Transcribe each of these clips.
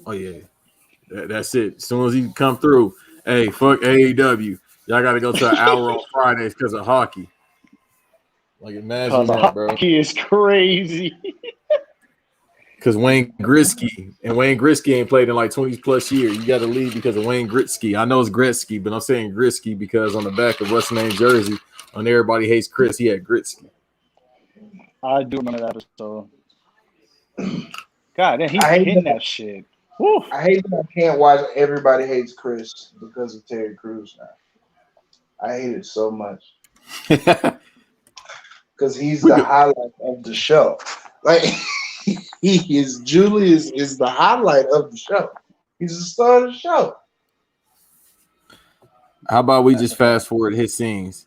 Oh yeah, that's it. As soon as he come through, hey, fuck AEW. Y'all got to go to an hour on Fridays because of hockey. Like imagine Cause that, bro. hockey is crazy. Because Wayne Gretzky ain't played in like 20 plus years. You got to leave because of Wayne Gretzky. I know it's Gretzky, but I'm saying Gretzky because on the back of what's the name jersey, on Everybody Hates Chris, he had Gretzky. I do remember that episode. God, then he I hate pinned that. that shit. Woo. I hate that I can't watch Everybody Hates Chris because of Terry Crews now. I hate it so much because he's We the could, highlight of the show. Like Julius is the highlight of the show. He's the star of the show. how about we That's just a fact. fast forward his scenes?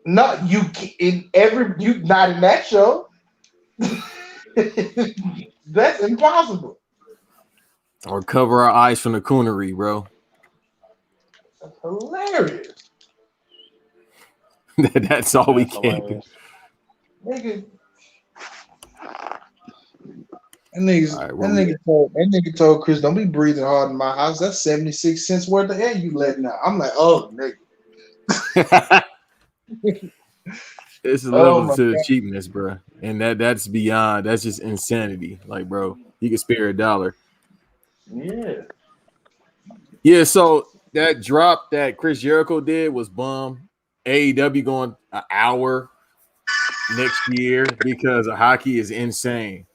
Not you in every you not in that show. That's impossible. Or cover our eyes from the coonery, bro. That's hilarious. That's all we That's can do. hilarious. Nigga, All right, that where we nigga told Chris, don't be breathing hard in my house. That's 76 cents worth of air you letting out. I'm like, oh nigga. at? It's a Oh level my to the god. cheapness, bro, and that's beyond. That's just insanity. Like, bro, you can spare $1. Yeah. Yeah, so that drop that Chris Jericho did was bum. AEW going an hour next year because of hockey is insane.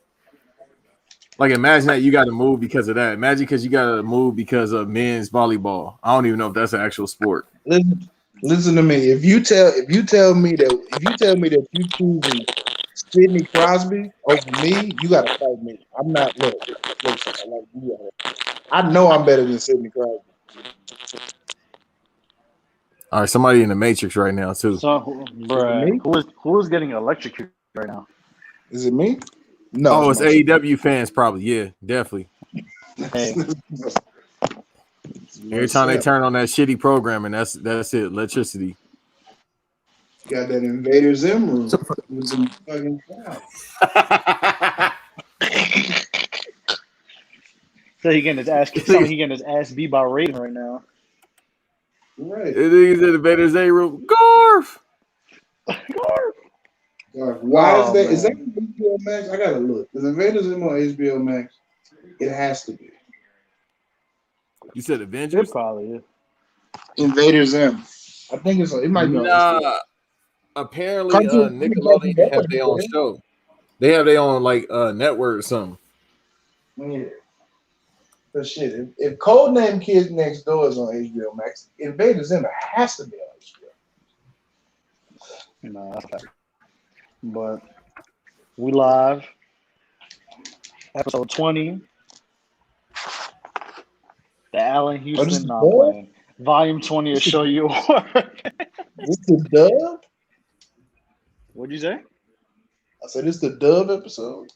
Like, imagine that you got to move because of that. Imagine because you got to move because of men's volleyball. I don't even know if that's an actual sport. Listen to me. If you tell me that you choosing Sidney Crosby over me, you gotta fight me. I'm not listen, like I know I'm better than Sidney Crosby. All right, somebody in the Matrix right now too. So, Is it bruh, me? who is getting electrocuted right now? Is it me? No, it's Oh, it's Marcel. AEW fans, probably. Yeah, definitely. Hey, It's Every time they Marcel. turn on that shitty programming, that's it. Electricity. Got that Invader Zim room with some fucking sound. so he getting his ass. Sound like he getting his ass beat by Raven right now. Right. It is in the Vader's A room. Garf. Why is Oh that? Is that man, on HBO Max? I gotta look. Is Invader Zim on HBO Max? It has to be. You said it Avengers? probably is. Invader Zim. I think it's on, it might be on HBO. Nah. Apparently, Cartoon, I mean, Cartoon Nickelodeon have Network their is own show. They have their own like network or something. there. Yeah. But shit, if Codename Kids Next Door is on HBO Max, Invader Zim has to be on HBO. No, that's fact. But we live, episode 20. The Allen Oh, this Houston. is No, I'm dub? playing. Volume 20 will show you work. This the dub? What'd you say? I said this the dub episode.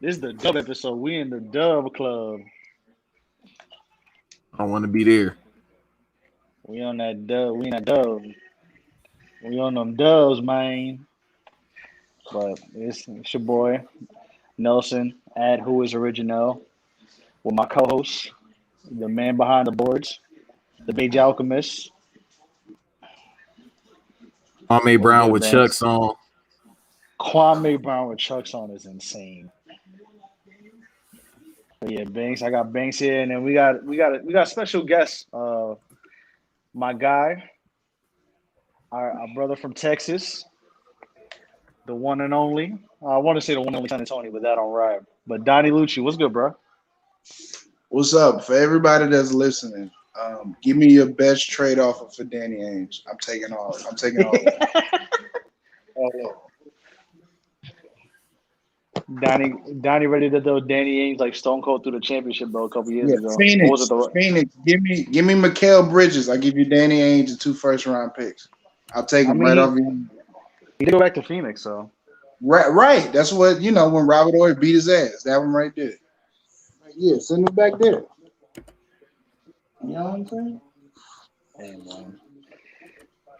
This is the dub episode. We in the dub club. I want to be there. We on that dub. We in that dub. We on them dubs, man. But it's your boy Nelson at Who Is Original with my co-host, the man behind the boards, the Beige Alchemist. Kwame What's Brown good, with Chuck's Banks? on. Kwame Brown with Chucks on is insane. But yeah, Banks. I got Banks here, and then we got special guests. My guy, our brother from Texas, the one and only. I want to say the one and only San Antonio, but that don't rhyme. But Donny Luche, what's good, bro? What's up? For everybody that's listening, give me your best trade offer for Danny Ainge. I'm taking all. I'm taking all of that. All of Donnie ready to throw Danny Ainge like Stone Cold through the championship, bro, a couple years Yeah, ago. Or was it Phoenix. the Phoenix. Give me Mikal Bridges. I give you Danny Ainge and 2 first-round picks. I'll take I them mean right off you. he did go back to Phoenix, so Right. That's what when Robert Ory beat his ass. That one right there. Like, yeah, send him back there. You know what I'm saying? hey man.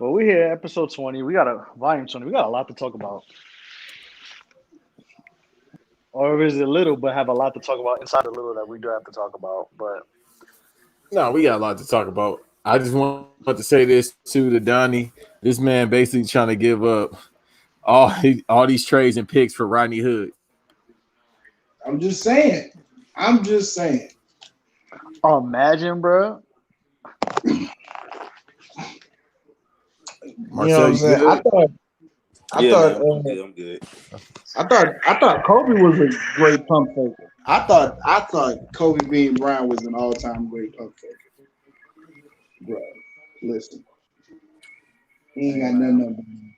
Well, we're here, episode 20. We got a volume 20. We got a lot to talk about. Or is it little but have a lot to talk about inside the little that we do have to talk about? But No, we got a lot to talk about. I just want to say this to the Donny. This man basically trying to give up all these trades and picks for Rodney Hood. I'm just saying. I'm just saying. imagine, bro. You know what Marcel, I'm you saying? good? I Yeah, thought, man. I'm good. I'm good. I thought Kobe was a great pump faker. I thought Kobe Bean Bryant was an all-time great pump faker. Bro, listen, he ain't got nothing.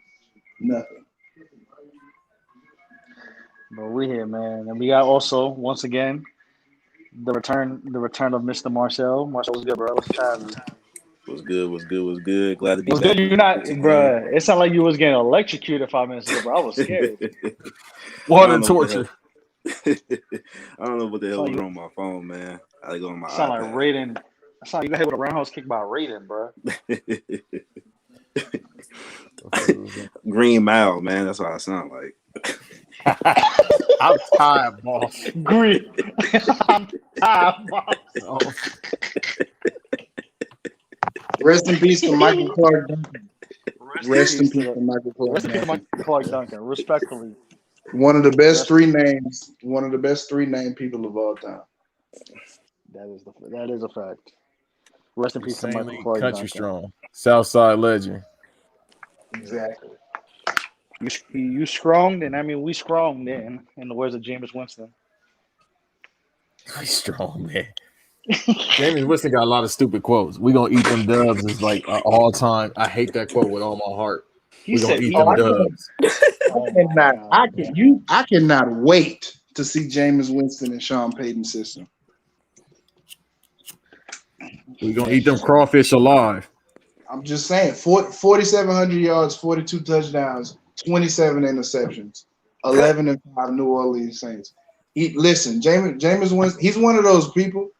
But we here, man, and we got also once again the return of Mr. Marcel. Marcel was good, bro. What's happening? Was good. Was good. Was good. Glad to be Was back good. You're not, once again. bro. It sounded like you was getting electrocuted 5 minutes ago, bro. I was I scared. Water don't know what the torture. hell. I don't know what the hell Sound was like wrong with my phone, man. I go on my sound like iPad. Raiden. Sound like you got hit with a roundhouse kick by Raiden, bro. Green Mile, man. That's what I sound like. I'm tired, boss. Green. I'm tired, boss. Oh, Rest in peace to Michael Clark Duncan. Rest in peace to to Michael Clark Rest in peace to Duncan. Mike Clark Duncan. Respectfully. One of the best Rest- three names. One of the best three-name people of all time. That is a fact. Rest in peace to Michael insanely Clark country Duncan. strong. Southside legend. Exactly. You strong, then I mean we strong then, in the words of Jameis Winston. He's strong, man. James Winston got a lot of stupid quotes. We gonna eat them dubs is like all time. I hate that quote with all my heart. He We gonna said eat eat them I dubs. Oh my God. I cannot wait to see Jameis Winston and Sean Payton's system. We gonna eat them crawfish alive. I'm just saying, 4,700 yards, 42 touchdowns, 27 interceptions, 11 and 5 New Orleans Saints. Listen, Jameis Winston, he's one of those people.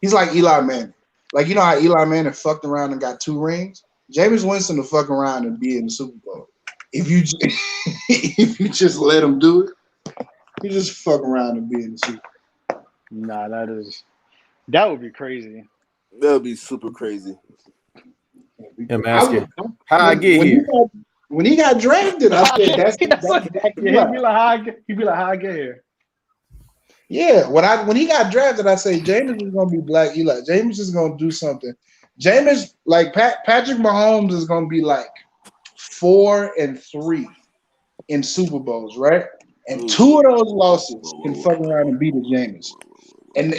He's like Eli Manning. Like, you know how Eli Manning fucked around and got 2 rings? Jameis Winston will fuck around and be in the Super Bowl. If you if you just let him do it, he just fuck around and be in the Super Bowl. Nah, that would be crazy. That would be super crazy. I'm asking how I get here. When he got drafted, I said that's He'd be like, how I get here? Yeah, when he got drafted, I say Jameis is gonna be Black Eli. Jameis is gonna do something. Jameis, like Patrick Mahomes, is gonna be like 4-3 in Super Bowls, right? And 2 of those losses can fuck around and beat the Jameis. And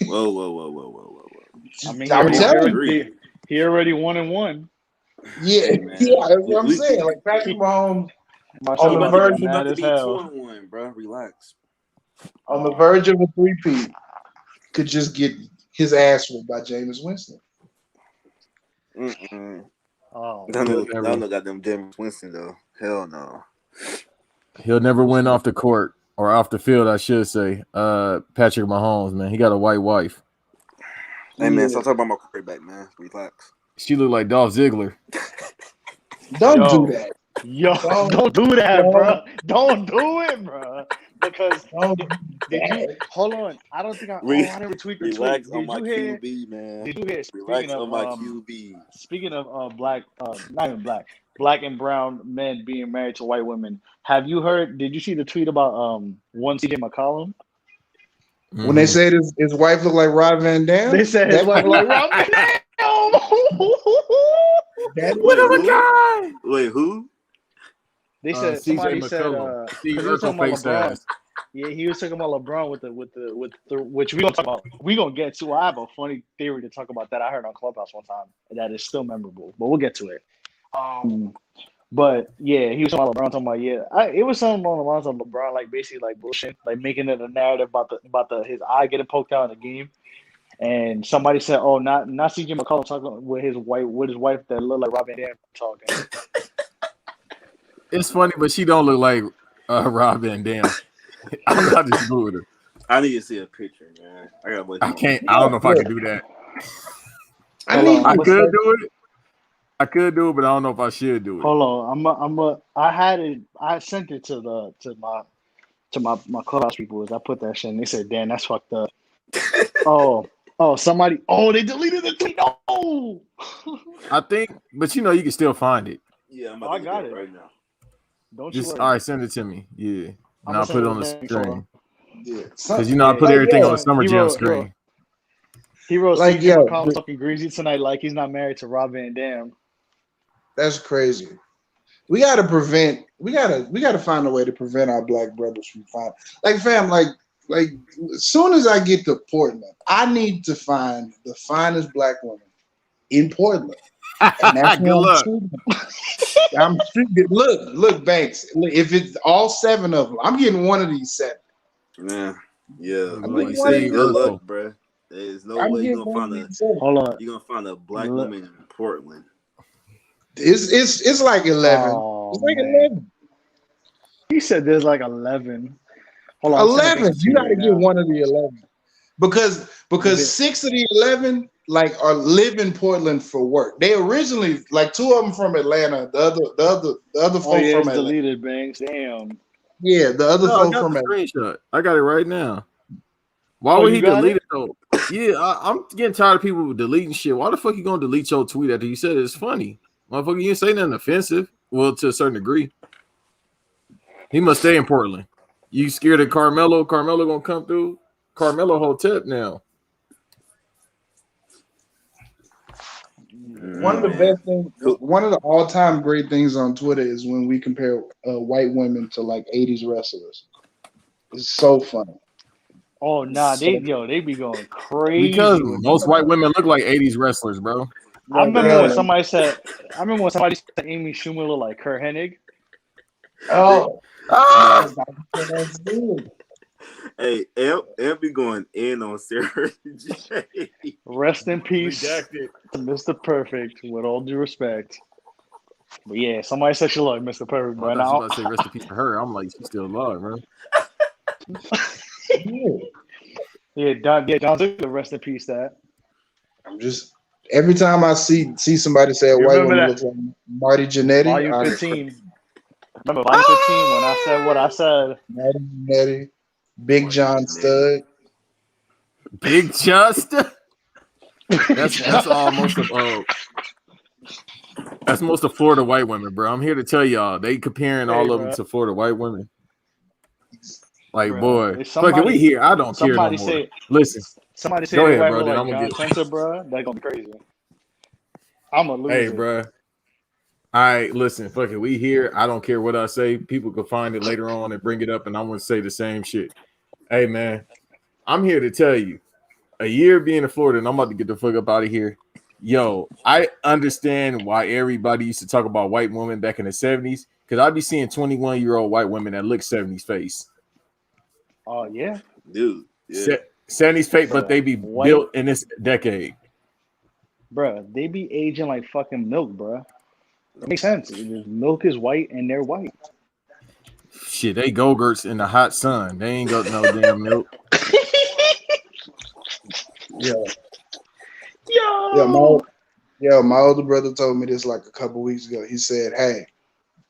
Whoa. I mean, I'm telling you, he already 1-1. yeah, that's what I'm saying. Like Patrick Mahomes on the verge about to as be hell. 2-1, bro. Relax. on the verge of a 3-peat could just get his ass whooped by Jameis Winston. Oh, I don't know got them Jameis Winston though. Hell no. He'll never win off the court or off the field, I should say. Patrick Mahomes, man, he got a white wife. Hey man, stop talking about my quarterback, man. Relax. She looked like Dolph Ziggler. Don't do that. Yo, don't do that, bro. Don't do it, bro. Because did you hold on? I don't think I didn't retweet the tweet. Relax on Did my you hear? QB, man. Did you hear? Relax on my QB. Speaking of black, not even black and brown men being married to white women. Have you heard? Did you see the tweet about one CJ McCollum? When they said his wife looked like Rob Van Dam, They said his wife looked like Rob Van Dam. What of a guy? Wait, who? They said somebody said he was talking about LeBron. Yeah, he was talking about LeBron with the which we gonna talk about. We gonna get to. I have a funny theory to talk about that I heard on Clubhouse one time that is still memorable, but we'll get to it. But yeah, he was talking about LeBron. It was something along the lines of LeBron, like basically like bullshit, like making it a narrative about his eye getting poked out in the game. And somebody said, "Oh, not CJ McCollum talking with his wife that looked like Rob Van Dam talking." It's funny, but she don't look like Rob Van Dam. I'm not just with her. I need to see a picture, man. I can't. I don't know if I can do that. I could do it, but I don't know if I should do it. Hold on, I sent it to to my clubhouse people is I put that shit and they said, damn, that's fucked up. Somebody they deleted the tweet. No. I think, but you can still find it. Yeah, I'm I about to got get it right now. Don't Just you worry. all right, send it to me. Yeah. And I'll put it on the screen. Yeah. Because I put everything on the Summer He Jam wrote- screen. He wrote Like, CJ yo, McCollum talking greasy tonight like he's not married to Rob Van Dam. that's crazy. We gotta find a way to prevent our black brothers from finding. Like, fam, like as soon as I get to Portland, I need to find the finest black woman in Portland. And that's Good luck. I'm shooting. Look, Banks. If it's all 7 of them, I'm getting one of these 7. Yeah. I'm Like you getting one of said, these good 7. luck, bro. There's no I'm way you're getting gonna one find of these 7. Hold on. you're gonna find a black woman in Portland. It's like 11. Oh, It's like man. 11. He said there's like 11. Hold on. 11. You got to get one of the 11 because Yeah. 6 of the 11 live in Portland for work. They originally 2 of them from Atlanta. The other 4 it's from Atlanta. deleted, Banks. Damn. Yeah, the other No, I 4 got from the Atlanta. screenshot. I got it right now. Why would you he got delete it? it though? Yeah, I'm getting tired of people deleting shit. Why the fuck you gonna delete your tweet after you said it's funny? Motherfucker, you didn't say nothing offensive. Well, to a certain degree. He must stay in Portland. You scared of Carmelo? Carmelo gonna come through? Carmelo Hotep now. One of the best things, one of the all-time great things on Twitter is when we compare white women to 80s wrestlers. It's so funny. Oh nah, they be going crazy. Because with most them. white women look like 80s wrestlers, bro. I remember when somebody said Amy Schumer looked like Kurt Hennig. Oh, that's good. Hey, L be going in on Sarah J. Rest in peace Redacted. to Mr. Perfect, with all due respect. But yeah, somebody said she looked like Mr. Perfect, I but thought you now about to say rest in peace to her. I'm like, she's still alive, bro. John took the rest in peace that. I'm just every time I see somebody say a You white remember woman that? looks like Marty Jannetty. Volume 15. Remember Volume 15 when I said what I said? Marty Jannetty, Big John Stud. Big Just. That's all most of Florida white women, bro. I'm here to tell y'all they comparing all of them to Florida white women. Like, Bro, boy, if fuck it, we here. I don't care no more. say, Listen, somebody say go they ahead, white bro. look Then like I'm gonna John get. Spencer, bro. That's gonna be crazy. I'm gonna lose Hey, it. bro. All right, listen, fuck it, we here. I don't care what I say. People can find it later on and bring it up, and I'm gonna say the same shit. Hey, man, I'm here to tell you, a year being in Florida, and I'm about to get the fuck up out of here. Yo, I understand why everybody used to talk about white women back in the 70s, because I'd be seeing 21-year-old white women that look 70s face. Oh yeah, Dude. Yeah. 70s face, but they be built in this decade. Bro, they be aging like fucking milk, bro. That makes sense. Milk is white and they're white. Shit, they go-gurts in the hot sun. They ain't got no damn milk. My older brother told me this like a couple weeks ago. He said, "Hey,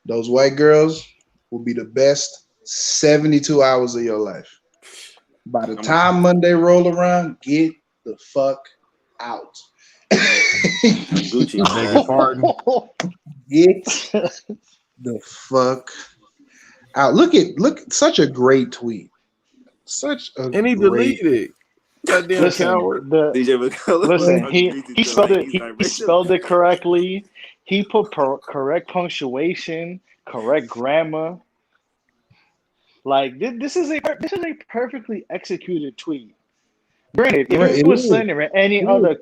those white girls will be the best 72 hours of your life. By the time Monday roll around, get the fuck out." Gucci, I beg your pardon. Get the fuck out. Look, such a great tweet. And he deleted it. Goddamn coward. DJ McCullough. Listen, he spelled it correctly. He put correct punctuation, correct grammar. Like this is a perfectly executed tweet. Granted, if it was slandering any other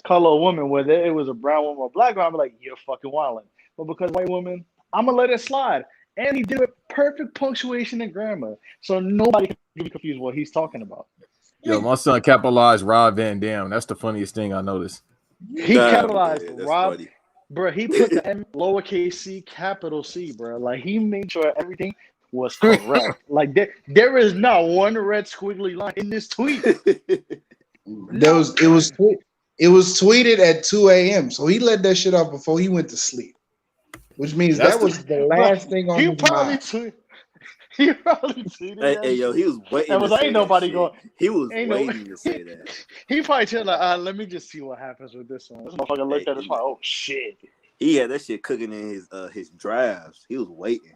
color woman, whether it was a brown woman or a black woman, I'm like, you're fucking wilding. But because white woman, I'm gonna let it slide. And he did it perfect punctuation and grammar, so nobody can be confused what he's talking about. Yo, my son capitalized Rob Van Dam. That's the funniest thing I noticed. He capitalized Rob, bro. He put the M lowercase c, capital C, bro. Like he made sure everything was correct. Like there is not one red squiggly line in this tweet. It was tweeted at 2 a.m. So he let that shit off before he went to sleep, which means that was the last thing on his mind. He probably tweeted that Hey, yo, shit. he was waiting. That was to say ain't nobody that going. shit. He was Ain't no. waiting to say that. He probably said like, let me just see what happens with this one. This motherfucker looked at his phone. Oh shit. He had that shit cooking in his drafts. He was waiting.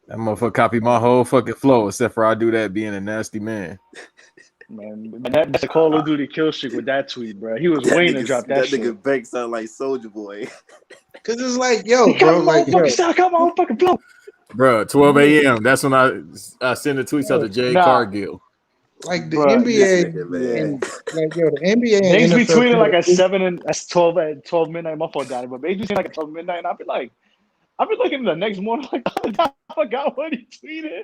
That motherfucker copied my whole fucking flow, except for I do that being a nasty man. Man, that's a Call of Duty kill streak with that tweet, bro. He was waiting to drop that shit. That nigga Banks sound like Soldier Boy. Cause it's like, yo, bro, like, yo, come on, fucking blow. Bro, 12 a.m. That's when I send the tweets out to Jay Cargill. Like the Bruh, NBA, nigga, and like yo, the NBA and Banks be NFL tweeting like at 7 and that's 12 at 12 midnight. My fault, Donnie, but Banks be tweeting like at 12 midnight, and I'll be looking the next morning like I forgot what he tweeted.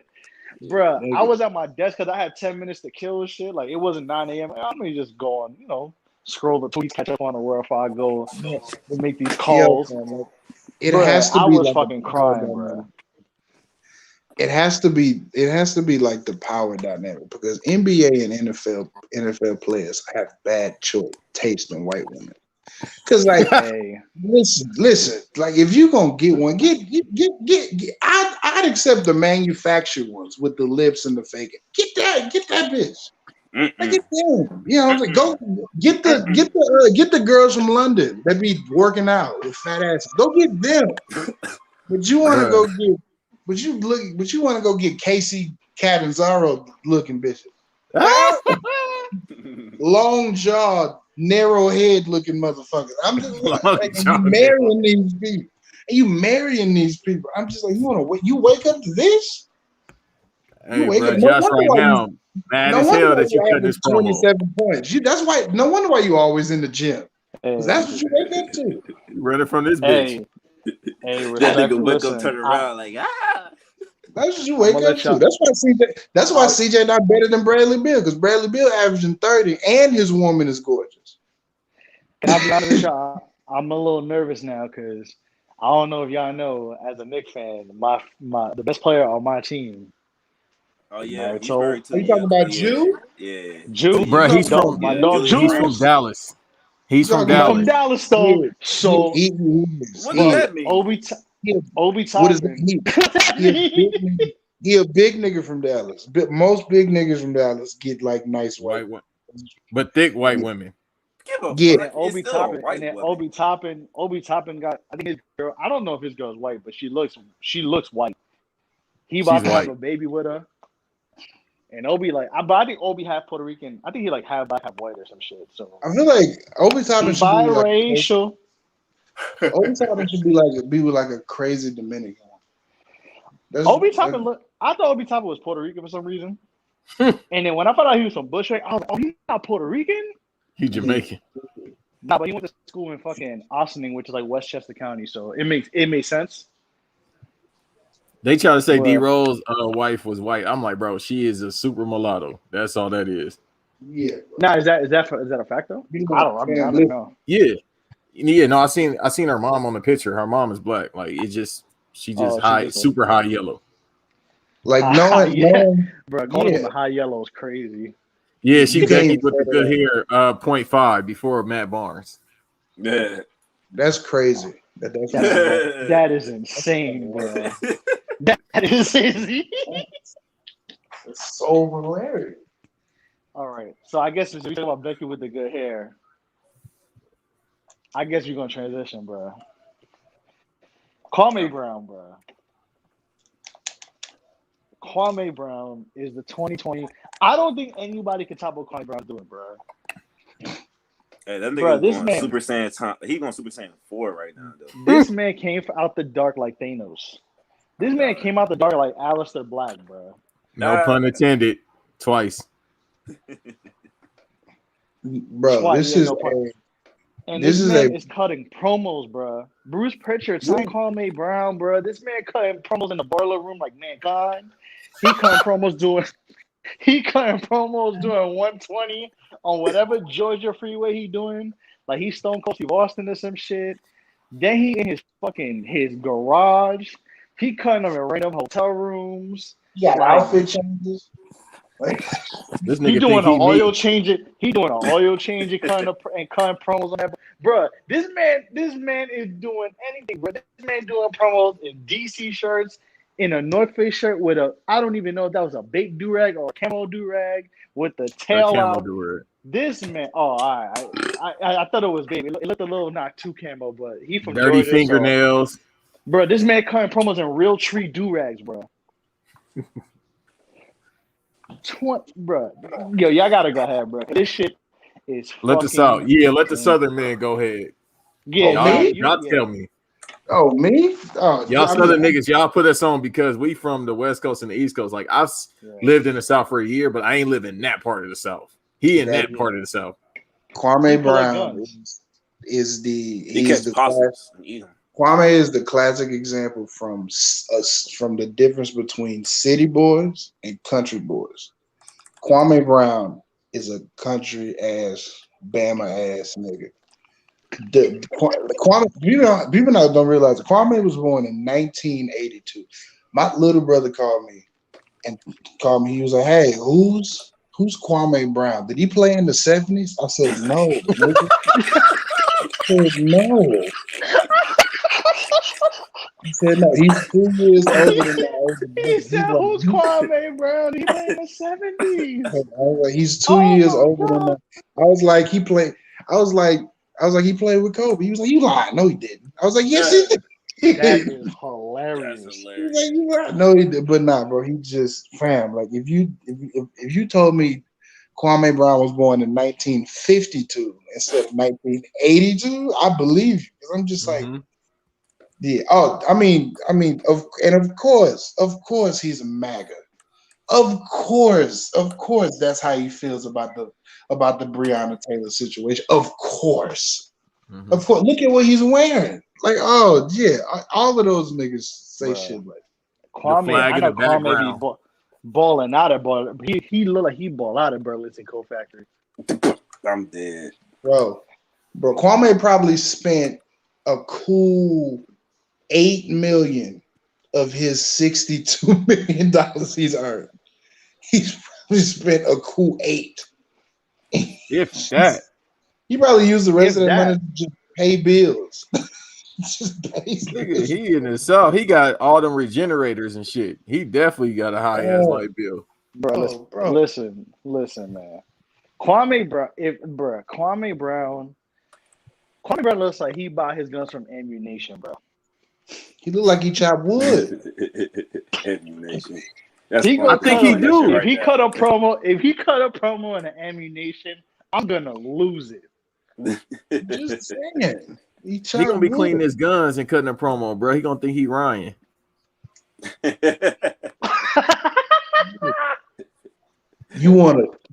Bruh, I was at my desk because I had 10 minutes to kill and shit. Like it wasn't 9 a.m. I'm gonna just go on, scroll the tweets, catch up on the where if I go and make these calls. It Bruh, has to I be was like fucking crying, bro. It has to be like the power dynamic because NBA and NFL players have bad taste in white women. Cause like, hey, listen, like if you gonna get one, get. I'd accept the manufactured ones with the lips and the fake. Get that bitch. Like it them. Like go get the girls from London that be working out with fat asses. Go get them. But you want to go get. But you want to go get Casey Catanzaro looking bitches. Long jawed, narrow head looking motherfuckers. I'm just like you marrying these people. And you marrying these people. I'm just like, you wake up to this? Hey, bro, Josh, right now, mad as hell that you cut this promo. 27 points. That's why. No wonder why you always in the gym. That's what you wake up to. Running from this bitch. Hey, that nigga wake up, turn around like That's what you wake up to. That's why CJ not better than Bradley Beal because Bradley Beal averaging 30 and his woman is gorgeous. Can I be honest with y'all? I'm a little nervous now because I don't know if y'all know, as a Knicks fan, the best player on my team. Oh yeah, he's are you talking about Jew? Yeah, Jew, bro. He's from Dallas. He's from Dallas, though. Yeah. So what does that mean? Obi Toppin. What does that mean? He a big nigga from Dallas. Most big niggas from Dallas get like nice white women, but thick white women. And Obi Toppin got. I think his girl. I don't know if his girl's white, but she looks white. He about to have a baby with her. And Obi but I think Obi half Puerto Rican. I think he like half black, half white or some shit. So I feel like Obi Toppin should be biracial. Obi Toppin should be like a crazy Dominican. Obi Toppin I thought Obi Toppin was Puerto Rican for some reason. And then when I found out he was from Bushwick, I was like, oh, he's not Puerto Rican? He's Jamaican. Nah, but he went to school in fucking Ossining, which is like Westchester County, so it makes sense. They try to say D Rose wife was white. I'm like, bro, she is a super mulatto. That's all that is. Yeah. Now is that a fact though? I don't know. Yeah. No, I seen her mom on the picture. Her mom is black. Like she just super high yellow. Like bro, going on the high yellow is crazy. Yeah, she Becky with the good hair, 0.5 before Matt Barnes. Yeah, that's crazy. That is insane, bro. That is easy. It's so hilarious. All right, so I guess if we talk about Becky with the good hair, I guess we're gonna transition, bro. Kwame Brown, bro. Kwame Brown is the 2020. I don't think anybody can top what Kwame Brown's doing, bro. Hey, that nigga going Super Saiyan. He going Super Saiyan 4 right now, though. This man came out the dark like Thanos. This man came out the dark like Aleister Black, bro. No pun intended. Twice. Bro, this is cutting promos, bro. Bruce Pritchard, Kwame Brown, bro. This man cutting promos in the boiler room like Mankind. He cutting promos doing 120 on whatever Georgia freeway he doing. Like he's Stone Cold Steve Austin or some shit. Then he in his garage. He cutting them in random hotel rooms. Yeah, outfit changes. Like this nigga he doing an oil change. He doing an oil change and cutting promos on that. Bro, this man is doing anything. Bro, this man doing promos in DC shirts, in a North Face shirt with I don't even know if that was a bait do-rag or a camo do-rag with the tail out. This man, I thought it was baby. It looked a little not too camo, but he from dirty Georgia, fingernails. So, bro, this man cutting promos in real tree do-rags, bro. Bro, yo, y'all gotta go ahead, bro. This shit is let the Southern man go ahead. Yeah, y'all tell me. Oh, me? Oh, y'all Southern niggas, y'all put us on because we from the West Coast and the East Coast. Like I've lived in the South for a year, but I ain't live in that part of the South. He in that part of the South. Kwame Brown is the Kwame is the classic example from the difference between city boys and country boys. Kwame Brown is a country ass, Bama ass nigga. Kwame, people don't realize that Kwame was born in 1982. My little brother called me. He was like, "Hey, who's Kwame Brown? Did he play in the 70s?" I said, "No." No. He said, "No." He's 2 years older than my older brother. He said, "Who's Kwame Brown? He played in the 70s." I was like, he's 2 years older than me. I was like, he played with Kobe. He was like, "You lied." No, he didn't. I was like, "Yes, he did." That is hilarious. He was like, "You lied." No, he did. But nah, bro. He just fam. Like if you told me Kwame Brown was born in 1952 instead of 1982, I believe you, because I'm just like, yeah. Oh, I mean, of course, he's a MAGA. Of course, that's how he feels about the Breonna Taylor situation. Of course, Look at what he's wearing. Like, oh yeah, all of those niggas say shit like Kwame. I know Kwame be balling out of ball. He look like he ball out of Burlington Coat Factory. I'm dead, bro. Kwame probably spent a cool $8 million of his $62 million he's earned. He's probably spent a cool 8. If that. He probably used the rest of that money to just pay bills. Nigga, he in the South. He got all them regenerators and shit. He definitely got a high ass light bill. Bro, listen, man. Kwame Brown looks like he bought his guns from ammunition, bro. He look like he chopped wood. Ammunition. I think he do. If he cut a promo in an ammunition, I'm gonna lose it. Just saying. He gonna be cleaning his guns and cutting a promo, bro. He gonna think he Ryan. You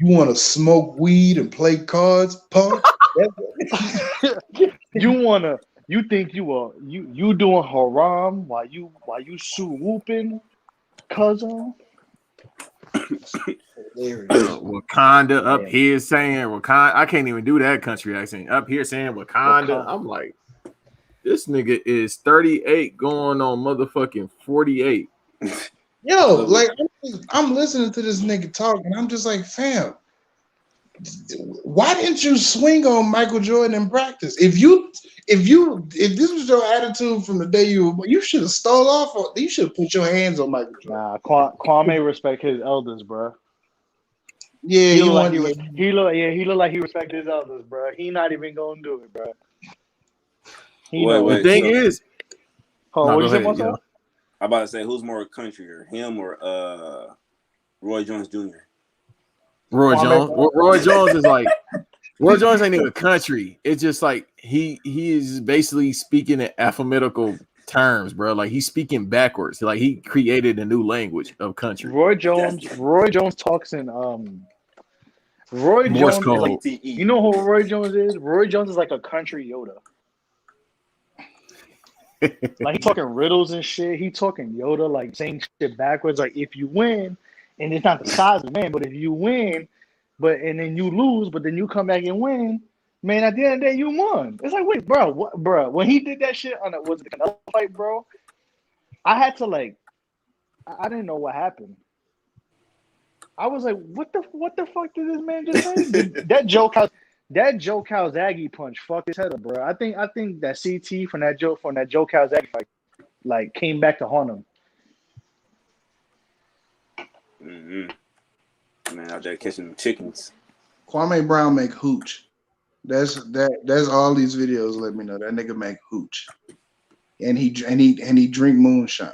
wanna smoke weed and play cards, punk? You think you doing haram while you sue whooping, cousin? Wakanda up here saying Wakanda. I can't even do that country accent. Up here saying Wakanda. I'm like, this nigga is 38 going on motherfucking 48. Yo, like I'm listening to this nigga talk, and I'm just like, fam, why didn't you swing on Michael Jordan in practice? If this was your attitude from the day you should have stole off. You should have put your hands on Michael Jordan. Nah, Kwame respect his elders, bro. Yeah, he look like he respect his elders, bro. He not even gonna do it, bro. The thing is, what you say, Marcel? I'm about to say, who's more country, him or Roy Jones Jr.? Roy Jones is like, Roy Jones ain't even country. It's just like he is basically speaking in alphabetical terms, bro. Like he's speaking backwards. Like he created a new language of country. Roy Jones talks in Roy Morse Jones. code. You know who Roy Jones is? Roy Jones is like a country Yoda. Like he talking riddles and shit. He talking Yoda, like saying shit backwards. Like if you win, and it's not the size of win, but if you win, and then you lose, but then you come back and win, man. At the end of the day, you won. It's like, wait, bro, when he did that shit on was it the Canelo fight, bro? I had to I didn't know what happened. I was like, what the fuck did this man just say? That Joe Calzaghe punch fucked his head up, bro. I think that CT from that Joe Calzaghe fight, like, came back to haunt him. Mm-hmm. Man, out there catching chickens. Kwame Brown make hooch. That's all these videos let me know. That nigga make hooch. And he drink moonshine.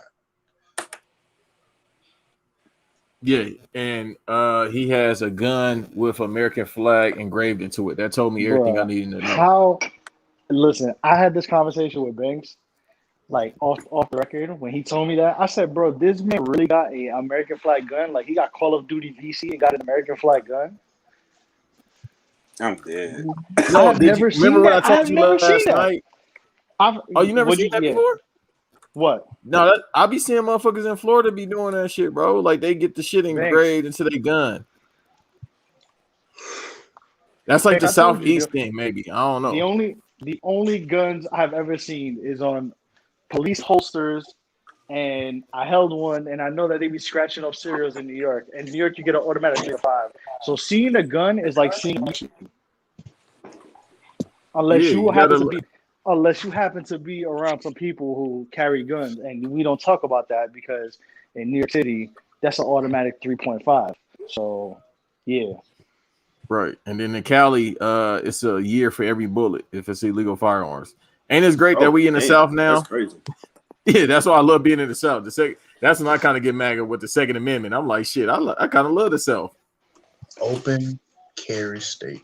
Yeah, and he has a gun with American flag engraved into it. That told me everything I needed to know. Listen, I had this conversation with Banks, like off the record. When he told me that, I said, bro, this man really got a American flag gun. Like, he got Call of Duty VC and got an American flag gun. I'm dead. I've never seen remember that. what I told you last night? You never seen that before? What? No, I be seeing motherfuckers in Florida be doing that shit, bro. Like, they get the shit engraved into their gun. That's like the Southeast thing, maybe. I don't know. The only guns I've ever seen is on police holsters, and I held one, and I know that they be scratching up cereals in New York. In New York, you get an automatic 305. So seeing a gun is like seeing a gun. Unless you happen to be around some people who carry guns, and we don't talk about that because in New York City, that's an automatic 3.5. So, yeah. Right. And then in Cali, it's a year for every bullet if it's illegal firearms. Ain't it great that we in the South now? That's crazy. Yeah, that's why I love being in the South. That's when I kind of get mad with the Second Amendment. I'm like, shit, I kind of love the South. Open carry state.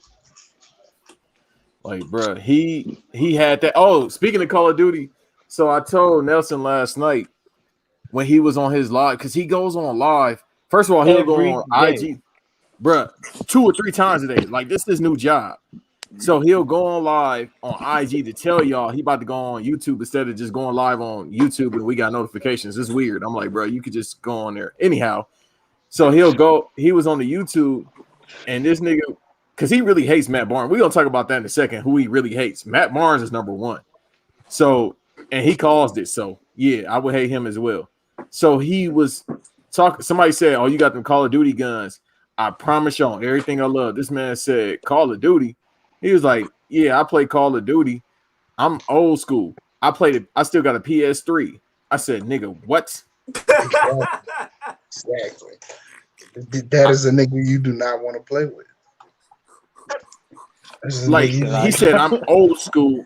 Like, bro, he had that. Oh, speaking of Call of Duty, so I told Nelson last night when he was on his live, because he goes on live. First of all, he'll go on IG, bro, 2 or 3 times a day. Like, this is his new job. So he'll go on live on IG to tell y'all he about to go on YouTube instead of just going live on YouTube and we got notifications. It's weird. I'm like, bro, you could just go on there. Anyhow, so he was on the YouTube, and this nigga, because he really hates Matt Barnes. We're going to talk about that in a second, who he really hates. Matt Barnes is number 1. So, and he caused it. So, yeah, I would hate him as well. So he was talking. Somebody said, oh, you got them Call of Duty guns. I promise you on everything I love. This man said, Call of Duty. He was like, yeah, I play Call of Duty. I'm old school. I still got a PS3. I said, nigga, what? Exactly. That is a nigga you do not want to play with. Like, he said, I'm old school.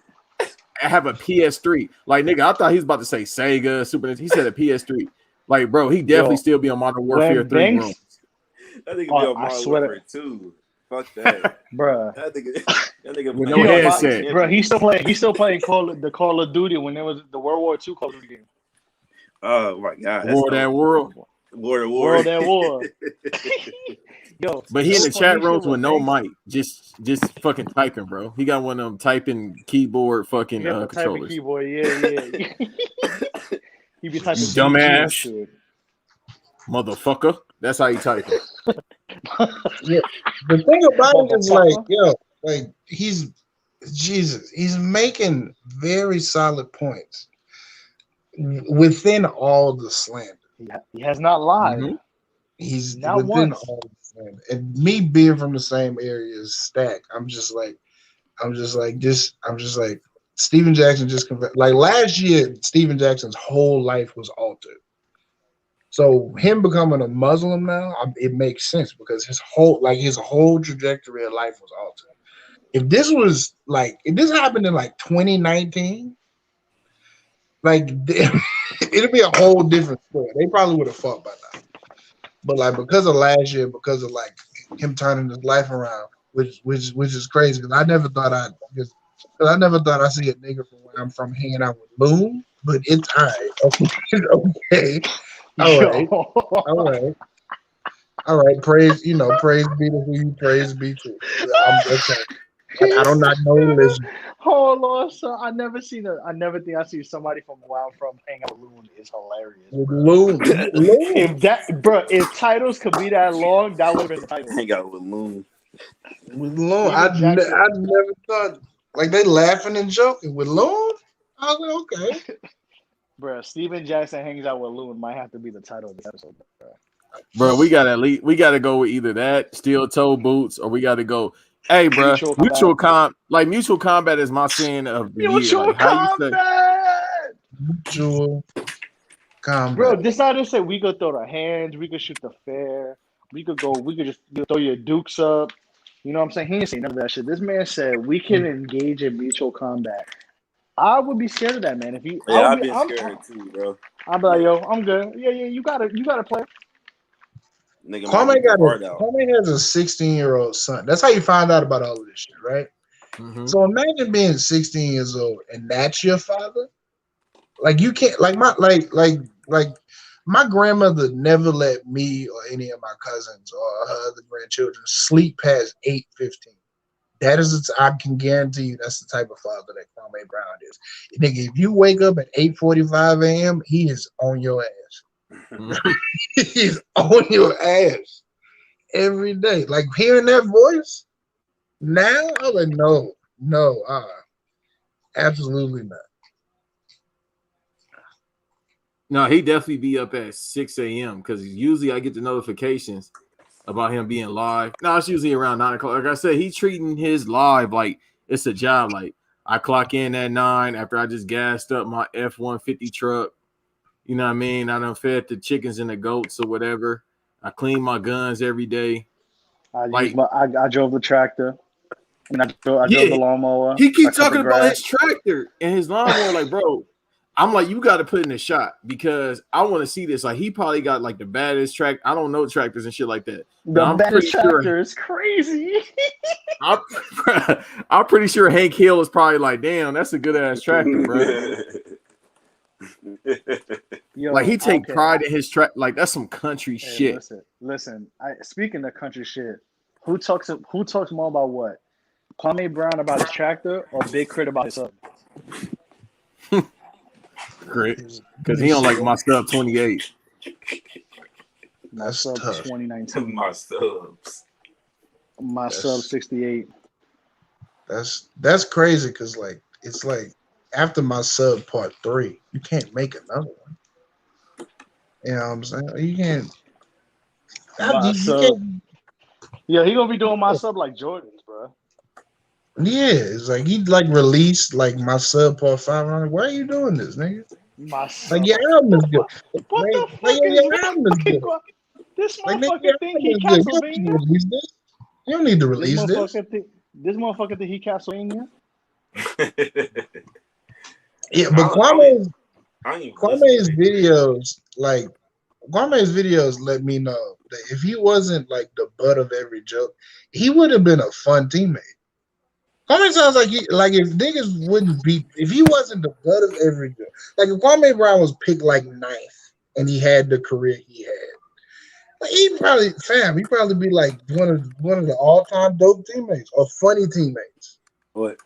I have a PS3. Like, nigga, I thought he was about to say Sega, Super Nintendo. He said a PS3. Like, bro, he definitely still be on Modern Warfare 3 rooms. That nigga be on Modern Warfare 2. Fuck that, bro. That nigga with no headset, bro. He's still playing Call of Duty when there was the World War II Call of Duty game. Oh my god, War at World. Yo, but he in the chat rooms with no mic, just fucking typing, bro. He got one of them typing keyboard fucking controllers. Keyboard, yeah. He be typing dumbass, motherfucker. That's how he typing. Yeah, the thing about it is like he's making very solid points within all the slander. He has not lied. Mm-hmm. He's not within once. all the slander. And me being from the same area as Stack, I'm just like Steven Jackson just like last year, Steven Jackson's whole life was altered. So him becoming a Muslim now, it makes sense because his whole trajectory of life was altered. If this happened in like 2019, like it'd be a whole different story. They probably would have fought by now. But like because of last year, because of like him turning his life around, which is crazy because I never thought I'd see a nigga from where I'm from hanging out with Loon, but it's all right. Okay. All right. Praise be to who you praise be to. I'm okay. I don't not know religion. Oh Lord, son, I never think I see somebody from where I'm from hang out with Loon is hilarious. Loon. If titles could be that long, that would have been the title. Hang out with Loon. With Loon, I never thought like they laughing and joking with Loon. I was like, okay. Bro, Steven Jackson hangs out with Loon might have to be the title of the episode, bro. We gotta go with either that steel toe boots, or we gotta go. Hey, bro, mutual combat is my sin of the year. Mutual combat. Mutual Combat. Bro, this how they say we could throw the hands, we could shoot the fair, we could just throw your dukes up. You know what I'm saying? He didn't say none of that shit. This man said we can engage in mutual combat. I would be scared of that, man. If he, Yeah, I've been scared too, bro. I'd be like, yo, I'm good. Yeah, you gotta play. Nigga, Kwame has a 16-year-old son. That's how you find out about all of this shit, right? Mm-hmm. So imagine being 16 years old and that's your father. Like you can't like my grandmother never let me or any of my cousins or her other grandchildren sleep past 8:15. That is, I can guarantee you, that's the type of father that Kwame Brown is. Nigga, if you wake up at 8:45 a.m., he is on your ass. He's on your ass every day. Like hearing that voice now, I'm like, no, absolutely not. No, he definitely be up at 6 a.m. because usually I get the notifications about him being live. No, it's usually around 9 o'clock. Like I said, he's treating his live like it's a job. Like I clock in at 9 after I just gassed up my F-150 truck. You know what I mean? I done fed the chickens and the goats or whatever. I clean my guns every day. I drove the tractor. And I drove the lawnmower. He keep talking about his tractor and his lawnmower. Like, bro, I'm like, you got to put in a shot because I want to see this. Like, he probably got like the baddest track. I don't know tractors and shit like that. The baddest tractor is crazy. I'm pretty sure Hank Hill is probably like, damn, that's a good ass tractor, bro. Yo, like he take pride in his track. Like that's some country shit. Listen. Speaking of country shit, who talks more about what? Kwame Brown about his tractor or Big Crit about his sub? Crit, because he don't like my sub 28. My sub 2019. My sub 68. That's crazy because like it's like after my sub part 3, you can't make another one. You know what I'm saying? You can't. Yeah, he gonna be doing my sub like Jordan's, bro. Yeah, it's like he like released like my sub part 5. I'm like, why are you doing this, nigga? My sub. Like your album is good. What the fuck your album is good. This motherfucker think he Castlevania? You don't need to release this. This motherfucker think he Castlevania? Yeah, but Kwame's videos let me know that if he wasn't like the butt of every joke, he would have been a fun teammate. Kwame sounds like if niggas wouldn't be if he wasn't the butt of every joke. Like if Kwame Brown was picked like 9th and he had the career he had, like he'd probably be like one of the all-time dope teammates or funny teammates. But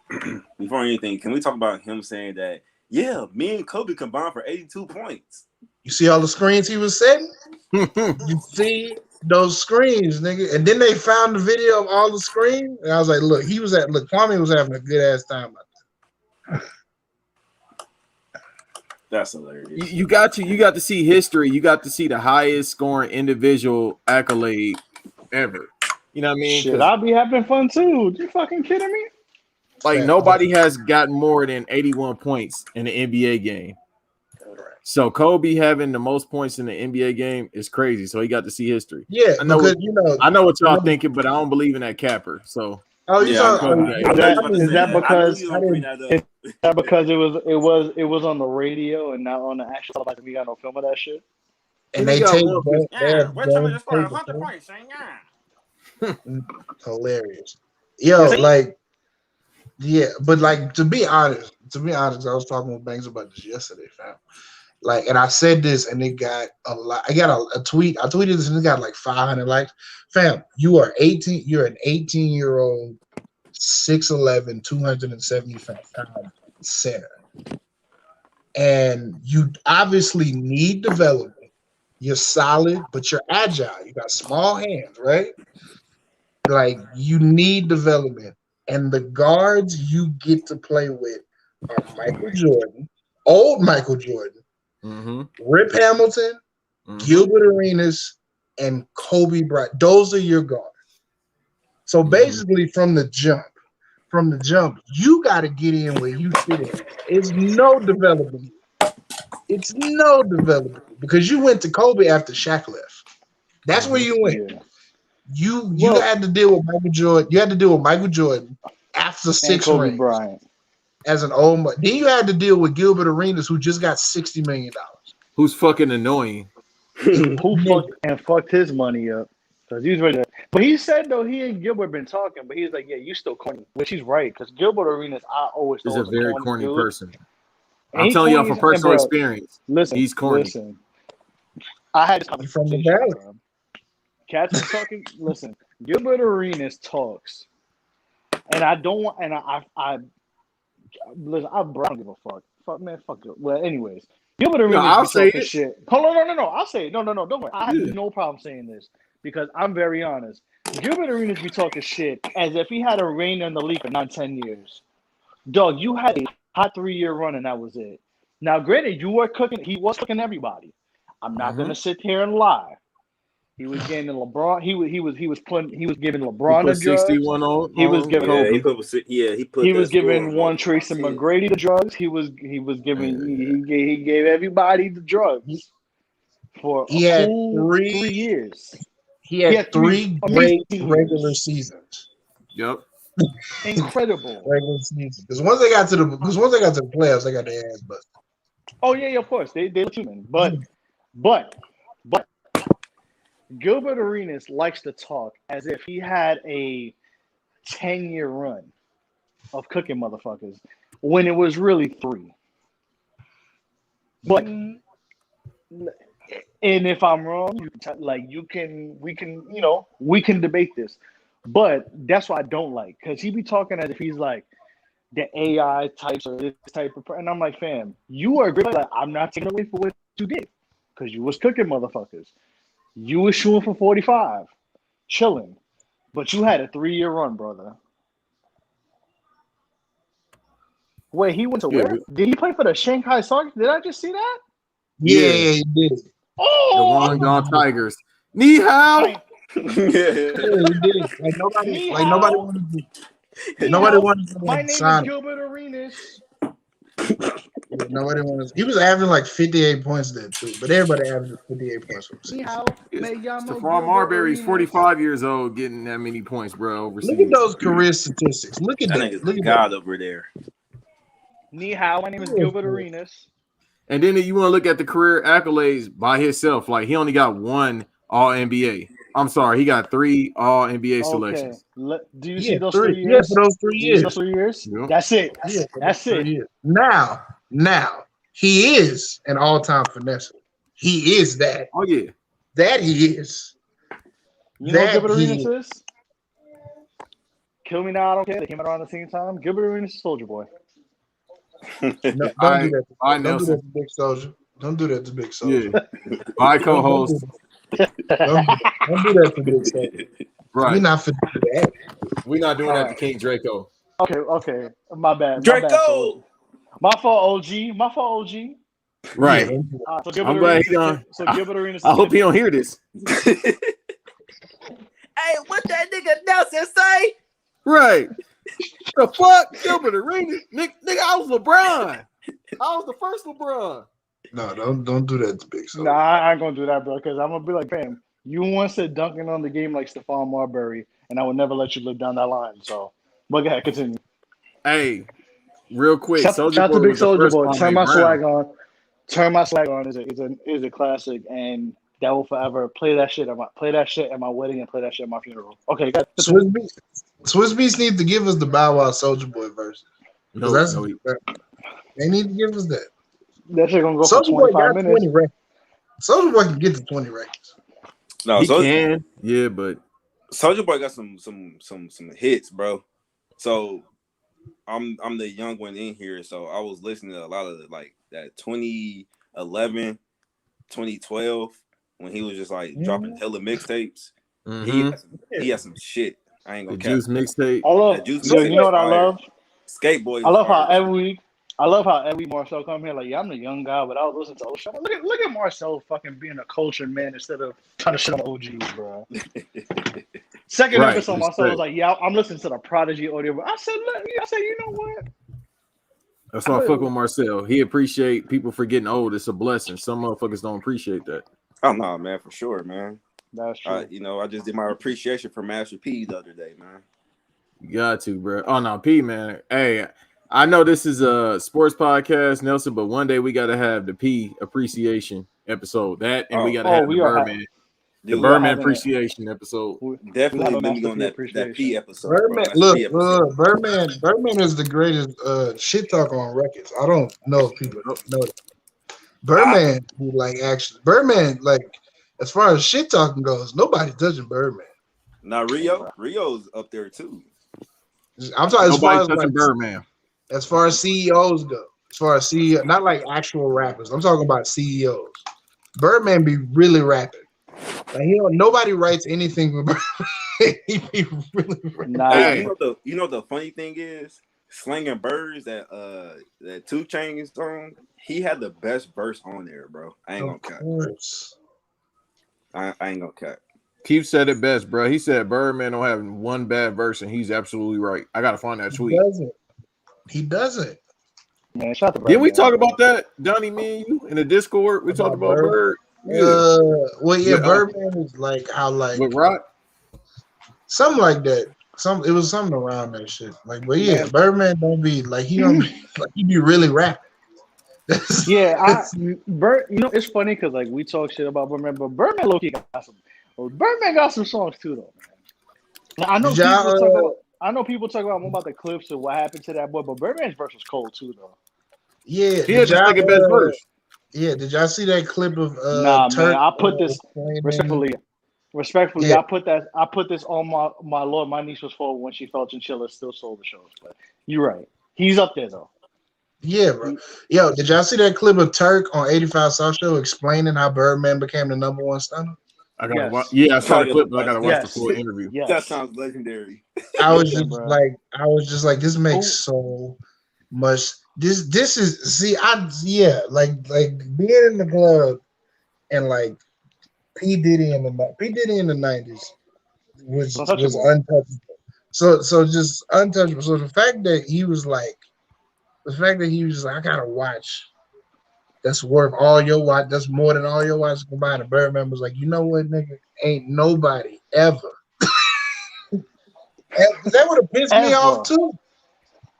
before anything, can we talk about him saying that? Yeah, me and Kobe combined for 82 points. You see all the screens he was setting? You see those screens, nigga. And then they found the video of all the screens. And I was like, look, Kwame was having a good ass time out there. That's hilarious. You got to see history. You got to see the highest scoring individual accolade ever. You know what I mean? Shit, I'll be having fun too. You fucking kidding me? Like nobody has gotten more than 81 points in the NBA game. So Kobe having the most points in the NBA game is crazy. So he got to see history. Yeah, I know what y'all thinking, but I don't believe in that capper. So is that because it was on the radio and not on the actual? Like we got no film of that shit. And they take hilarious. Yo, like. Yeah, but like to be honest, I was talking with Banks about this yesterday, fam. Like, and I said this, and it got a lot. I got a tweet. I tweeted this, and it got like 500 likes. Fam, you are 18. You're an 18-year-old, 6'11", 275-pound center, and you obviously need development. You're solid, but you're agile. You got small hands, right? Like you need development. And the guards you get to play with are Michael Jordan, old Michael Jordan, Rip Hamilton, Gilbert Arenas, and Kobe Bryant. Those are your guards. So basically, from the jump, you got to get in where you fit in. It's no development. It's no development because you went to Kobe after Shaq left. That's where you went. Yeah. You had to deal with Michael Jordan. You had to deal with Michael Jordan after And 6 Kobe rings Bryant. as an old man. Then you had to deal with Gilbert Arenas, who just got $60 million. Who's fucking annoying? Who fucked his money up? Because he was ready to. But he said though he and Gilbert been talking, but he's like, yeah, you still corny, which he's right. Because Gilbert Arenas, I always thought Is a was very a corny dude. person. And I'm he telling y'all corny from as- and, personal bro, experience. Listen, He's corny. Listen, I had this He's from the conversation. Valley. Bro. Cats was talking. Listen, Gilbert Arenas talks, and I don't want. And I listen. I don't give a fuck. Fuck man, fuck it. Well, anyways, Gilbert Arenas I'll be say talking it. shit. Hold on, no. I'll say it. No. Don't worry. I have Yeah. no problem saying this because I'm very honest. Gilbert Arenas be talking shit as if he had a reign in the league for 9-10 years. Dog, you had a hot 3-year run and that was it. Now, granted, you were cooking. He was cooking everybody. I'm not gonna sit here and lie. He was getting LeBron. He was giving He LeBron put the drugs. 61 on. He was giving. Yeah, he Kobe. put. Yeah, he put. He that was score giving on one my Tracy team. McGrady the drugs. He was giving. He gave everybody the drugs for He a had cool 3 years. He had three great amazing regular years. seasons. Yep. Incredible. Regular seasons. Because once they got to the playoffs, they got their ass busted. Oh yeah, of course they let you in, but Gilbert Arenas likes to talk as if he had a 10-year run of cooking motherfuckers when it was really 3. But and if I'm wrong, we can debate this. But that's what I don't like because he be talking as if he's like the AI types or this type of person. And I'm like, fam, you are great. Like, I'm not taking away for what you did because you was cooking motherfuckers. You was shooting for 45, chilling. But you had a 3-year run, brother. Wait, he went to where? Did he play for the Shanghai Sharks? Did I just see that? Yeah, he did. The Oh, Guangdong Tigers. Ni hao. Yeah, he did. Nobody wanted to my name is sign him. Gilbert Arenas. Nobody wanted. He was averaging like 58 points there too, but everybody averaged 58 points. Ni hao, me llamo Stephon Gilbert Marbury's Arenas. 45 years old, getting that many points, bro. Overseas. Look at those career statistics. Look at That that. nigga's Look a at god over there. Ni hao, my name is Gilbert Arenas. And then you want to look at the career accolades by himself. Like, he only got 1 All-NBA. I'm sorry, he got 3 All-NBA selections. Do you see those 3 3 years? Yeah, for those 3 Do you see years. those 3 years? Yeah. That's it. Yeah, That's for those 3 it. years. Now, he is an all-time finesser. He is that. Oh, yeah. That he is. You know what Gilbert he Arenas is? Kill me now, I don't care. They came out around the same time. Gilbert Arenas is Soldier Boy. No, don't do that. Bye, Don't do Nelson. that to Big Soldier. Don't do that to Big Soldier. Yeah. Bye, co-host. Don't do that to Big Soldier. Right. We're not finna do that. We're not doing that to King Draco. Okay. My bad. Draco! My fault, OG. Right. Yeah, So Gilbert I'm glad Arenas he done. Gilbert Arenas I hope he don't hear this. Hey, what that nigga Nelson say? Right. The fuck? Gilbert Arenas? Nigga, I was LeBron. I was the first LeBron. No, don't do that to Big Soldier. Nah, I ain't gonna do that, bro, because I'm gonna be like, fam, you once said dunking on the game like Stephon Marbury, and I would never let you live down that line. So, but go ahead, continue. Hey, real quick. Shout Soulja out to Boy Big was the Soldier first Boy. Kwame Turn my Brown. swag on. Turn my swag on is a classic, and that will forever play that shit at my wedding and play that shit at my funeral. Okay, got Swiss Beats need to give us the Bow Wow Soldier Boy version. No, They need to give us that. that shit gonna go Soldier for Boy 25 got minutes. 20 records. Soldier Boy can get to 20 records. No, he can. Yeah, but Soldier Boy got some hits, bro. So I'm the young one in here, so I was listening to a lot of like that 2011, 2012 when he was just like dropping hella mixtapes. He has some shit. I ain't the gonna Juice mixtape. I love. Juice Yo, you know what I love? Skateboy. I love how every Marcel come here like, yeah, I'm the young guy, but I'll listen to old shit. Look at Marcel fucking being a cultured man instead of trying to shit on OGs, bro. Second Right, episode, Marcel respect. was like, yeah, I'm listening to the Prodigy audio. I said, you know what? That's why I fuck with Marcel. He appreciate people for getting old. It's a blessing. Some motherfuckers don't appreciate that. Oh no, man, for sure, man. That's true. I just did my appreciation for Master P the other day, man. You got to, bro. Oh no, P, man. Hey, I know this is a sports podcast, Nelson, but one day we gotta have the P appreciation episode. That and we gotta have the Birdman. The Birdman appreciation episode. Definitely let me go on that P episode. Birdman, look, Birdman is the greatest shit talker on records. I don't know if people know that. Birdman, Birdman, like as far as shit talking goes, nobody touching Birdman. Now Rio's up there too. I'm talking as far as touching Birdman. As far as CEOs go, as far as CEO, not like actual rappers. I'm talking about CEOs. Birdman be really rapping. Like nobody writes anything for Birdman. He be really rapping. Nah, hey, you know the funny thing is, Slanging Birds, that 2 Chainz song, he had the best verse on there, bro. I ain't gonna cut. I ain't gonna cut. Keith said it best, bro. He said Birdman don't have one bad verse, and he's absolutely right. I gotta find that tweet. He doesn't. Man, shout out to Birdman. Didn't we talk about that, Donnie, me and you, in the Discord? We talked about Bird. Yeah. Birdman is like how like with Rock? Something like that. It was something around that shit. Like, but yeah, Birdman don't be like he don't be, like he be really rapping. It's funny because like we talk shit about Birdman, but Birdman low-key got some. Birdman got some songs too, though. Now, I know people talk about more about the clips of what happened to that boy, but Birdman's verse was cold too, though. Yeah, he had the second best verse. Yeah, did y'all see that clip of Nah, Turk, man, I put this respectfully. Yeah. I put this on my Lord. My niece was 4 when she felt Chinchilla still sold the shows, but you're right. He's up there though. Yeah, bro. Yo, did y'all see that clip of Turk on 85 South Show explaining how Birdman became the #1 stunner? I gotta watch. Yeah, I saw the clip, but I gotta watch the full interview. Yes. That sounds legendary. I was just like, this makes so much. This is like being in the club and like P Diddy in the 90s was untouchable. So just untouchable. So the fact that he was like, I gotta watch. That's worth all your watch. That's more than all your watches combined. And Birdman was like, you know what, nigga? Ain't nobody ever. That would have pissed me off too.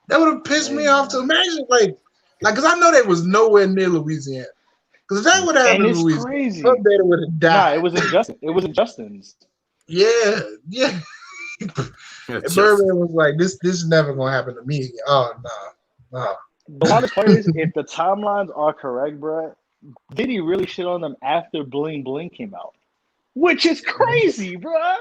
That would have pissed me off too. Imagine like, because I know they was nowhere near Louisiana. Because if that would have happened in Louisiana, crazy. Some day would have died. Nah, it was in Justin. It was in Justin's. Yeah. And Birdman was like, this is never gonna happen to me again. Oh no. The hardest part is if the timelines are correct, bro, did he really shit on them after Bling Bling came out? Which is crazy, bro.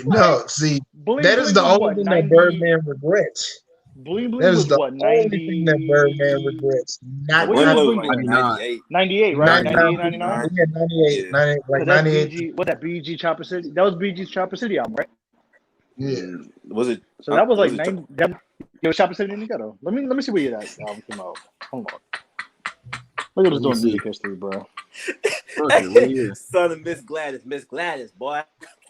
No, see, that is the only thing that Birdman regrets. Bling Bling That is was the what, only thing that Birdman regrets. Not 98. 98, right? 98, 99? Yeah, 98. 98, like 98. What that BG Chopper City? That was BG's Chopper City album, right? Yeah. Was it? So that was like 90. Yo, Chopper City in the ghetto. Let me see where you that album came out. Hold on. Look at us doing music history, bro. Son of Miss Gladys, boy.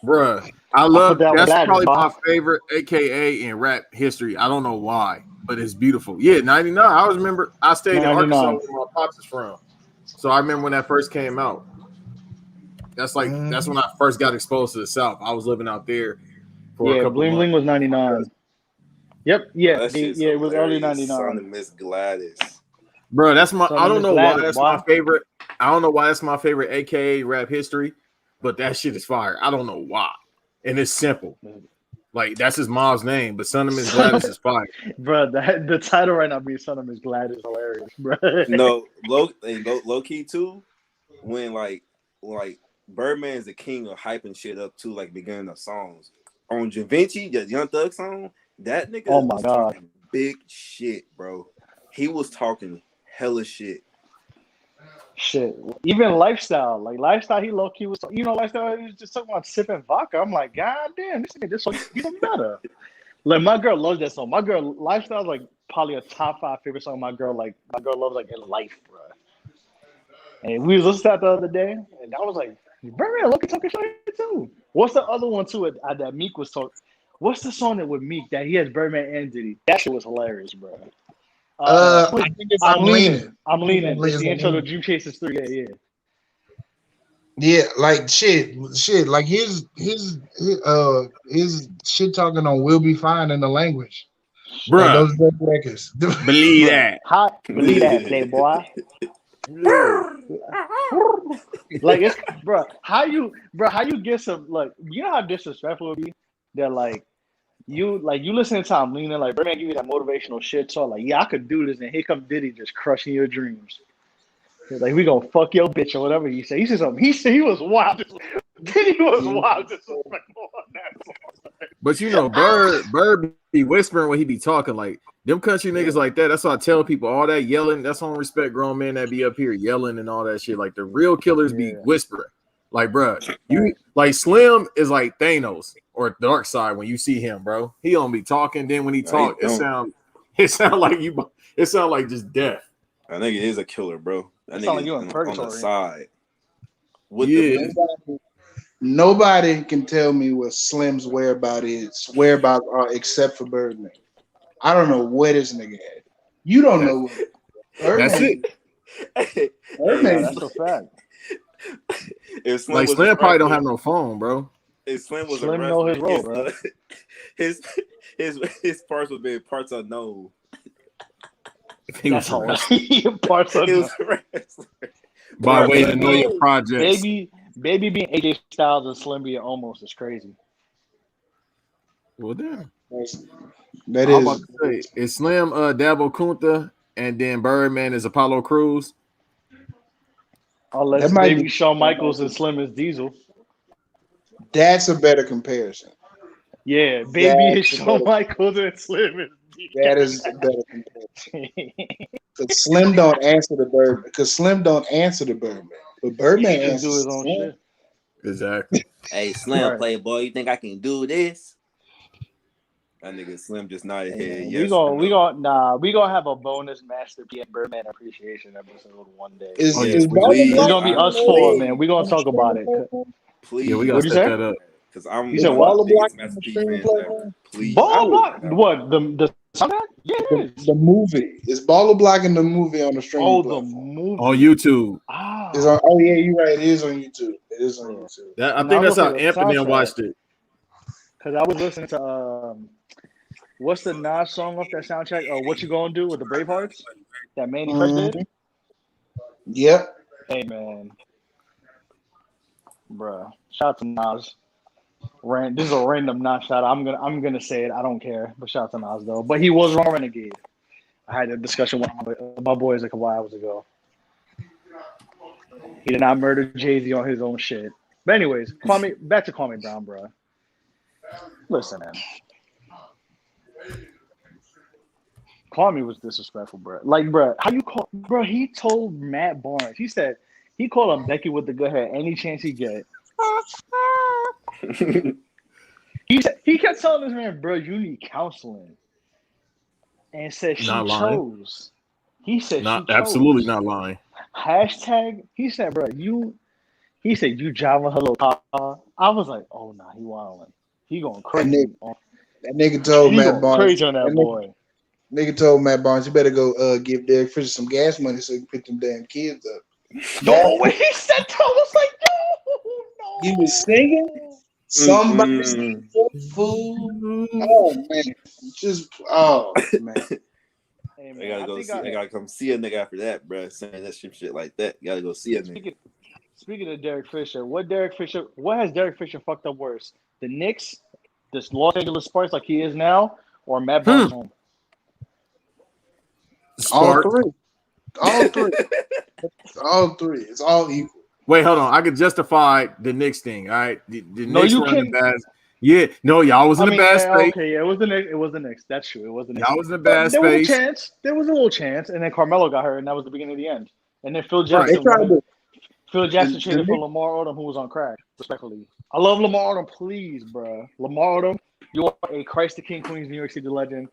Bruh, I love that's probably my favorite AKA in rap history. I don't know why, but it's beautiful. Yeah, 99. I remember I stayed in Arkansas where my pops is from. So I remember when that first came out. That's when I first got exposed to the South. I was living out there for a couple Bling months. Bling was 99. Yep, it was early 99. Son of Miss Gladys. Bro, that's my I don't know why that's my favorite. I don't know why that's my favorite AKA rap history, but that shit is fire. I don't know why. And it's simple. Like that's his mom's name, but Son of Miss Gladys is fire. Bro, the title right now being Son of Miss Gladys is hilarious, bro. No, low key too, when like Birdman's the king of hyping shit up too, like beginning of songs. On Da Vinci, the Young Thug song, that nigga was talking big shit, bro. He was talking hella shit. Shit. Even Lifestyle. Like Lifestyle, he low-key was Lifestyle, he was just talking about sipping vodka. I'm like, God damn, this song even better. Like my girl loves that song. My girl Lifestyle is like probably a top 5 favorite song my girl loves like in life, bro. And we was listening to that the other day, and I was like, Birdman look at talking shit too. What's the other one too that Meek was talking? What's the song that with Meek that he has Birdman and Diddy? That shit was hilarious, bro. I think it's I'm leaning. I'm leaning. It's It's the I'm intro to leaning. Dream Chasers 3. Yeah. Yeah, like shit. Like his shit talking on "We'll Be Fine" in the language. Like Bruh, those dope records. believe Bruh, that. how believe that, playboy? Yeah. Like it's how you get some like you know how disrespectful it be that like you listen to Tom Leaning like Birdman give you that motivational shit talk like yeah I could do this and here come Diddy just crushing your dreams. Like we gonna fuck your bitch or whatever he said. He said something. He said he was wild. Diddy was wild disrespectful on that song. But you know, Bird be whispering when he be talking like them country niggas like that. That's why I tell people all that yelling. That's on respect grown men that be up here yelling and all that shit. Like the real killers be whispering. Like, bro, you like Slim is like Thanos or Dark Side when you see him, bro. He don't be talking. Then when he talk, it sound like you. It sound like just death. That nigga is a killer, bro. That nigga like you in on the side. With Nobody can tell me what Slim's whereabouts are except for Birdman. I don't know where this nigga at. You don't know. That's it. Birdman. That's a fact. If Slim like Slim probably don't have no phone, bro. If Slim was Slim know his role, bro. His parts would be parts unknown. He was parts unknown. By way to know your projects. Baby being AJ Styles and Slim being almost is crazy. Well, then. That I'm about to say, it's Slim, Dabo Kunta, and then Birdman is Apollo Crews. Unless Baby be Shawn Michaels and Slim is Diesel. That's a better comparison. Yeah, Baby is Shawn Michaels and Slim is Diesel. That is a better comparison. Because Slim don't answer the Birdman. But Birdman answers his own shit. Exactly. Hey, Slim, playboy, you think I can do this? That nigga Slim just nodded head. We gonna have a bonus Master P and Birdman appreciation episode one day. It's gonna be us four, man. We gonna talk about it. Please, yeah, we gotta set that up. Because I'm you said Baller Block Master P fans ever. Please, Baller Block. What the soundtrack? Yeah, it is. The movie. It's Baller Block in the movie on the streaming platform. The movie on YouTube. It's on, oh yeah, you're right. It is on YouTube. It is on YouTube. I think that's how Anthony watched it. Because I was listening to what's the Nas song off that soundtrack? What You Gonna Do with the Bravehearts? That Manny Fresh did? Yep. Hey, man. Bruh. Shout out to Nas. This is a random Nas shout out. I'm gonna say it. I don't care. But shout out to Nas, though. But he was wrong Renegade. I had a discussion with my boys a couple hours ago. He did not murder Jay-Z on his own shit. But anyways, back to Kwame Brown, bruh. Listen, man. Kwame was disrespectful, bro. Like, bro, how you call, bro? He told Matt Barnes. He said he called him Becky with the good hair any chance he get. he kept telling this man, bro, you need counseling, and said she chose. He said not she chose. Absolutely not lying. Hashtag. He said, bro, He said you driving her little car. I was like, oh nah, he wilding. He going crazy. That nigga told Matt Barnes. Crazy on that boy. Nigga told Matt Barnes, you better go give Derek Fisher some gas money so he can pick them damn kids up. No, when he said that, I was like, no. He was singing. Somebody's food. Oh man, man. Hey, man. They gotta come see a nigga after that, bro. Saying that shit like that. You gotta go see a nigga. Speaking of Derek Fisher, what has Derek Fisher fucked up worse? The Knicks, this Los Angeles Sparks like he is now, or Matt Barnes home? All three. All three. It's all equal. Wait, hold on. I could justify the Knicks thing. All right. The no, Knicks you were can. in the bad. Yeah. No, y'all was in a bad space. Okay, yeah, it was the Knicks. It was the Knicks. That's true. It was the Knicks. Y'all was in a bad space. There was a little chance, and then Carmelo got hurt, and that was the beginning of the end. And then Phil Jackson. Phil Jackson traded for Lamar Odom, who was on crack. Respectfully, I love Lamar Odom. Please, bro. Lamar Odom, you are a Christ the King, Queens, New York City legend.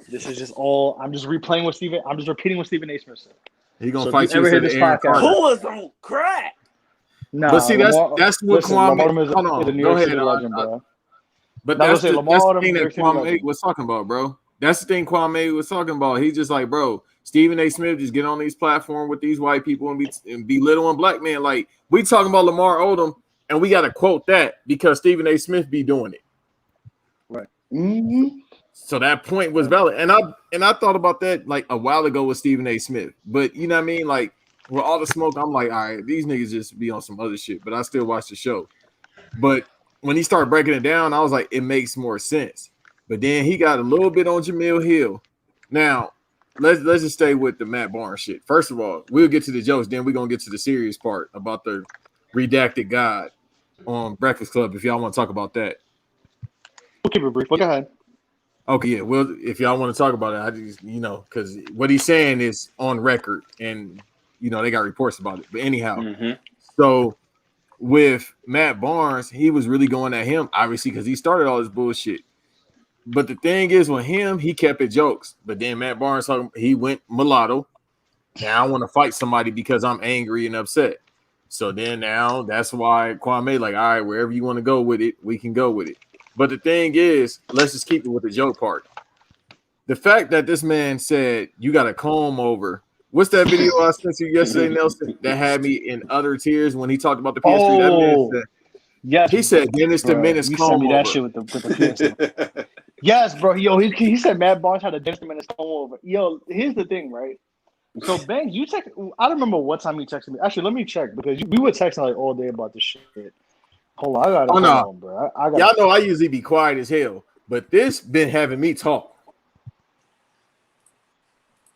This is just all. I'm just repeating what Stephen A. Smith said. He gonna fight you. Ever this podcast? Who was on crack? Nah, but see, that's what Kwame. Hold on, go ahead, legend, bro. But that's the thing that Kwame was talking about, bro. That's the thing Kwame was talking about. He's just like, bro, Stephen A. Smith just get on these platforms with these white people and be little on black men. Like, we talking about Lamar Odom, and we got to quote that because Stephen A. Smith be doing it. Right. Mm-hmm. So that point was valid. And I thought about that like a while ago with Stephen A. Smith. But you know what I mean? Like, with all the smoke, I'm like, all right, these niggas just be on some other shit. But I still watch the show. But when he started breaking it down, I was like, it makes more sense. But then he got a little bit on Jamil Hill. Now, let's just stay with the Matt Barnes shit. First of all, we'll get to the jokes, then we're gonna get to the serious part about the redacted God on Breakfast Club if y'all want to talk about that. We'll keep it brief. Go ahead. Okay, yeah. Well, if y'all want to talk about it, I just because what he's saying is on record, and they got reports about it. But anyhow, so with Matt Barnes, he was really going at him, obviously, because he started all this bullshit. But the thing is, with him, he kept it jokes. But then Matt Barnes, he went mulatto. Now I want to fight somebody because I'm angry and upset. So then now that's why Kwame like, all right, wherever you want to go with it, we can go with it. But the thing is, let's just keep it with the joke part. The fact that this man said you got a comb over. What's that video I sent you yesterday, Nelson, that had me in utter tears when he talked about the PS3? That man said, yes, he said Dennis the Menace you comb sent me that over. shit with the PS3. Yes, bro. Yo, he said Matt Barnes had a Dennis the Menace comb over. Yo, here's the thing, right? So Banks, you text. I don't remember what time you texted me. Actually, let me check because we were texting like all day about this shit. Hold on, I got it. Oh, no. Hold on, bro. Y'all know I usually be quiet as hell, but this been having me talk.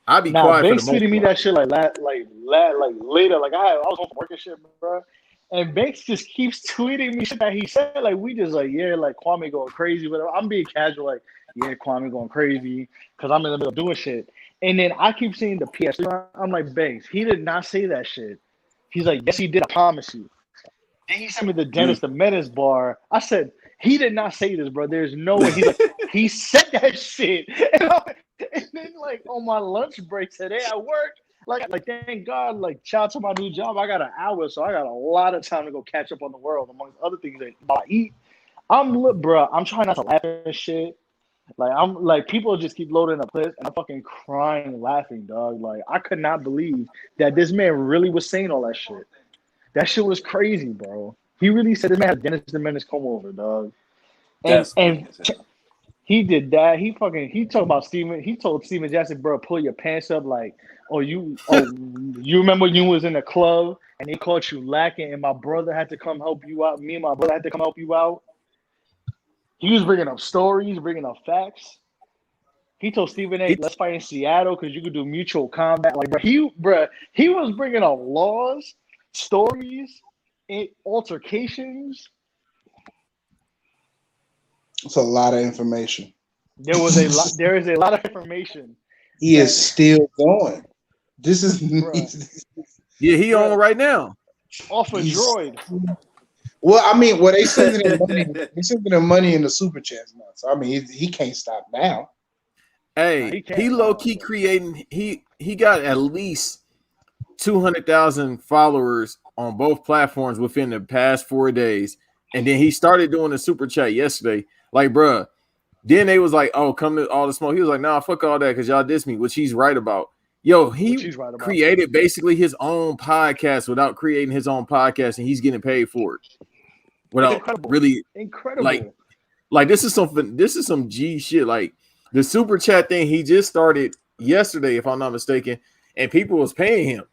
I be quiet. Banks for the tweeted me most part. that shit like later. Like I was on work and shit, bro. And Banks just keeps tweeting me shit that he said. Like we just like like Kwame going crazy, whatever. I'm being casual, like Kwame going crazy because I'm in the middle of doing shit. And then I keep seeing the PS3. I'm like, Banks, he did not say that shit. He's like, yes, he did. I promise you. Then he sent me the Dennis the Menace bar. I said, he did not say this, bro. There's no way. He's like, he said that shit. And then, like, on my lunch break today at work, like, thank God, like, shout out to my new job. I got an hour, so I got a lot of time to go catch up on the world, amongst other things that I eat. Bro, I'm trying not to laugh at shit. Like, I'm like, people just keep loading up clips, and I'm fucking crying, laughing, dog. Like, I could not believe that this man really was saying all that shit. That shit was crazy, bro. He really said this man had Dennis the Menace come over, dog. And he did that. He talked about Steven. He told Steven Jackson, bro, pull your pants up. Like, you remember when you was in a club and they caught you lacking and my brother had to come help you out. Me and my brother had to come help you out. He was bringing up stories, bringing up facts. He told Stephen A, let's fight in Seattle because you could do mutual combat. Like, he was bringing up laws, stories, altercations. It's a lot of information. There is a lot of information. He is still going. This is yeah, he on right now. Off a droid. Well, I mean, they sending him money. They sending him money in the super chats now. So I mean, he can't stop now. Hey, he low key creating. He got at least 200,000 followers on both platforms within the past 4 days, and then he started doing the super chat yesterday. Like, bruh, then they was like, "Oh, come to all the smoke." He was like, "Nah, fuck all that, because y'all diss me," which he's right about. Yo, he created basically his own podcast without creating his own podcast, and he's getting paid for it. Without really incredible. Like this is some G shit. Like the super chat thing, he just started yesterday, if I'm not mistaken, and people was paying him.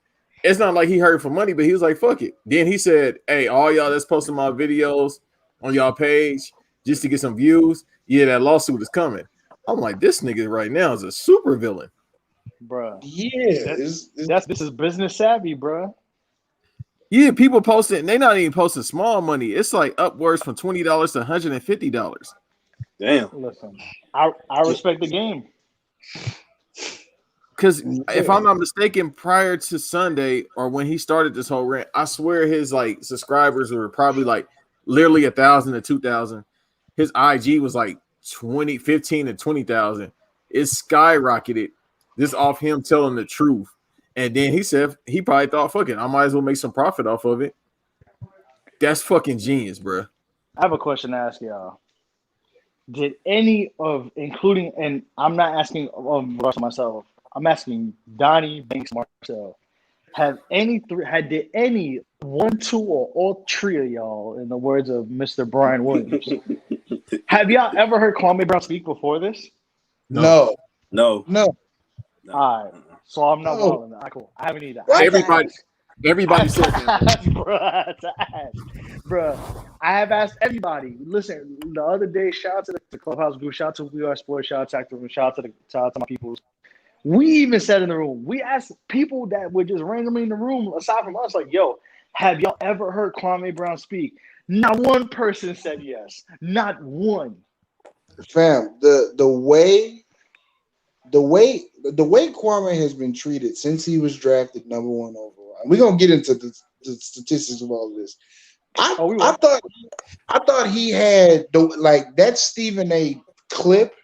It's not like he heard for money, but he was like, "Fuck it." Then he said, "Hey, all y'all that's posting my videos on y'all page just to get some views, yeah, that lawsuit is coming." I'm like, this nigga right now is a super villain, bro. Yeah, this is business savvy, bro. Yeah, people posting, and they not even posting small money. It's like upwards from $20 to $150. Damn. Listen, I respect the game. Because if I'm not mistaken, prior to Sunday or when he started this whole rant, I swear his like subscribers were probably like literally 1,000 to 2,000. His IG was like 15 to 20,000. It skyrocketed. This off him telling the truth. And then he said he probably thought, fuck it, I might as well make some profit off of it. That's fucking genius, bro. I have a question to ask y'all. did any of, including, and I'm not asking Russell myself, I'm asking Donnie, Banks, Marcel, did any one, two, or all three of y'all, in the words of Mr. Brian Williams, have y'all ever heard Kwame Brown speak before this? No. No. No. All right, so I'm not No. wilding. All right, cool. I haven't either. What? I had to Everybody, ask. everybody said that. Bro. I have asked everybody. Listen, the other day, shout out to the Clubhouse group, shout out to We Are Sports, shout out to shout out to my people. We even said in the room, we asked people that were just randomly in the room, aside from us, like, yo, have y'all ever heard Kwame Brown speak? Not one person said yes. Not one. Fam, the way Kwame has been treated since he was drafted number 1 overall. And we're gonna get into the statistics of all of this. I thought he had that Stephen A. clip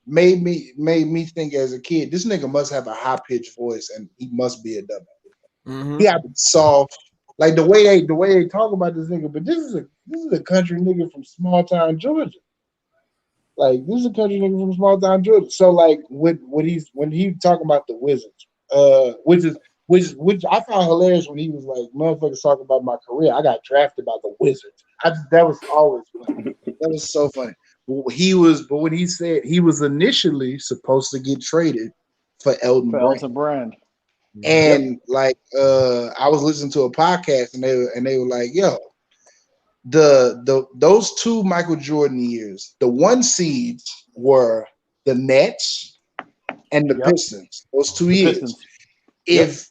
made me think as a kid, this nigga must have a high-pitched voice and he must be a dumb. Mm-hmm. He got to be soft. Like the way they talk about this nigga, but this is a country nigga from small town Georgia. Like, this is a country nigga from small town Georgia. So like when he talking about the Wizards, which I found hilarious when he was like, motherfuckers talking about my career. I got drafted by the Wizards. That was always funny. That was so funny. But when he said he was initially supposed to get traded for Elton Brand. And like I was listening to a podcast and they were like, yo, those 2 Michael Jordan years, the 1 seeds were the Nets and the Pistons. Those 2 years. If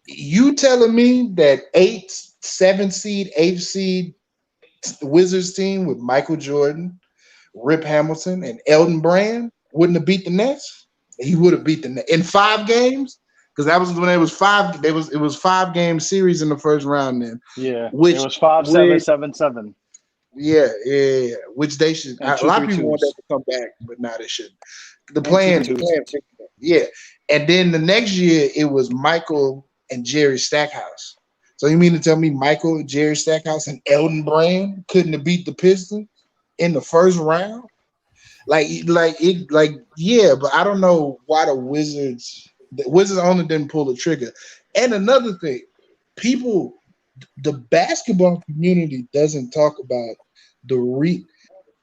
you telling me that 7 seed, 8 seed Wizards team with Michael Jordan, Rip Hamilton, and Elton Brand wouldn't have beat the Nets, he would have beat the Nets in 5 games. Because that was when it was 5. It was 5-game series in the first round. Then it was 5-7, 7-7. Yeah. Which they should. A lot of people want that to come back, but now they shouldn't. The plan. Yeah. And then the next year it was Michael and Jerry Stackhouse. So you mean to tell me Michael, Jerry Stackhouse, and Elton Brand couldn't have beat the Pistons in the first round? But I don't know why the Wizards only didn't pull the trigger. And another thing, the basketball community doesn't talk about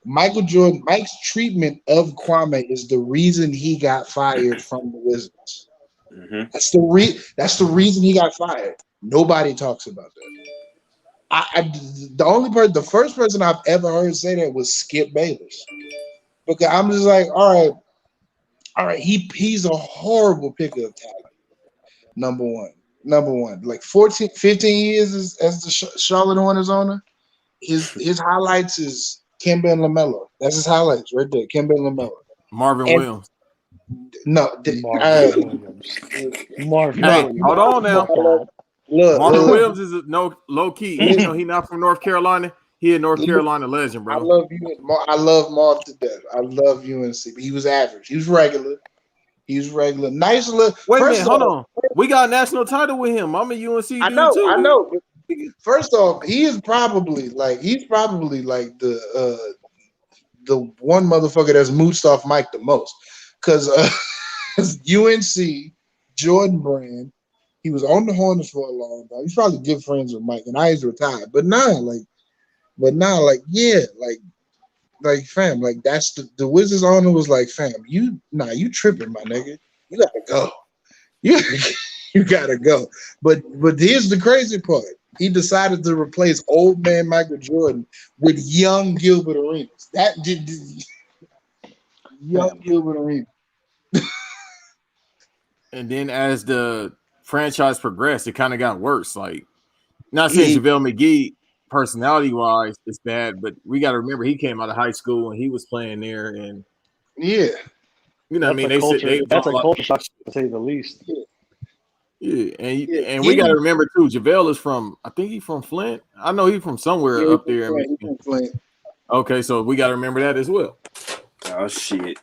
Michael Jordan. Mike's treatment of Kwame is the reason he got fired from the Wizards. Mm-hmm. That's the reason he got fired. Nobody talks about that. The first person I've ever heard say that was Skip Bayless. Because I'm just like, all right, he's a horrible picker of talent. Number one. Like 15 years as the Charlotte Hornets owner, his highlights is Kemba and LaMelo. That's his highlights right there. Kemba and LaMelo. Marvin Williams. No, Marvin. Hey, hold on now. Marvin Williams is low key. He's not from North Carolina. He a North Carolina legend, bro. I love Marv to death. I love UNC. But he was average. He was regular. Nice little. Wait a minute, hold on. We got a national title with him. I'm a UNC dude too. I know. First off, he's probably like the one motherfucker that's mooched off Mike the most. Because UNC, Jordan Brand, he was on the Hornets for a long time. He's probably good friends with Mike, and now he's retired. But now, fam, like that's the Wizards owner was like, fam, you tripping, my nigga. You gotta go. You gotta go. But here's the crazy part. He decided to replace old man Michael Jordan with young Gilbert Arenas. Gilbert Arenas. And then as the franchise progressed, it kind of got worse. Like, not saying JaVale McGee personality-wise is bad, but we got to remember he came out of high school and he was playing there, and you know, that's a culture shock to say the least. And we got to remember too, JaVale is from, I think he's from Flint. I know he's from somewhere up there. From Flint. Okay, so we got to remember that as well. Oh shit,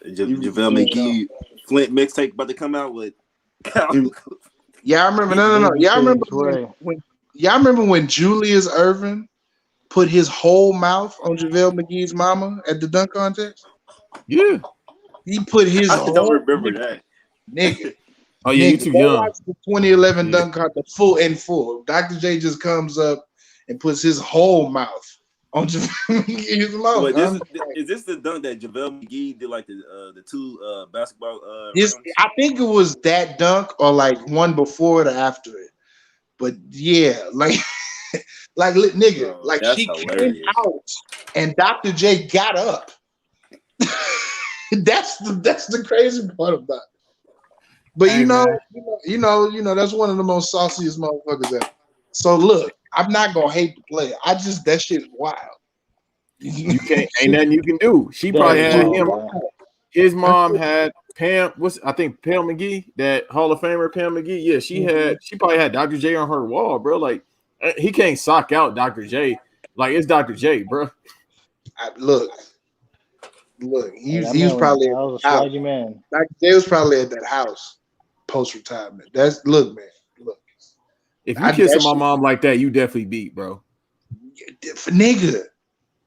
JaVale McGee Flint mixtape about to come out with. Yeah, I remember. No. Y'all remember when Julius Erving put his whole mouth on JaVale McGee's mama at the dunk contest? Yeah. He put his I don't whole remember that. nigga. Oh yeah, you too Go young. watch the 2011 Yeah. dunk contest full. Dr. J just comes up and puts his whole mouth on JaVale McGee's mama. But is this the dunk that JaVale McGee did, like the two basketball rims? I think it was that dunk or like one before it or after it. But yeah, like nigga, Bro, like that's she hilarious. came out and Dr. J got up. that's the crazy part about it. But Hey, man. you know, that's one of the most sauciest motherfuckers ever. So look, I'm not gonna hate the player. That shit's wild. You can't. Ain't nothing you can do. She That probably is had wild, him. man. His mom had Pam. I think Pam McGee, that Hall of Famer Pam McGee. Yeah, she probably had Dr. J on her wall, bro. Like he can't sock out Dr. J. Like it's Dr. J, bro. Look, he was probably I at was a the house. swaggy man. Dr. J was probably at that house post retirement. Look. If you kissing my mom like that, you definitely beat, bro. Nigga,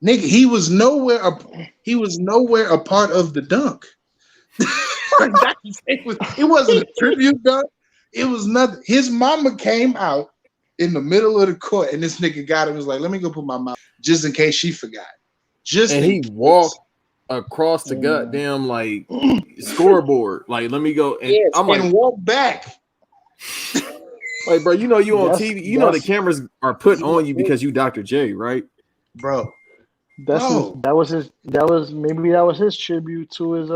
he was nowhere a part of the dunk. It wasn't a tribute dunk. It was nothing. His mama came out in the middle of the court, and this nigga got him. Was like, let me go put my mouth just in case she forgot. And he walked across the goddamn like scoreboard. Like, let me go. And I'm like, walk back. Like, bro, you know you on TV. You know the cameras are put on you because you Dr. J, right? Bro. That was his tribute to his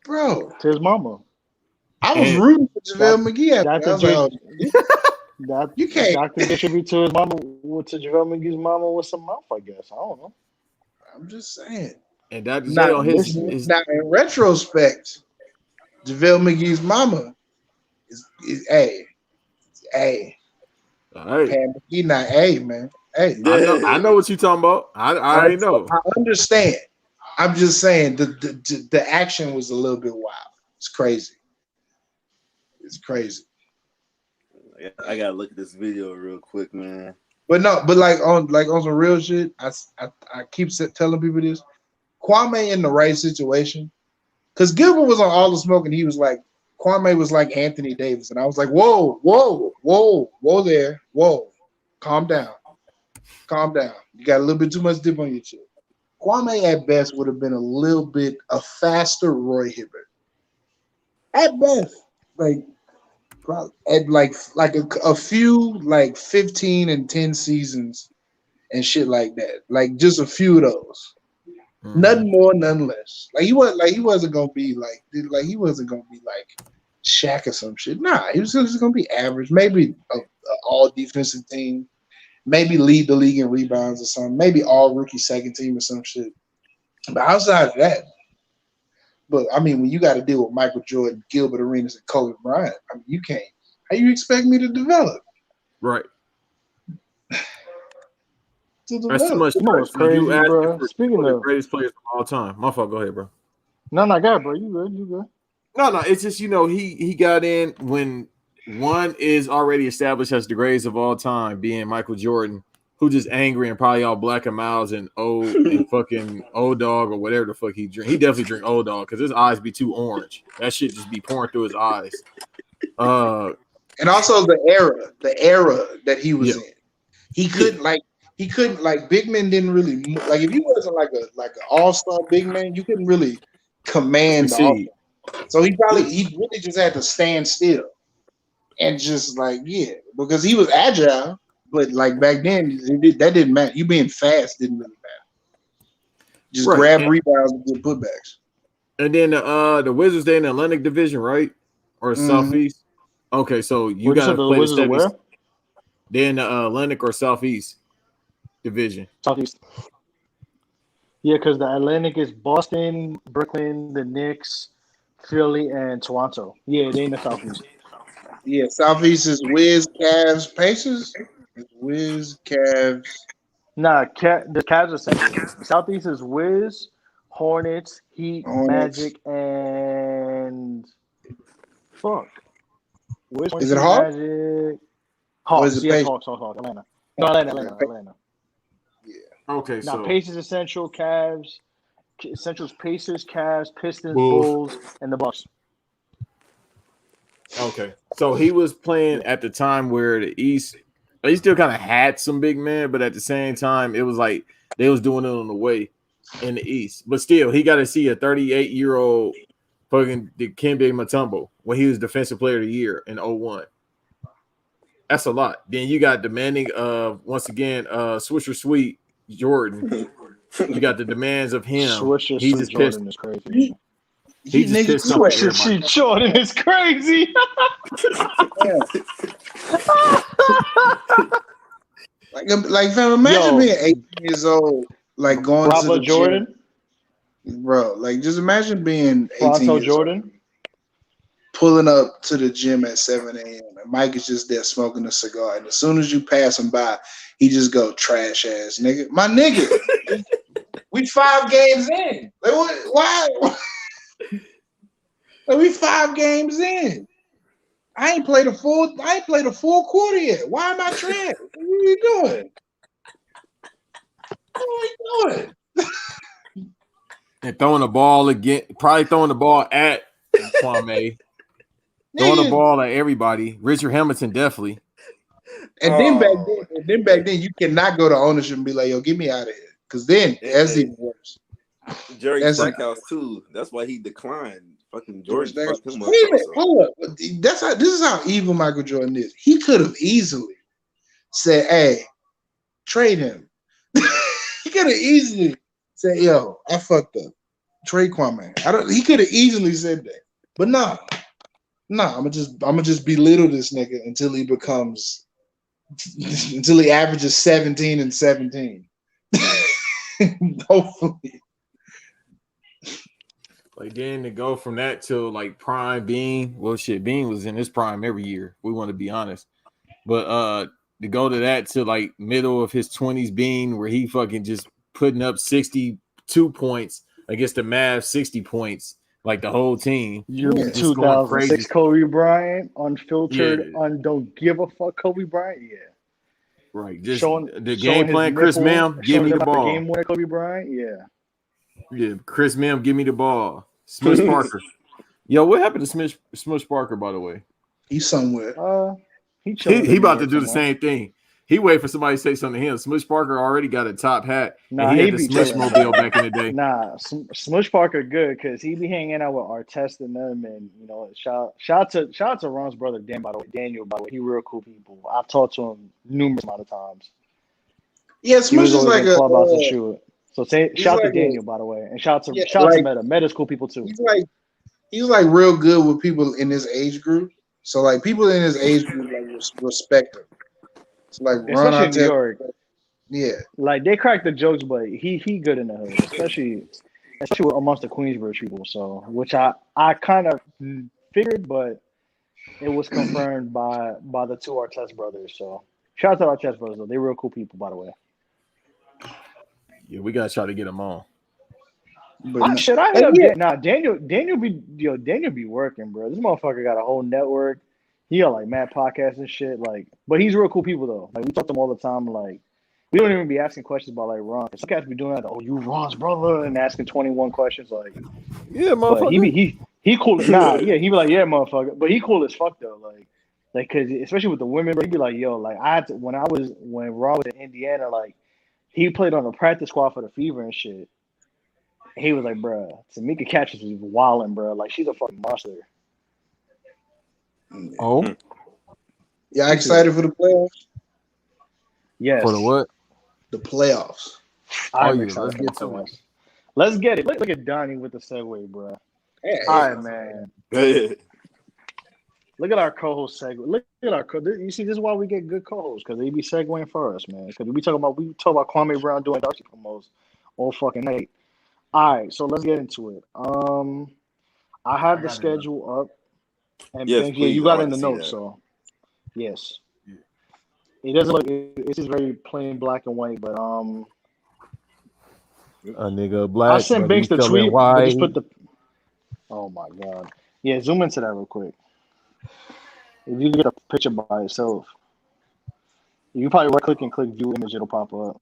bro, to his mama. I was rooting for JaVale McGee. You can't. Dr. J tribute to his mama, to JaVale McGee's mama with some mouth, I guess. I don't know. I'm just saying. And Dr. J on his now in retrospect, JaVale McGee's mama is hey. Pam McGee not man. Hey, I know what you talking about. I already know. I understand. I'm just saying the action was a little bit wild. It's crazy. I gotta look at this video real quick, man. But like on some real shit, I keep telling people this. Kwame in the right situation, because Gilbert was on All the Smoke and he was like, Kwame was like Anthony Davis, and I was like, whoa there, calm down. You got a little bit too much dip on your chin. Kwame at best would have been a little bit a faster Roy Hibbert. At best, like a few like 15 and 10 seasons and shit like that. Like just a few of those. Nothing more, none less. He wasn't gonna be like Shaq or some shit. Nah, he was just gonna be average. Maybe a all defensive team. Maybe lead the league in rebounds or something. Maybe all rookie second team or some shit. But outside of that, but I mean, when you got to deal with Michael Jordan, Gilbert Arenas, and Kobe Bryant, I mean, you can't. How you expect me to develop? Right. That's too much. Crazy, bro. Speaking of the greatest players of all time. My fault. Go ahead, bro. No, go ahead, bro. You good. No. It's just, he got in when one is already established as the greatest of all time, being Michael Jordan, who just angry and probably all black and miles and fucking old dog or whatever the fuck he drink. He definitely drink old dog because his eyes be too orange. That shit just be pouring through his eyes. And also the era that he was in. He couldn't big men didn't really move. Like if you wasn't like an all-star big man, you couldn't really command the offense. So he really just had to stand still and just because he was agile, but like back then that didn't matter. You being fast didn't really matter. Just grab rebounds and get putbacks. And then the Wizards, they in the Atlantic Division, right? Or Southeast? Okay, so you got to play the Wizards. They're in the Atlantic or Southeast Division. Southeast. Yeah, because the Atlantic is Boston, Brooklyn, the Knicks, Philly, and Toronto. Yeah, they in the Southeast. Yeah, Southeast is Wiz, Cavs, Pacers. Wiz, Cavs. Nah, the Cavs are separate. Southeast is Wiz, Hornets, Heat, Magic, and fuck. Is it Hawks? Magic. Hawks, Hawks, Atlanta. No, Atlanta. Okay, Now so Pacers are Central, Cavs. Central's Pacers, Cavs, Pistons, Bulls. Bulls, and the Bucks. Okay, so he was playing at the time where the East, he still kind of had some big men, but at the same time, it was like they was doing it on the way in the East. But still, he got to see a 38-year-old fucking Dikembe Mutombo when he was Defensive Player of the Year in 01. That's a lot. Then you got demanding of once again Swisher Sweet Jordan. You got the demands of him. Swisher He's Sweet just pissed. Jordan is crazy. He just pissed off Swisher everybody. Sweet Jordan is crazy. Like fam, imagine being 18 years old, like going Bravo to the Jordan, gym, bro. Like just imagine being 18 Pronto years Jordan. old, pulling up to the gym at 7 a.m. and Mike is just there smoking a cigar, and as soon as you pass him by, he just go trash ass nigga, my nigga. We 5 games in. Like what? Why? Like we 5 games in. I ain't played a full quarter yet. Why am I trash? What are you doing? What are you doing? And throwing the ball again, probably throwing the ball at Kwame, throwing the ball at everybody. Richard Hamilton definitely. And then back then, you cannot go to ownership and be like, "Yo, get me out of here," because then that's even worse. Jerry Stackhouse too. That's why he declined. Fucking Jordan fucked him up. Wait a minute, hold up. This is how evil Michael Jordan is. He could have easily said, "Hey, trade him." He could have easily said, "Yo, I fucked up. Trade Kwame." He could have easily said that, but no. I'm gonna just belittle this nigga until he averages 17 and 17. Hopefully. Like then to go from that to like prime Bean. Well, shit, Bean was in his prime every year. We want to be honest, but to go to that to like middle of his 20s Bean, where he fucking just putting up 62 points against the Mavs, 60 points, like the whole team. You 2006 Kobe Bryant, unfiltered, don't give a fuck Kobe Bryant. Yeah. Right. Just the game plan, Chris Mem, give me the ball. Game winner Kobe Bryant, yeah. Yeah, Chris Mem, give me the ball. Smush Parker. Yo, what happened to Smush Parker, by the way? He's somewhere. He about to do the same thing. He wait for somebody to say something to him. Smush Parker already got a top hat. Nah, and he had the Smush Mobile back in the day. Nah, Smush Parker good because he be hanging out with Artest and them, and you know, shout out to Ron's brother Daniel, by the way. He real cool people. I've talked to him numerous amount of times. Yeah, Smush is like a clubhouse and shoot. So shout to Daniel, by the way, and shout to Meta. Meta's cool people too. He's like real good with people in his age group. So like people in his age group like respect him. So like especially in New York, yeah, like they crack the jokes, but he good in the hood, especially amongst the Queensbridge people. So which I kind of figured, but it was confirmed by the two Artest brothers. So shout out to Artest brothers though, they real cool people, by the way. Yeah, we gotta try to get them on. But Daniel be working, bro. This motherfucker got a whole network. He got like mad podcasts and shit. Like, but he's real cool people though. Like we talk to him all the time. Like, we don't even be asking questions about like Ron. Some guys be doing that. Oh, you Ron's brother, and asking 21 questions. Like, yeah, motherfucker. He cool. Nah, yeah, he be like, yeah, motherfucker. But he cool as fuck though. Like, cause especially with the women, bro, he be like, yo, like I had to, when Ron was in Indiana, like he played on the practice squad for the Fever and shit. He was like, bro, Tamika Catchings is wilding, bro. Like she's a fucking monster. Oh, yeah, excited for the playoffs. Yes, for the what? The playoffs. I'm excited. Let's get to it. Let's get it. Look at Donnie with the segue, bro. Yeah, all right, man. Look at our co-host segue. Look at our you see, this is why we get good co-hosts because they be segueing for us, man. Because we talk about Kwame Brown doing Darcy promos all fucking night. All right, so let's get into it. I have the schedule up, and yes, you got it in the notes. So, yes, it doesn't look. It's just very plain black and white, but a nigga black. I sent Banks the tweet. But just put the. Oh my god! Yeah, zoom into that real quick. If you get a picture by itself. You probably right click and click view image, it'll pop up.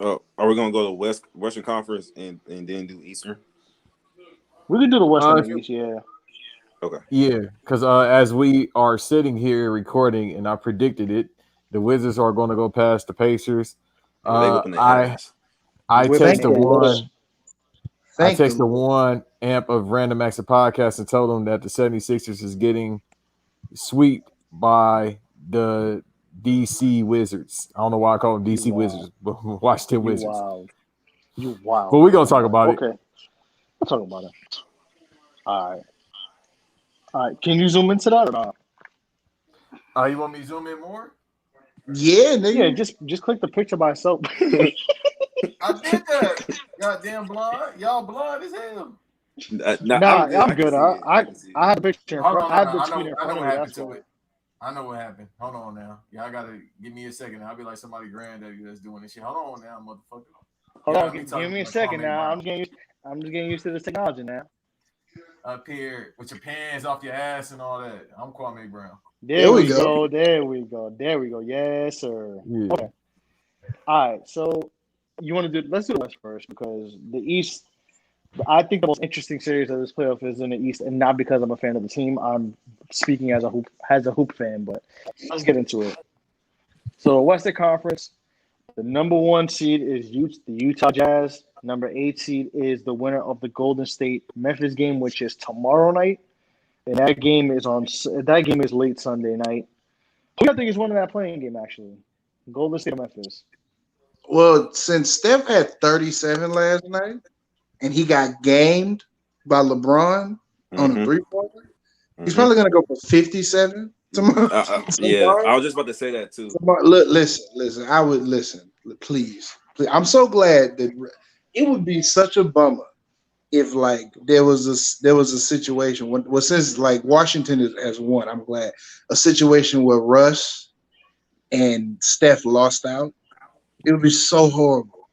Oh, are we gonna go to Western Conference and then do Eastern? We can do the Western if and East, yeah. Okay. Yeah, because as we are sitting here recording, and I predicted it, the Wizards are going to go past the Pacers. Yeah, they whooping their I ass. I Whipping Thank text the the their Lord. ass. one. I Thank the text the Lord. one amp of Random Acts of Podcast and told them that the 76ers is getting swept by the DC Wizards. I don't know why I call them DC You wild. Wizards, but Washington You Wizards. wild. You wild. But we're going to talk about it. Okay. We'll talk about it. All right. Can you zoom into that or not? You want me to zoom in more? Yeah, nigga. Yeah, just click the picture by itself. I did that. Goddamn blind. Y'all blind as hell. Nah, I'm I can good. see it. I can see it. I have the picture in Hold front. on, I have the I tweet know in what front of me. happened That's to why. it. I know what happened. Hold on now. Y'all gotta give me a second. I'll be like somebody granddaddy that's doing this shit. Hold on now, motherfucker. Hold Yeah, on, me give talking me a about second Kwame now. Brown. I'm just getting used to this technology now. Up here with your pants off your ass and all that. I'm Kwame Brown. There we we go. go. There we go. There we go. Yes, sir. Yeah. Okay. All right. So you want to do? Let's do the West first because the East. I think the most interesting series of this playoff is in the East, and not because I'm a fan of the team. I'm speaking as a hoop fan. But let's get into it. So Western Conference, the number 1 seed is the Utah Jazz. Number 8 seed is the winner of the Golden State Memphis game, which is tomorrow night, and that game is late Sunday night. Who do you think is winning that playing game? Actually, Golden State or Memphis? Well, since Steph had 37 last night and he got gamed by LeBron on a Mm-hmm. three-pointer, he's probably gonna go for 57 tomorrow. Yeah, I was just about to say that too. Tomorrow. Look, listen. I would listen. Please. I'm so glad that it would be such a bummer if like there was a situation since like Washington has won. I'm glad a situation where Russ and Steph lost out. It would be so horrible.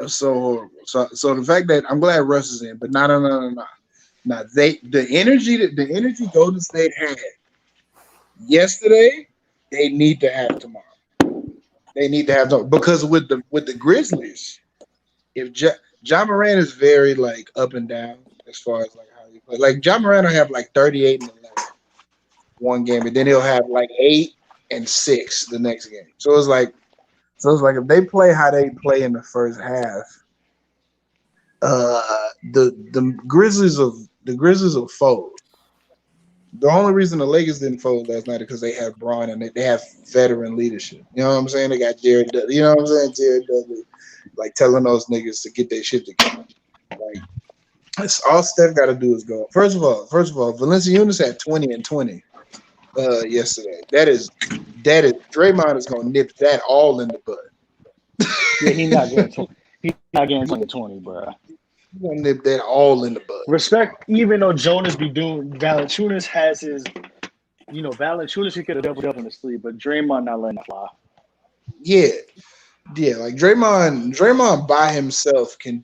So horrible. So the fact that I'm glad Russ is in, but no. Now the energy Golden State had yesterday, they need to have tomorrow. They need to have tomorrow because with the Grizzlies, if Ja Morant is very like up and down as far as like how he play. Like Ja Morant will have like 38 and 11 one game, and then he'll have like 8 and 6 the next game. So it's like if they play how they play in the first half, the Grizzlies will fold. The only reason the Lakers didn't fold last night is because they have Braun and they have veteran leadership. You know what I'm saying? They got Jared Dudley. You know what I'm saying? Jared Dudley, like telling those niggas to get their shit together. Like that's all Steph got to do is go. First of all, Valanciunas had 20 and 20 yesterday. That is Draymond is gonna nip that all in the bud. Yeah, he's not getting 20, bro. He's gonna nip that all in the bud. Respect, even though Jonas be doing Valanciunas has his, Valanciunas he could have doubled up in his sleep, but Draymond not letting that fly. Yeah, like Draymond by himself can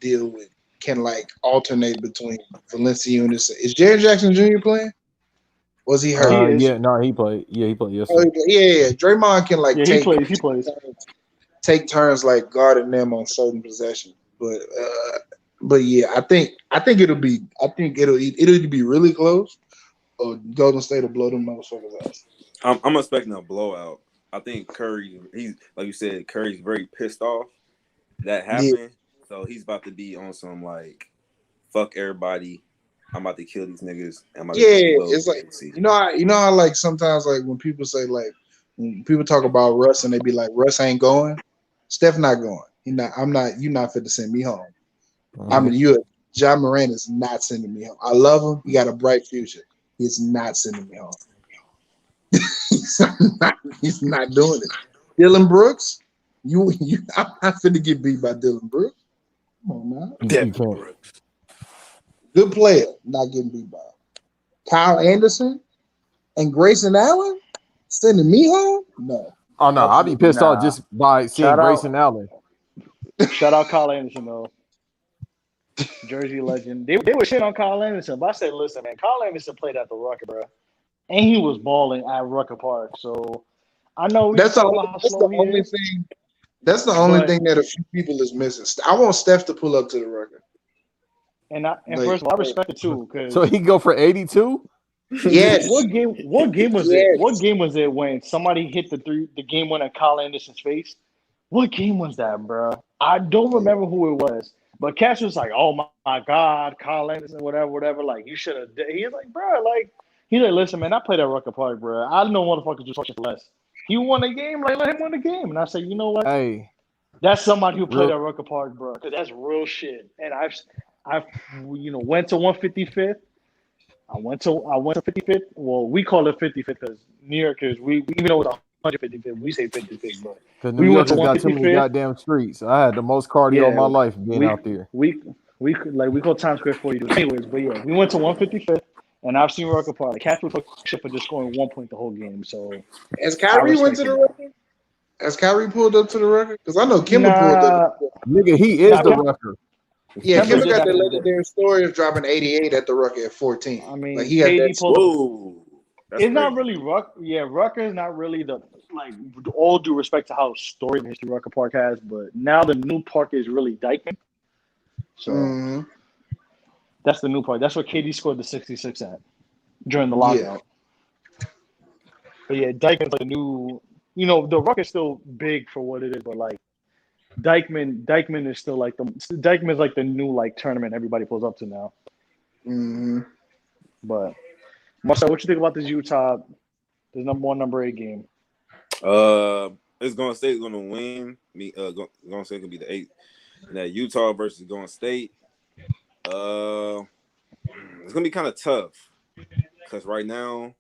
like alternate between Valanciunas. Is Jared Jackson Jr. playing? Was he hurt? He is. Yeah, no, he played. Yeah, he played Oh, yesterday. yeah. Draymond can like He plays. take turns like guarding them on certain possessions. But yeah, I think it'll either be really close or Golden State will blow them motherfuckers out. I'm expecting a blowout. I think Curry, he's like you said, Curry's very pissed off that happened. Yeah. So he's about to be on some like fuck everybody. I'm about to kill these niggas. It's like you know how like sometimes like when people say like when people talk about Russ and they be like Russ ain't going, Steph not going. You're not fit to send me home. Mm-hmm. I mean Ja Morant is not sending me home. I love him. He got a bright future. He's not sending me home. he's not doing it. Dylan Brooks, I'm not finna get beat by Dylan Brooks. Come on now. You can't. Good player, not getting beat by Kyle Anderson and Grayson Allen sending me home? No. Oh no, I'll be pissed off just by seeing Grayson Allen. Shout out Kyle Anderson though. Jersey legend. They were shit on Kyle Anderson, but I said, listen, man, Kyle Anderson played at the Rucker, bro, and he was balling at Rucker Park. So I know we That's talk about how that's slow the he only is, thing. That's the only but thing that a few people is missing. I want Steph to pull up to the record. and Like, first of all, I respect it too, So because he go for 82? yes, what game was it? What yes. game was it when somebody hit the game winner at Kyle Anderson's face? What game was that, bro? I don't remember who it was, but Cash was like, "Oh my God, Kyle Anderson, whatever. Like you should have." He was like, "Bro, like he's like, listen, man, I played at Rucker Park, bro. I know motherfuckers do fucking less. He won a game, like let him win the game." And I said, "You know what? Hey, That's somebody who played real. at Rucker Park, bro, because that's real shit." And I've went to 155th. I went to 55th. Well, we call it 55th because New Yorkers, we even though it's 155th, we say 55th, but Because New we went to Yorkers got too many 155th. goddamn streets. I had the most cardio of Yeah, my life being we out there. we call Times Square 42. Anyways, but yeah, we went to 155th, and I've seen Rucker Park. Like, Cash was shit for just scoring 1 point the whole game, so As I Kyrie went to respected the that. record, as Kyrie pulled up to the record, because I know Kimba pulled up. Nah, Nigga, he is nah, the Rucker. Yeah, Kemba Kimba did got back the in the day. legendary story of dropping 88 at the record at 14. I Like mean, he had KD that. pulled up. Whoa, that's It's not crazy. really Rucker. Yeah, Rucker is not really the like. All due respect to how storied history Rucker Park has, but now the new park is really Dykeman. So that's the new park. That's where KD scored the 66 at during the Yeah. lockout. But yeah, Dykeman's like the new. You know, the Ruck is still big for what it is, but like Dykeman is still like Dykeman is like the new like tournament everybody pulls up to now. But Marcel, what you think about this number 8 game? It's Golden State going to win. Golden State going to be the 8th. And that Utah versus Golden State. It's going to be kind of tough because right now,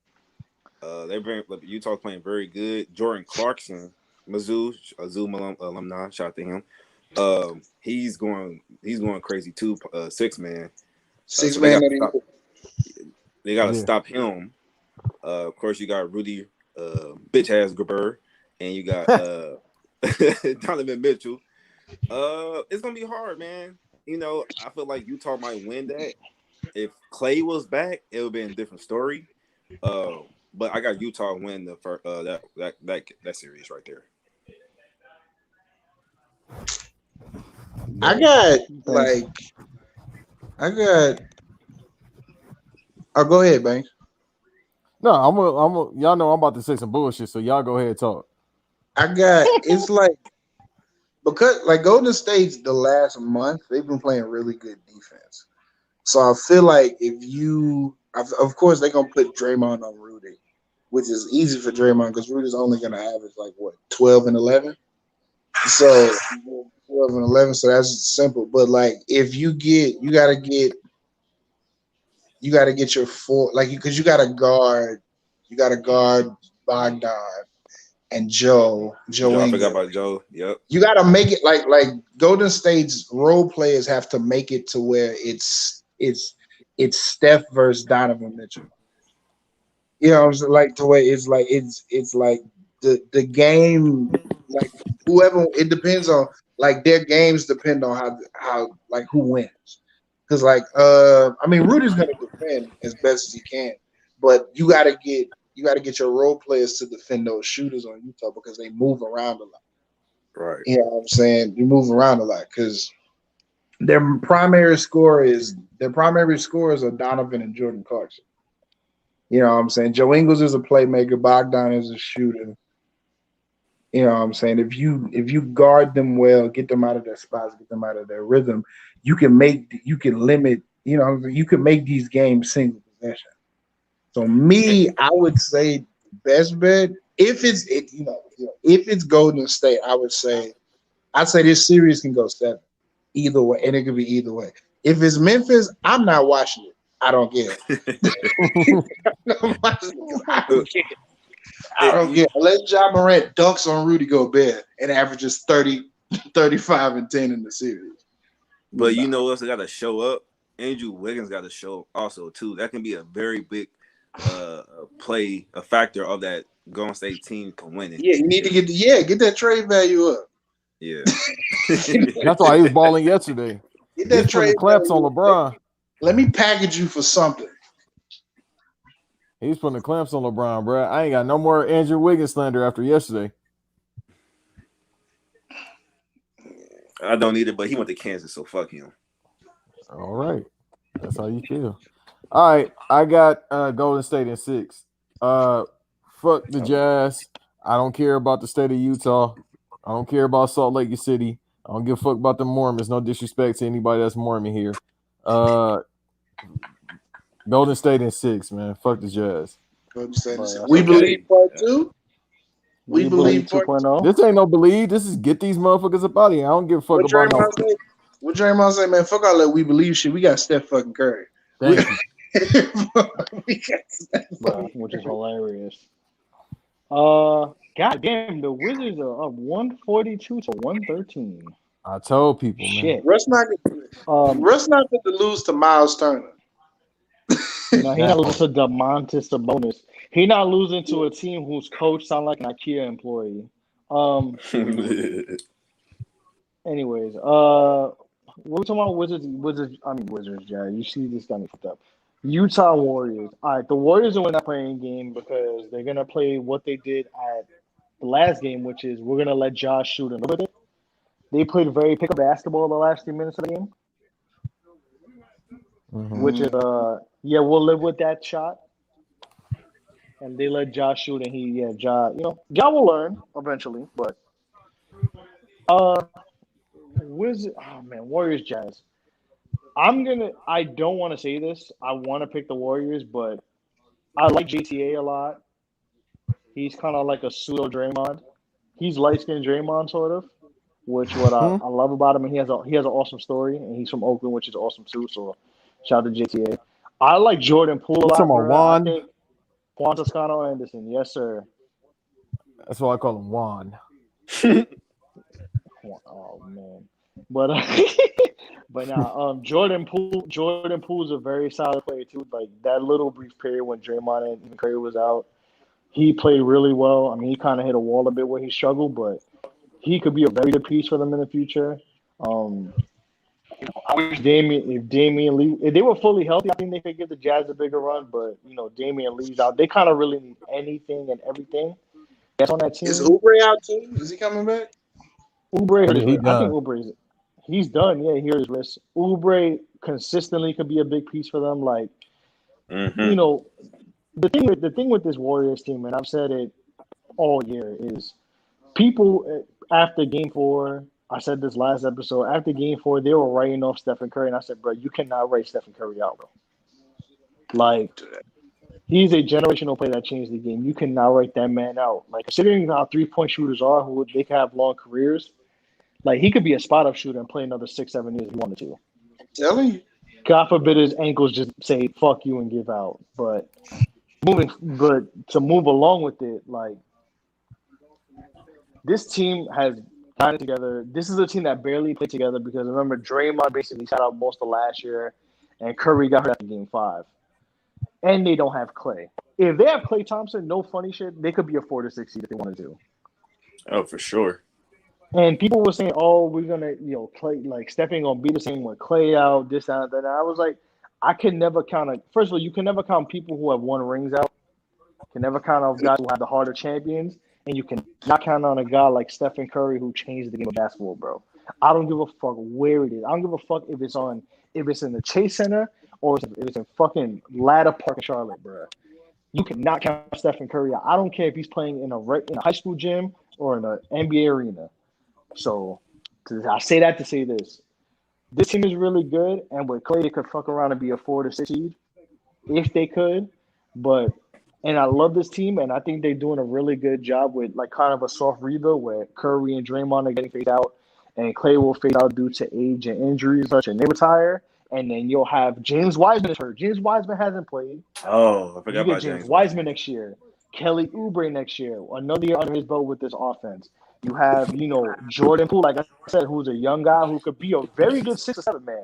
Utah's playing very good. Jordan Clarkson, Mizzou alumni, shout out to him. He's going crazy too. 6-man. So they got to stop him. Of course, you got Rudy, bitch ass Gobert, and you got Donovan Mitchell. It's gonna be hard, man. You know, I feel like Utah might win that. If Clay was back, it would be a different story. But I got Utah win the first, that series right there. Oh, go ahead, Banks. No, y'all know I'm about to say some bullshit, so y'all go ahead and talk. It's like because like Golden State's the last month, they've been playing really good defense. So I feel like of course they're gonna put Draymond on Rudy, which is easy for Draymond because Rudy's only gonna average like 12 and 11. So 12 and 11, so that's simple. But like if you gotta get your because you gotta guard Bogdan and Joe I Ingles. forgot about Joe. Yep. You gotta make it like Golden State's role players have to make it to where it's Steph versus Donovan Mitchell. You know, it's like to where it's like the game, like whoever it depends on, like their games depend on how like who wins. Because I mean Rudy's gonna defend as best as he can, but you gotta get your role players to defend those shooters on Utah because they move around a lot. Right. You know what I'm saying? You move around a lot because their primary scorers are Donovan and Jordan Clarkson. You know what I'm saying? Joe Ingles is a playmaker. Bogdan is a shooter. You know what I'm saying? If you guard them well, get them out of their spots, get them out of their rhythm, you can limit. You know, you can make these games single possession. So I would say best bet if it's Golden State, I'd say this series can go 7 either way, and it could be either way. If it's Memphis, I'm not watching it. I don't care. I don't care. Let Ja Morant dunks on Rudy Gobert and averages 30, 35, and 10 in the series. But you know what's got to show up? Andrew Wiggins got to show up also too. That can be a very big a factor of that Golden State team can win it. Yeah, you need to get that trade value up. Yeah. That's why he was balling yesterday. Get that He's putting the trade clamps on value. LeBron. Let me package you for something. He's putting the clamps on LeBron, bro. I ain't got no more Andrew Wiggins slander after yesterday. I don't need it, but he went to Kansas, so fuck him. All right. That's how you feel. All right. I got Golden State in 6. Fuck the Jazz. I don't care about the state of Utah. I don't care about Salt Lake City. I don't give a fuck about the Mormons. No disrespect to anybody that's Mormon here. Golden State in 6, man. Fuck the Jazz. Golden State in Bro, 6. that's We okay. believe part 2. We You believe believe part 2. 2.0. This ain't no believe. This is get these motherfuckers up out of here. I don't give a fuck What about no. Draymond say? What Draymond say, man? Fuck all that we believe shit. We got Steph fucking Curry. Thank you. We got Steph Bro, fucking which is Curry. hilarious. Goddamn, the Wizards are up 142 to 113. I told people, man. Shit. Russ not going to lose to Miles Turner. No, he's not losing to DeMontis Sabonis. He's not losing to a team whose coach sounds like an IKEA employee. Anyways, what we talking about? Wizards, yeah. You see this got me fucked up. Utah Warriors. All right, the Warriors are not playing game because they're gonna play what they did at the last game, which is we're gonna let Josh shoot and with it. They played very pick-up basketball the last 3 minutes of the game, which is we'll live with that shot. And they let Josh shoot, and Ja will learn eventually, but Warriors Jazz. I don't want to say this. I want to pick the Warriors, but I like JTA a lot. He's kind of like a pseudo Draymond. He's light-skinned Draymond, sort of, which what I love about him. And he has an awesome story, and he's from Oakland, which is awesome too. So shout out to JTA. I like Jordan Poole a lot, bro. I think Juan Toscano Anderson, yes sir. That's why I call him Juan. Oh man, but now Jordan Poole's a very solid player too. Like that little brief period when Draymond and Curry was out, he played really well. I mean, he kind of hit a wall a bit where he struggled, but he could be a very good piece for them in the future. I wish Damian Lee, if they were fully healthy, I think they could give the Jazz a bigger run. But Damian Lee's out. They kind of really need anything and everything that's on that team. Is Oubre out too? Is he coming back? Oubre, I think he's done. Yeah, he hurt his wrist. Oubre consistently could be a big piece for them. Like, the thing with this Warriors team, and I've said it all year, is people after Game 4. I said this last episode. After Game 4, they were writing off Stephen Curry, and I said, bro, you cannot write Stephen Curry out, bro. Like, he's a generational player that changed the game. You cannot write that man out. Like, considering how 3-point shooters are, who they can have long careers, like, he could be a spot-up shooter and play another 6-7 years if he wanted to. Telling you. God forbid his ankles just say, fuck you and give out. But to move along with it, like, this team has gotten together. This is a team that barely played together because remember Draymond basically sat out most of last year, and Curry got hurt after Game 5, and they don't have Klay. If they have Klay Thompson, no funny shit, they could be a 4-6 seed if they wanted to. Oh, for sure. And people were saying, "Oh, we're gonna, Klay, like Steph ain't gonna be the same with Klay out, this out, that." And I was like, I can never count. First of all, you can never count people who have won rings out. You can never count on guys who have the heart of champions. And you can not count on a guy like Stephen Curry who changed the game of basketball, bro. I don't give a fuck where it is. I don't give a fuck if it's in the Chase Center or if it's in fucking Ladder Park in Charlotte, bro. You cannot count Stephen Curry out. I don't care if he's playing in a high school gym or in an NBA arena. So I say that to say this. This team is really good, and with Klay, they could fuck around and be a 4-6 seed if they could. And I love this team, and I think they're doing a really good job with like kind of a soft rebuild where Curry and Draymond are getting phased out, and Klay will fade out due to age and injuries and such, and they retire. And then you'll have James Wiseman is hurt. James Wiseman hasn't played. Oh, I forgot about James Wiseman next year. Kelly Oubre next year. Another year under his belt with this offense. You have, Jordan Poole, like I said, who's a young guy who could be a very good 6 or 7 man,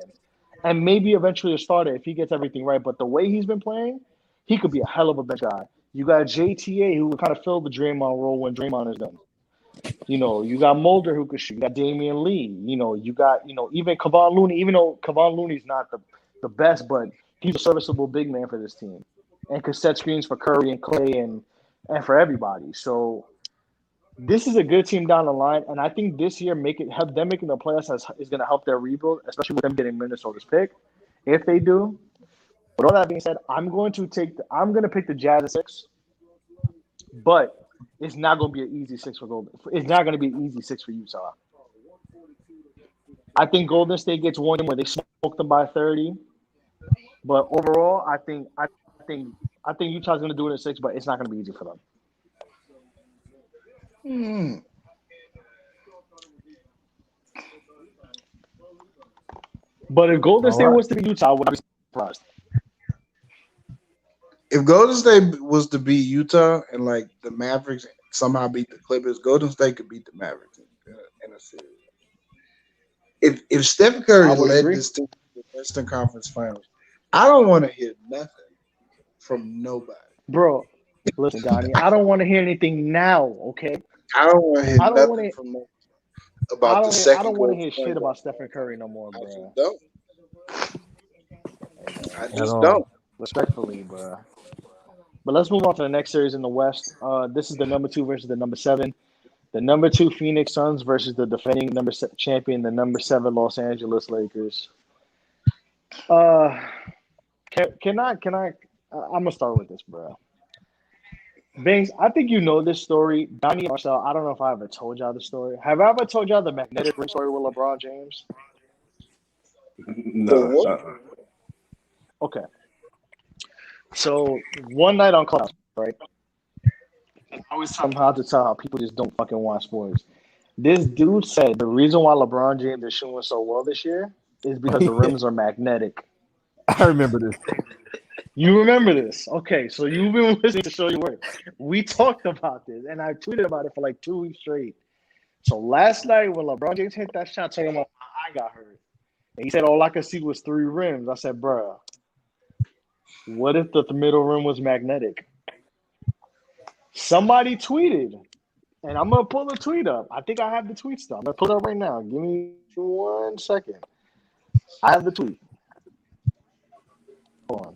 and maybe eventually a starter if he gets everything right. But the way he's been playing, he could be a hell of a bench guy. You got JTA who would kind of fill the Draymond role when Draymond is done. You got Mulder who could shoot. You got Damian Lee. You got even Kevon Looney. Even though Kevon Looney's not the best, but he's a serviceable big man for this team, and could set screens for Curry and Clay and for everybody. So this is a good team down the line, and I think this year help them making the playoffs is going to help their rebuild, especially with them getting Minnesota's pick. If they do, with all that being said, I'm going to pick the Jazz at 6, but it's not going to be an easy 6 for Golden. It's not going to be an easy 6 for Utah. I think Golden State gets one where they smoke them by 30, but overall, I think Utah's going to do it at 6, but it's not going to be easy for them. But if Golden State was to be Utah, I would be surprised. If Golden State was to beat Utah and like the Mavericks somehow beat the Clippers, Golden State could beat the Mavericks in a series. If Steph Curry led this team to the Western Conference Finals, I don't want to hear nothing from nobody. Bro, listen, Donnie, I don't want to hear anything now, okay? I don't want to hear nothing from nobody about the second. I don't want to hear shit about Stephen Curry no more, bro. I just don't. Respectfully, bro. But let's move on to the next series in the West. This is the number 2 versus the number 7. The number 2 Phoenix Suns versus the defending champion, the number 7 Los Angeles Lakers. I'm gonna start with this, bro. Banks, I think you know this story. Donny and Marcel, I don't know if I ever told y'all the story. Have I ever told y'all the magnetic ring story with LeBron James? No. Okay. So one night on Clubhouse, right? I always tell them how people just don't fucking watch sports. This dude said the reason why LeBron James is shooting so well this year is because the rims are magnetic. I remember this. You remember this? Okay, so you've been listening to Show Your Work. We talked about this, and I tweeted about it for like 2 weeks straight. So last night when LeBron James hit that shot, talking about my eye got hurt, and he said all I could see was 3 rims. I said, bruh, what if the middle rim was magnetic? Somebody tweeted, and I'm going to pull the tweet up. I think I have the tweet still. I'm going to pull it up right now. Give me 1 second. I have the tweet. Hold on.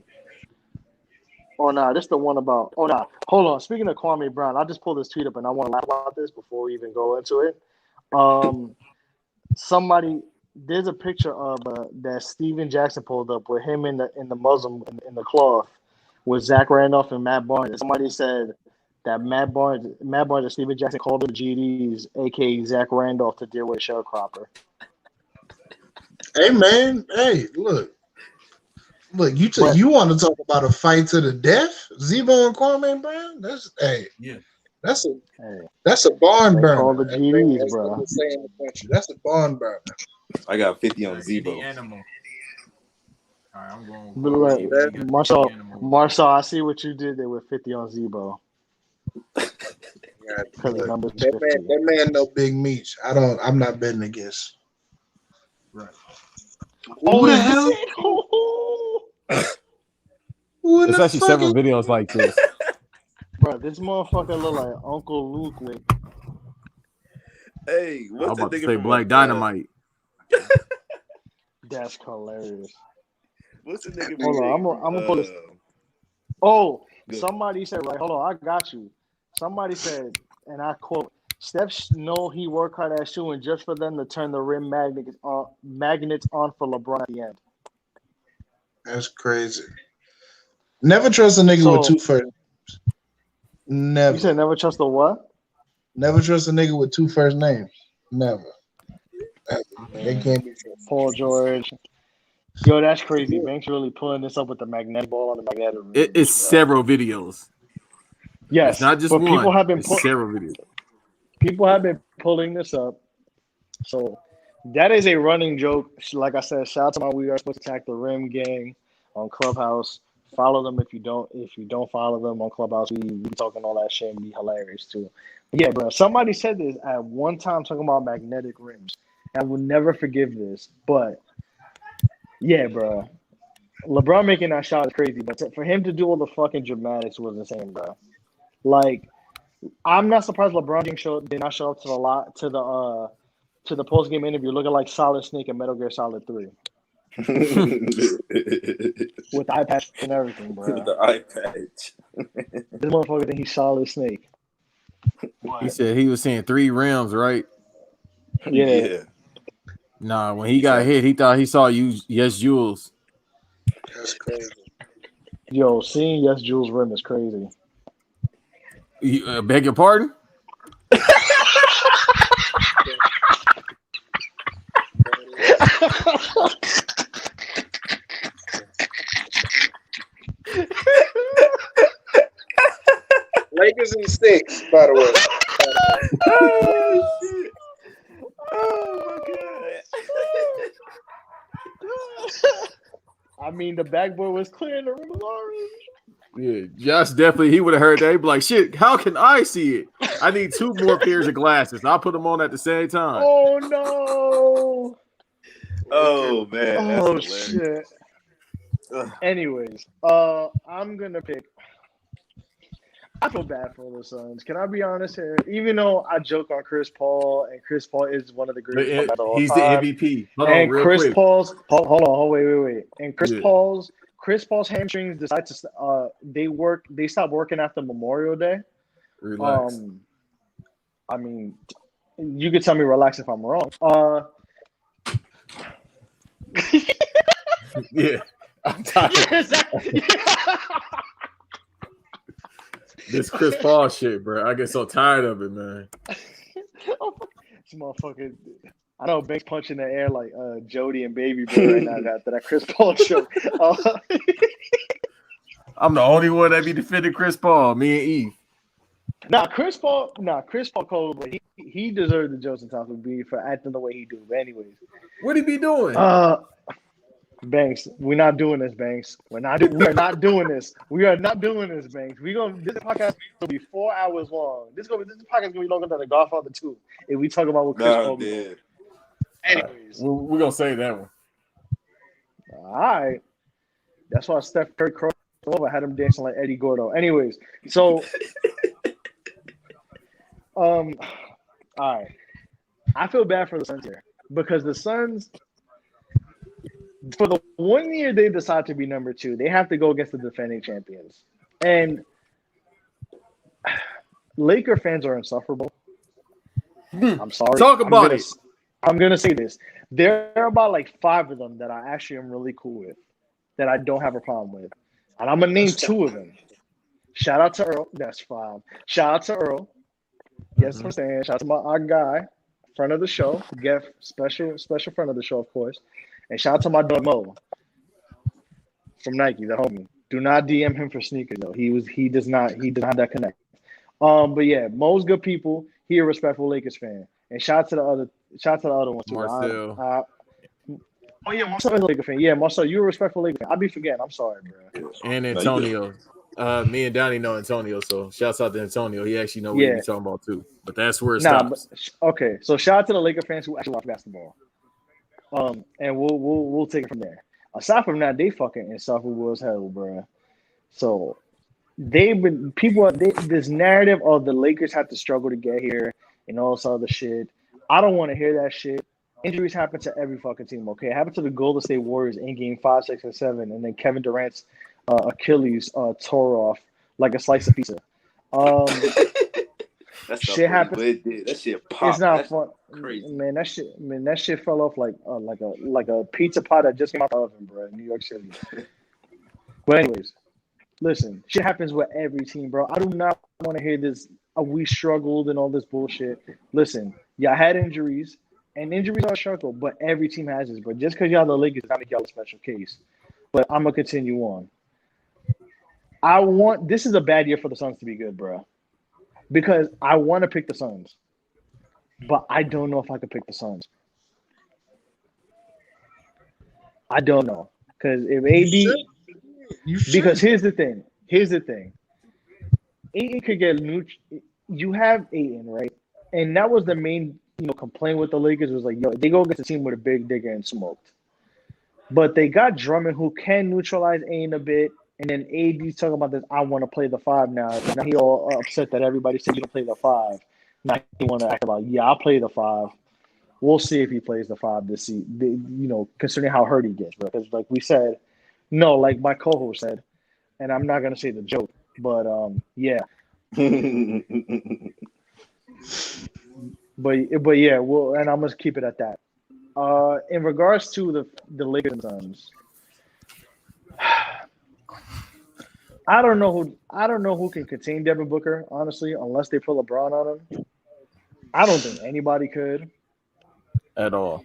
Oh, no, this is the one about – oh, no. Hold on. Speaking of Kwame Brown, I just pulled this tweet up, and I want to laugh about this before we even go into it. There's a picture of that Steven Jackson pulled up with him in the Muslim in the cloth with Zach Randolph and Matt Barnes. Somebody said that Matt Barnes and Steven Jackson called them GDs, aka Zach Randolph, to deal with a sharecropper. Hey man, look, you want to talk about a fight to the death? Zebo and Kwame Brown? That's a barn burner. Call the GDs, bro. That's a barn burner. I got 50 on Zebo. Animal. All right, I'm going. Marcel, I see what you did there with 50 on Zebo. That man no big meat. I'm not betting against. Right. Who the hell? There's actually several videos like this. Bro, this motherfucker look like Uncle Luke with. Hey, what's I'm about the to nigga say from Black Dynamite. That's hilarious. What's the nigga? Hold on, I'm gonna pull this. Oh, somebody said, right? Hold on, I got you. Somebody said, and I quote: "Steph know he worked hard at shooting just for them to turn the rim magnets on for LeBron at the end." That's crazy. Never trust a nigga with 2 first names. Never. You said never trust the what? Never trust a nigga with 2 first names. Never. They can't be trusted. Paul George. Yo, that's crazy. Banks really pulling this up with the magnetic ball on the magnetic rim. It's several videos. Yes, it's not just one. People have been several videos. People have been pulling this up. So that is a running joke. Like I said, shout out to my We Are Supposed to Attack the Rim gang on Clubhouse. Follow them if you don't follow them on Clubhouse. We be talking all that shit and be hilarious too. But yeah, bro. Somebody said this at one time talking about magnetic rims. I will never forgive this. But yeah, bro. LeBron making that shot is crazy. But for him to do all the fucking dramatics was insane, bro. Like I'm not surprised LeBron James did not show up to the post game interview looking like Solid Snake in Metal Gear Solid 3 with the eye patch and everything, bro. With the eye patch. This motherfucker think he's Solid Snake. He said he was seeing 3 rims, right? Yeah. Nah, when he got hit, he thought he saw Yes Jules. That's crazy. Yo, seeing Yes Jules rim is crazy. You, beg your pardon? Lakers in 6, by the way. Oh, shit. Oh, my God. I mean, the backboard was clear and the rim was orange. Yeah, Josh definitely, he would have heard that. He'd be like, shit, how can I see it? I need 2 more pairs of glasses. I'll put them on at the same time. Oh, no. Oh, man. That's Oh, hilarious. shit. Ugh. Anyways, I'm going to pick. I feel bad for the Suns. Can I be honest here? Even though I joke on Chris Paul, and Chris Paul is one of the greatest of all He's time. the MVP. Hold on, And real Chris quick. Paul's wait. And Chris Yeah. Paul's hamstrings decide to they stop working after Memorial Day. Relax. I mean, you could tell me relax if I'm wrong. Yeah. I'm tired. Exactly. This Chris Paul shit, bro. I get so tired of it, man. This motherfucker. I know Banks punching the air like Jody and Baby Boy right now after that Chris Paul show. I'm the only one that be defending Chris Paul. Me and Eve. Chris Paul Cole, but he deserved the Joseph Thompson beat for acting the way he do. But anyways, What he be doing? Banks, we're not doing this, Banks. We are not doing this. We are not doing this, Banks. This podcast will be 4 hours long. This podcast is gonna be longer than the Godfather 2 if we talk about what Chris Paul did. Anyways, We're gonna say that one. all right. That's why Steph Curry crossed over, had him dancing like Eddie Gordo. Anyways, so all right. I feel bad for the Suns here because the Suns, for the 1 year they decide to be number 2, they have to go against the defending champions. And Laker fans are insufferable. I'm sorry. Talk about it. I'm gonna say this. There are about like 5 of them that I actually am really cool with, that I don't have a problem with. And I'm gonna name 2 of them. Shout out to Earl. That's 5. Shout out to Earl. Yes, I'm saying. Shout out to our guy, friend of the show, special friend of the show, of course. And shout out to my dog Mo from Nike, the homie. Do not DM him for sneakers though. He does not have that connect. But yeah, Mo's good people. He a respectful Lakers fan. And shout out to the other ones too. Marcel. Oh yeah, Marcel is a Lakers fan. Yeah, Marcel, you're a respectful Lakers fan. I be forgetting. I'm sorry, bro. And Antonio. Me and Donnie know Antonio, so shouts out to Antonio. He actually know what he's talking about too. But that's where it stops. Okay, so shout out to the Laker fans who actually watch basketball. And we'll take it from there. Aside from that, they fucking insufferable as hell, bro. So this narrative of the Lakers have to struggle to get here and all this other shit. I don't want to hear that shit. Injuries happen to every fucking team. Okay, it happened to the Golden State Warriors in Game 5, 6, and 7, and then Kevin Durant's Achilles tore off like a slice of pizza. That's shit happens. That shit popped. It's not That's fun, crazy. man. That shit fell off like a pizza pie that just came out the oven, bro, in New York City. But anyways, listen, shit happens with every team, bro. I do not want to hear this. We struggled and all this bullshit. Listen, y'all had injuries, and injuries are a struggle, but every team has this, bro. Just because y'all the Lakers does not make y'all a special case. But I'm gonna continue on. This is a bad year for the Suns to be good, bro. Because I want to pick the Suns, but I don't know if I could pick the Suns. I don't know. Because if AD, because here's the thing. Ayton could get you have Ayton, right? And that was the main, complaint with the Lakers was like, they go against a team with a big digger and smoked. But they got Drummond who can neutralize Ayton a bit, And then AD's talking about this. I want to play the 5 now. Now he all upset that everybody said you don't play the 5. Now he want to act about, yeah, I'll play the 5. We'll see if he plays the 5 this season. You know, considering how hurt he gets, bro. Because like we said, no, like my co-host said, and I'm not gonna say the joke, but yeah. But yeah, well, and I'm gonna keep it at that. In regards to the Lakers and Suns, I don't know who can contain Devin Booker, honestly, unless they put LeBron on him. I don't think anybody could at all.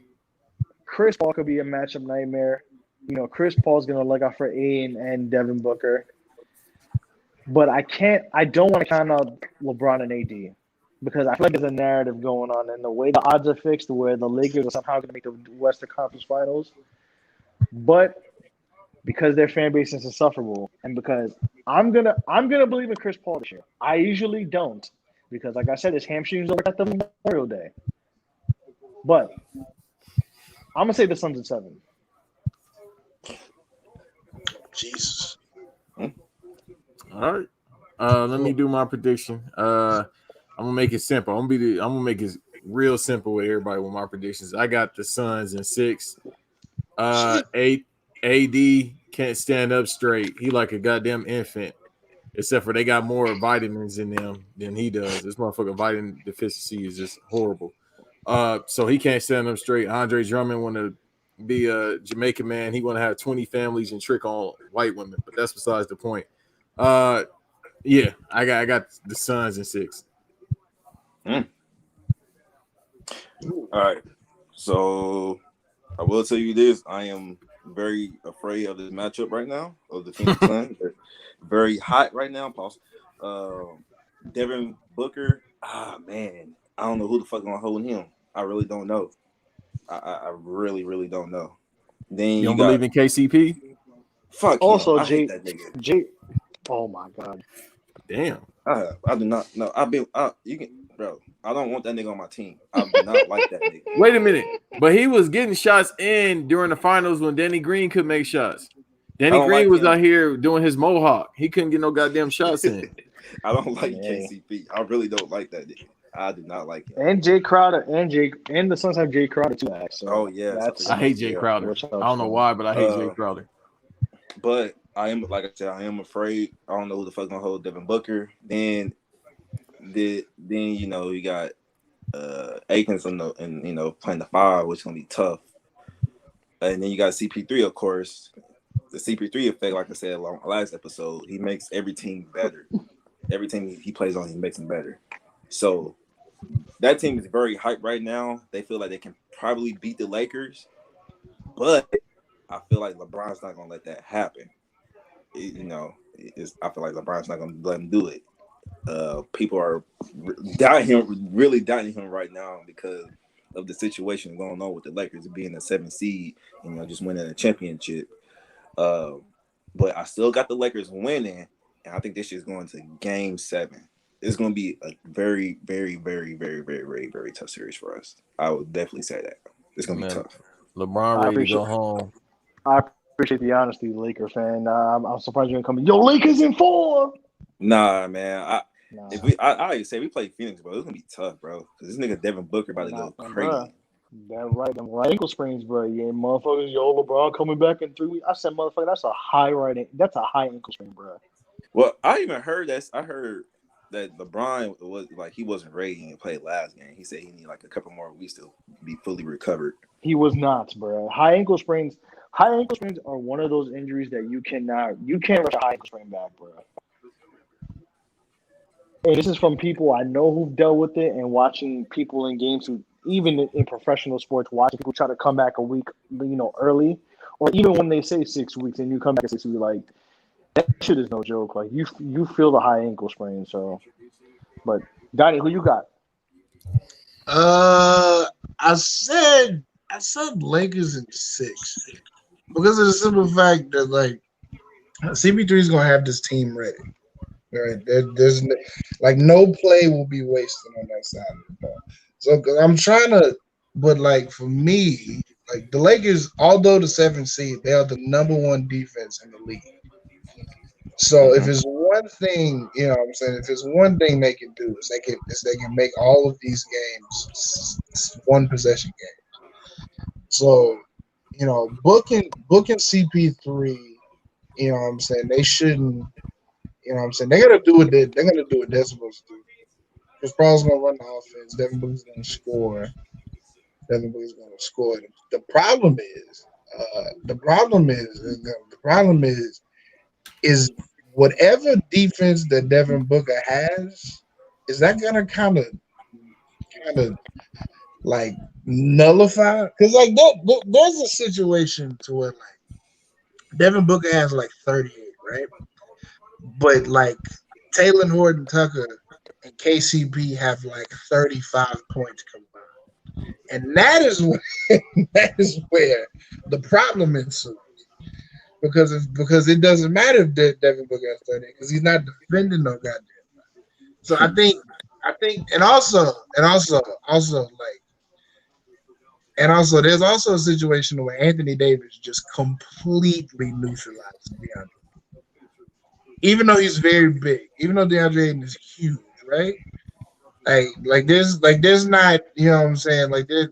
Chris Paul could be a matchup nightmare. You know, Chris Paul's gonna look out for Aiden and Devin Booker. But I don't want to count out LeBron and AD because I feel like there's a narrative going on, and the way the odds are fixed, where the Lakers are somehow going to make the Western Conference Finals. But because their fan base is insufferable, and because I'm gonna believe in Chris Paul this year. I usually don't because, like I said, his hamstrings are at the Memorial Day. But I'm gonna say the Suns in 7. Jesus. All right. Let me do my prediction. I'm gonna make it simple. I'm gonna make it real simple with everybody with my predictions. I got the Suns in 6. AD can't stand up straight. He like a goddamn infant. Except for they got more vitamins in them than he does. This motherfucker vitamin deficiency is just horrible. So he can't stand up straight. Andre Drummond want to be a Jamaican man. He want to have 20 families and trick on white women, but that's besides the point. Yeah, I got the Suns in 6. All right. So I will tell you this: I am very afraid of this matchup right now of the Phoenix Suns. They're very hot right now. Pause. Devin Booker. Man, I don't know who the fuck gonna hold him. I really don't know. I really, really don't know. Then You don't believe in KCP? Fuck. Also, him. I hate that nigga. Oh my god. Damn. I do not know. You can, bro. I don't want that nigga on my team. I do not like that nigga. Wait a minute. But he was getting shots in during the finals when Danny Green could make shots. Danny Green was out here doing his mohawk. He couldn't get no goddamn shots in. I don't like KCP. I really don't like that nigga. I do not like him. And Jay Crowder and the Suns have Jay Crowder too. So oh yeah, I hate Jay Crowder. I don't know why, but I hate Jay Crowder. But I am, like I said, I am afraid. I don't know who the fuck gonna hold Devin Booker. Then you know you got Akins and playing the 5, which is gonna be tough. And then you got CP3, of course. The CP3 effect, like I said last episode, he makes every team better. Every team he plays on, he makes them better. So that team is very hyped right now. They feel like they can probably beat the Lakers, but I feel like LeBron's not gonna let that happen. I feel like LeBron's not gonna let him do it. People are really doubting him right now because of the situation going on with the Lakers being a 7th seed, just winning a championship. But I still got the Lakers winning, and I think this is going to Game 7. It's going to be a very, very, very, very, very, very, very tough series for us. I would definitely say that. It's going to be tough. LeBron ready to go home. I appreciate the honesty, Laker fan. I'm surprised you didn't come in. Yo, Lakers in 4. Nah, man. I say we play Phoenix, bro. It's gonna be tough, bro. Because this nigga Devin Booker about to go crazy. Bro. That right, them right ankle sprains, bro. Yeah, motherfuckers. Yo, LeBron coming back in 3 weeks. I said, motherfucker, that's a high ankle sprain, bro. Well, I even heard that. I heard that LeBron was like he wasn't ready to play last game. He said he needed like a couple more weeks to be fully recovered. He was not, bro. High ankle sprains are one of those injuries that you can't rush a high ankle sprain back, bro. And this is from people I know who've dealt with it, and watching people in games who, even in professional sports, watching people try to come back a week, early, or even when they say 6 weeks and you come back at 6 weeks, like that shit is no joke. Like you feel the high ankle sprain. So, but Donnie, who you got? I said Lakers in 6 because of the simple fact that like CP3 is gonna have this team ready. Right, there's like no play will be wasted on that side of the ball. So I'm trying to, but like for me, like the Lakers, although the 7th seed, they are the number 1 defense in the league. So if it's one thing, you know what I'm saying, if it's one thing they can do is they can make all of these games one possession games. So, you know, booking CP3, you know what I'm saying, they shouldn't, you know what I'm saying, they're gonna do what they're gonna do what they're supposed to do. Chris Paul's gonna run the offense, Devin Booker's gonna score. Devin Booker's gonna score. The problem is whatever defense that Devin Booker has, is that gonna kind of like nullify? Because like there's a situation to where like Devin Booker has like 38, right? But like Taylor Horton Tucker and KCP have like 35 points combined, and that is where the problem ensues. Because it doesn't matter if Devin Booker has 30 because he's not defending no goddamn. So I think, and also, there's also a situation where Anthony Davis just completely neutralizes DeAndre. Even though he's very big, even though DeAndre Ayton is huge, right? There's not, you know what I'm saying? Like there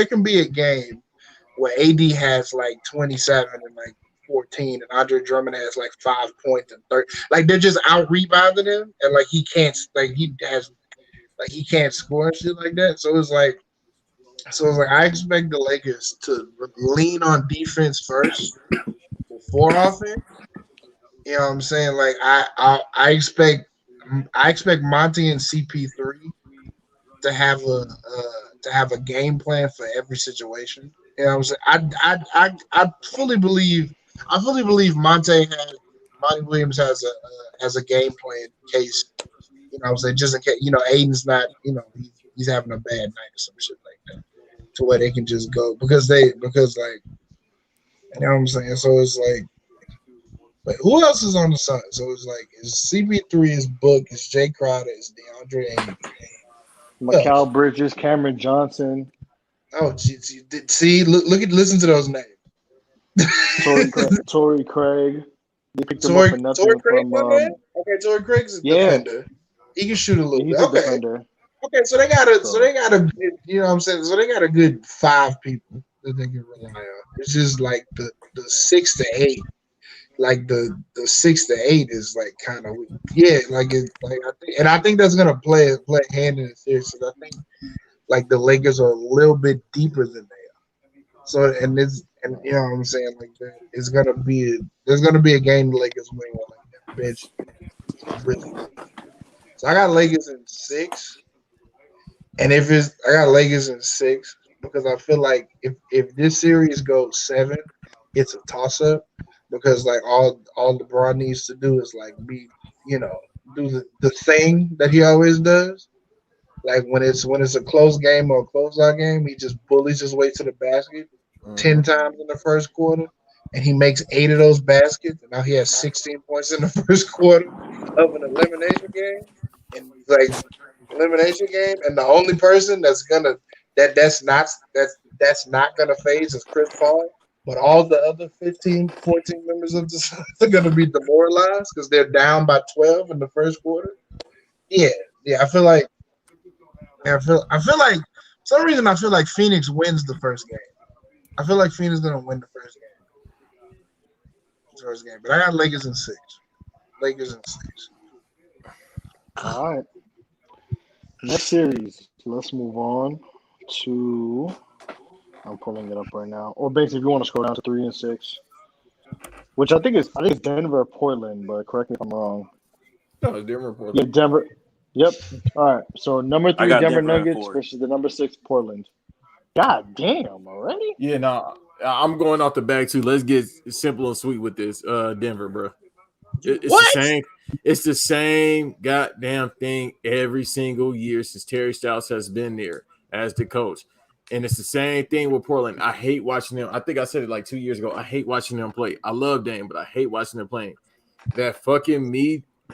can be a game where AD has like 27 and like 14, and Andre Drummond has like 5 points and 30. Like they're just out rebounding him, and like he can't score and shit like that. So it's like I expect the Lakers to lean on defense first before offense. You know what I'm saying? Like I expect Monty and CP3 to have a game plan for every situation. You know what I'm saying? I fully believe Monty Williams has a game plan in case, you know what I'm saying, just in case, you know, Aiden's not, you know, he's having a bad night or some shit like that, to where they can just go because like, you know what I'm saying? So it's like who else is on the Suns? So it's like it's CP3 is Book, it's Jay Crowder, it's DeAndre Ayton. Mikal Bridges, Cameron Johnson. Oh, see, listen to those names. Torrey Craig. They picked him up for nothing Torrey from. Okay, Torrey Craig's a defender. He can shoot a little bit. He's a defender. Okay, so they got a, you know what I'm saying? So they got a good 5 people that they can rely on. It's just like the 6 to 8. Like the 6 to 8 is like kind of weak. Yeah, I think that's gonna play hand in the series. I think like the Lakers are a little bit deeper than they are. So and you know what I'm saying, like there's gonna be a game the Lakers win with like that bench really. So I got Lakers in 6, and I got Lakers in 6 because I feel like if this series goes 7, it's a toss up. Because like all LeBron needs to do is like be, you know, do the thing that he always does. Like when it's a close game or a closeout game, he just bullies his way to the basket 10 times in the first quarter, and he makes 8 of those baskets. And now he has 16 points in the first quarter of an elimination game, and like elimination game, and the only person that's not gonna phase is Chris Paul. But all the other 15, 14 members of the Suns are going to be demoralized because they're down by 12 in the first quarter. Yeah. I feel like for some reason I feel like Phoenix wins the first game. I feel like Phoenix is going to win the first game. But I got Lakers in 6. All right. Next series. Let's move on to. I'm pulling it up right now. Or basically, if you want to scroll down to 3 and 6, which I think is Denver, Portland, but correct me if I'm wrong. No, it's Denver, Portland. Yeah, Denver. Yep. All right. So number 3, Denver Nuggets versus the number 6, Portland. God damn, already? Yeah, no, I'm going off the back too. Let's get simple and sweet with this. Denver, bro. It's the same. It's the same goddamn thing every single year since Terry Stotts has been there as the coach. And it's the same thing with Portland. I hate watching them. I think I said it like 2 years ago. I hate watching them play. I love Dame, but I hate watching them playing. That fucking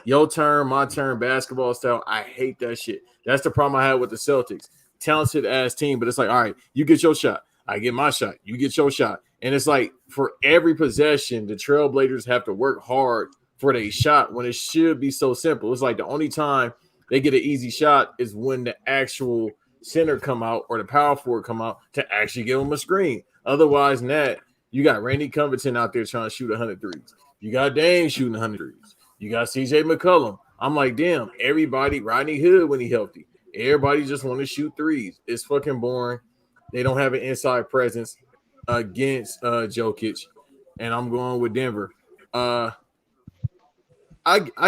your turn, my turn basketball style. I hate that shit. That's the problem I had with the Celtics. Talented ass team, but it's like, all right, you get your shot. I get my shot. You get your shot. And it's like for every possession, the Trailblazers have to work hard for their shot when it should be so simple. It's like the only time they get an easy shot is when the actual center come out or the power forward come out to actually give them a screen. Otherwise than that, you got Randy Covington out there trying to shoot 100 threes. You got Dame shooting 100 threes. You got CJ McCollum. I'm like, damn, everybody, Rodney Hood when he healthy. Everybody just want to shoot threes. It's fucking boring. They don't have an inside presence against Jokic. And I'm going with Denver. I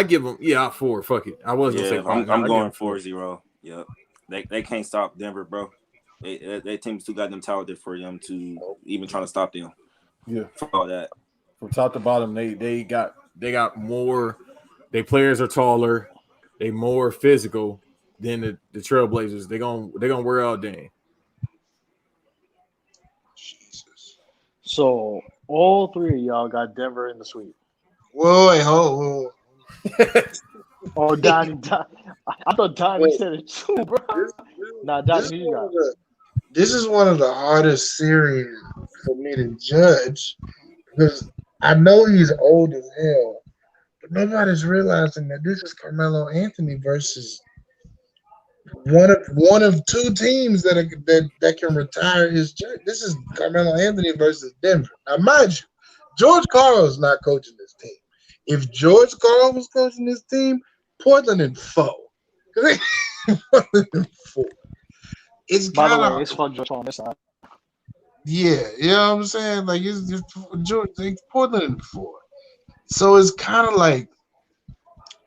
give them, 4. Fuck it. I was going to say 5. I'm going 4-0. Yep. They can't stop Denver, bro. Their team's too goddamn talented for them to even try to stop them. Yeah. For all that. From top to bottom, they got more. Their players are taller. They more physical than the Trailblazers. They're gonna wear out Dame. Jesus. So all three of y'all got Denver in the sweep. Whoa, wait, hold. Oh, Donnie. I thought Donnie Wait. said it too, bro. Nah, Donnie, who you got? This is one of the hardest series for me to judge because I know he's old as hell, but nobody's realizing that this is Carmelo Anthony versus one of two teams that can retire his jersey. This is Carmelo Anthony versus Denver. Now, mind you, George Karl is not coaching this team. If George Karl was coaching this team, Portland in 4. Portland in 4. It's By the kind way, of it's fun George on this side. yeah, you know what I'm saying? Like it's George, it's Portland in 4. So it's kind of like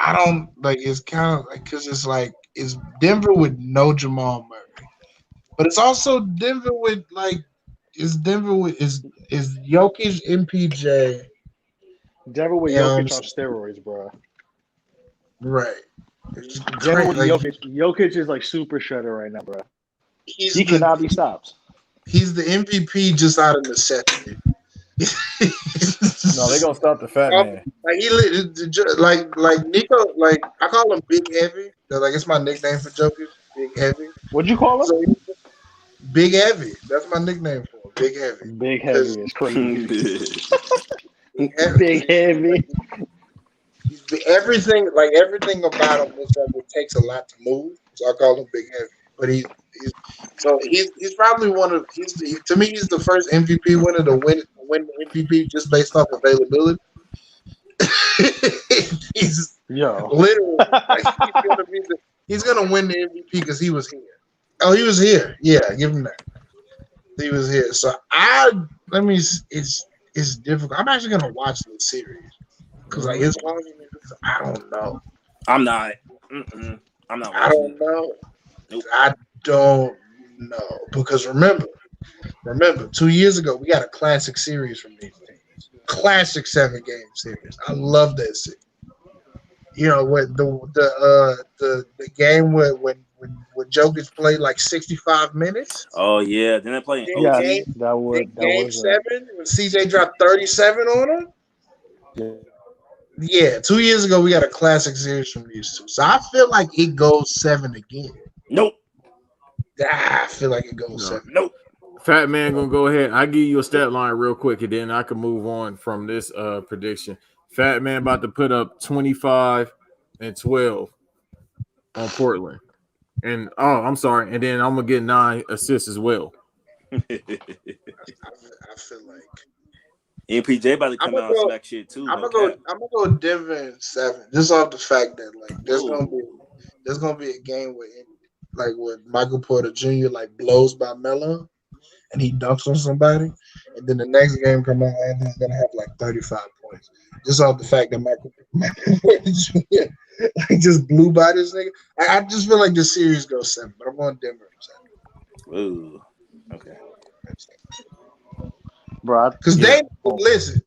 I don't like. It's kind of like because it's like it's Denver with no Jamal Murray, but it's also Denver with like is Jokic, MPJ, Denver with Jokic on steroids, bro. right? It's Denver with like, Jokic. Jokic is like super shredder right now, bro. He cannot be stopped. He's the MVP just out of necessity. No, they're gonna stop the fat man. Like Nico, like I call him Big Heavy. Like it's my nickname for Jokic, Big Heavy. What'd you call him? So, Big Heavy. That's my nickname for him. Big Heavy. Big Heavy is crazy. Big Heavy. Everything about him is that it takes a lot to move. So I call him Big Heavy. But he's probably to me he's the first MVP winner to win the MVP just based off availability. He's literally he's gonna win the MVP because he was here. Oh, he was here. Yeah, give him that. He was here. So it's difficult. I'm actually gonna watch this series because like it's hard. I don't know. I'm not. I'm not. I don't know. Nope. I don't know because remember, 2 years ago we got a classic series from these teams. Classic 7-game series. I love that series. You know what the game when Jokic played like 65 minutes. Oh yeah, then they playing. Yeah, game 7 when CJ dropped 37 on him. Yeah, 2 years ago we got a classic series from these two. So I feel like it goes 7 again. Nope. I feel like it goes 7. Nope. Fat man gonna go ahead. I'll give you a stat line real quick, and then I can move on from this prediction. Fat man about to put up 25 and 12 on Portland. And I'm sorry, and then I'm gonna get 9 assists as well. I feel like MPJ about to come out and smack shit too. I'm gonna go Denver in 7, just off the fact that like there's gonna be a game where Michael Porter Jr. like blows by Melo and he dunks on somebody, and then the next game come out and he's gonna have like 35 points. Just off the fact that Michael Porter Jr. like just blew by this nigga. I just feel like this series goes 7, but I'm going Denver in 7. Ooh. Okay. Bro, because Dame listen,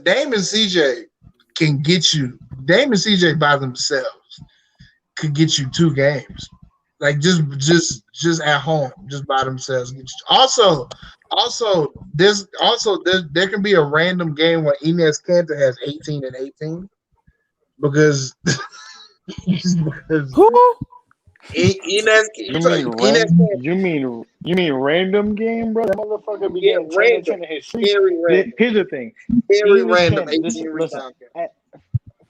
Dame and CJ can get you. Dame and CJ by themselves could get you 2 games, like just at home, just by themselves. Also, there can be a random game where Enes Kanter has 18 and 18 because who? Enes, You mean you mean random game, bro? That motherfucker be getting 10 and 10 in his sleep. Very random, Here's the thing. very Enos random. Cannon, 18 listen. rebound.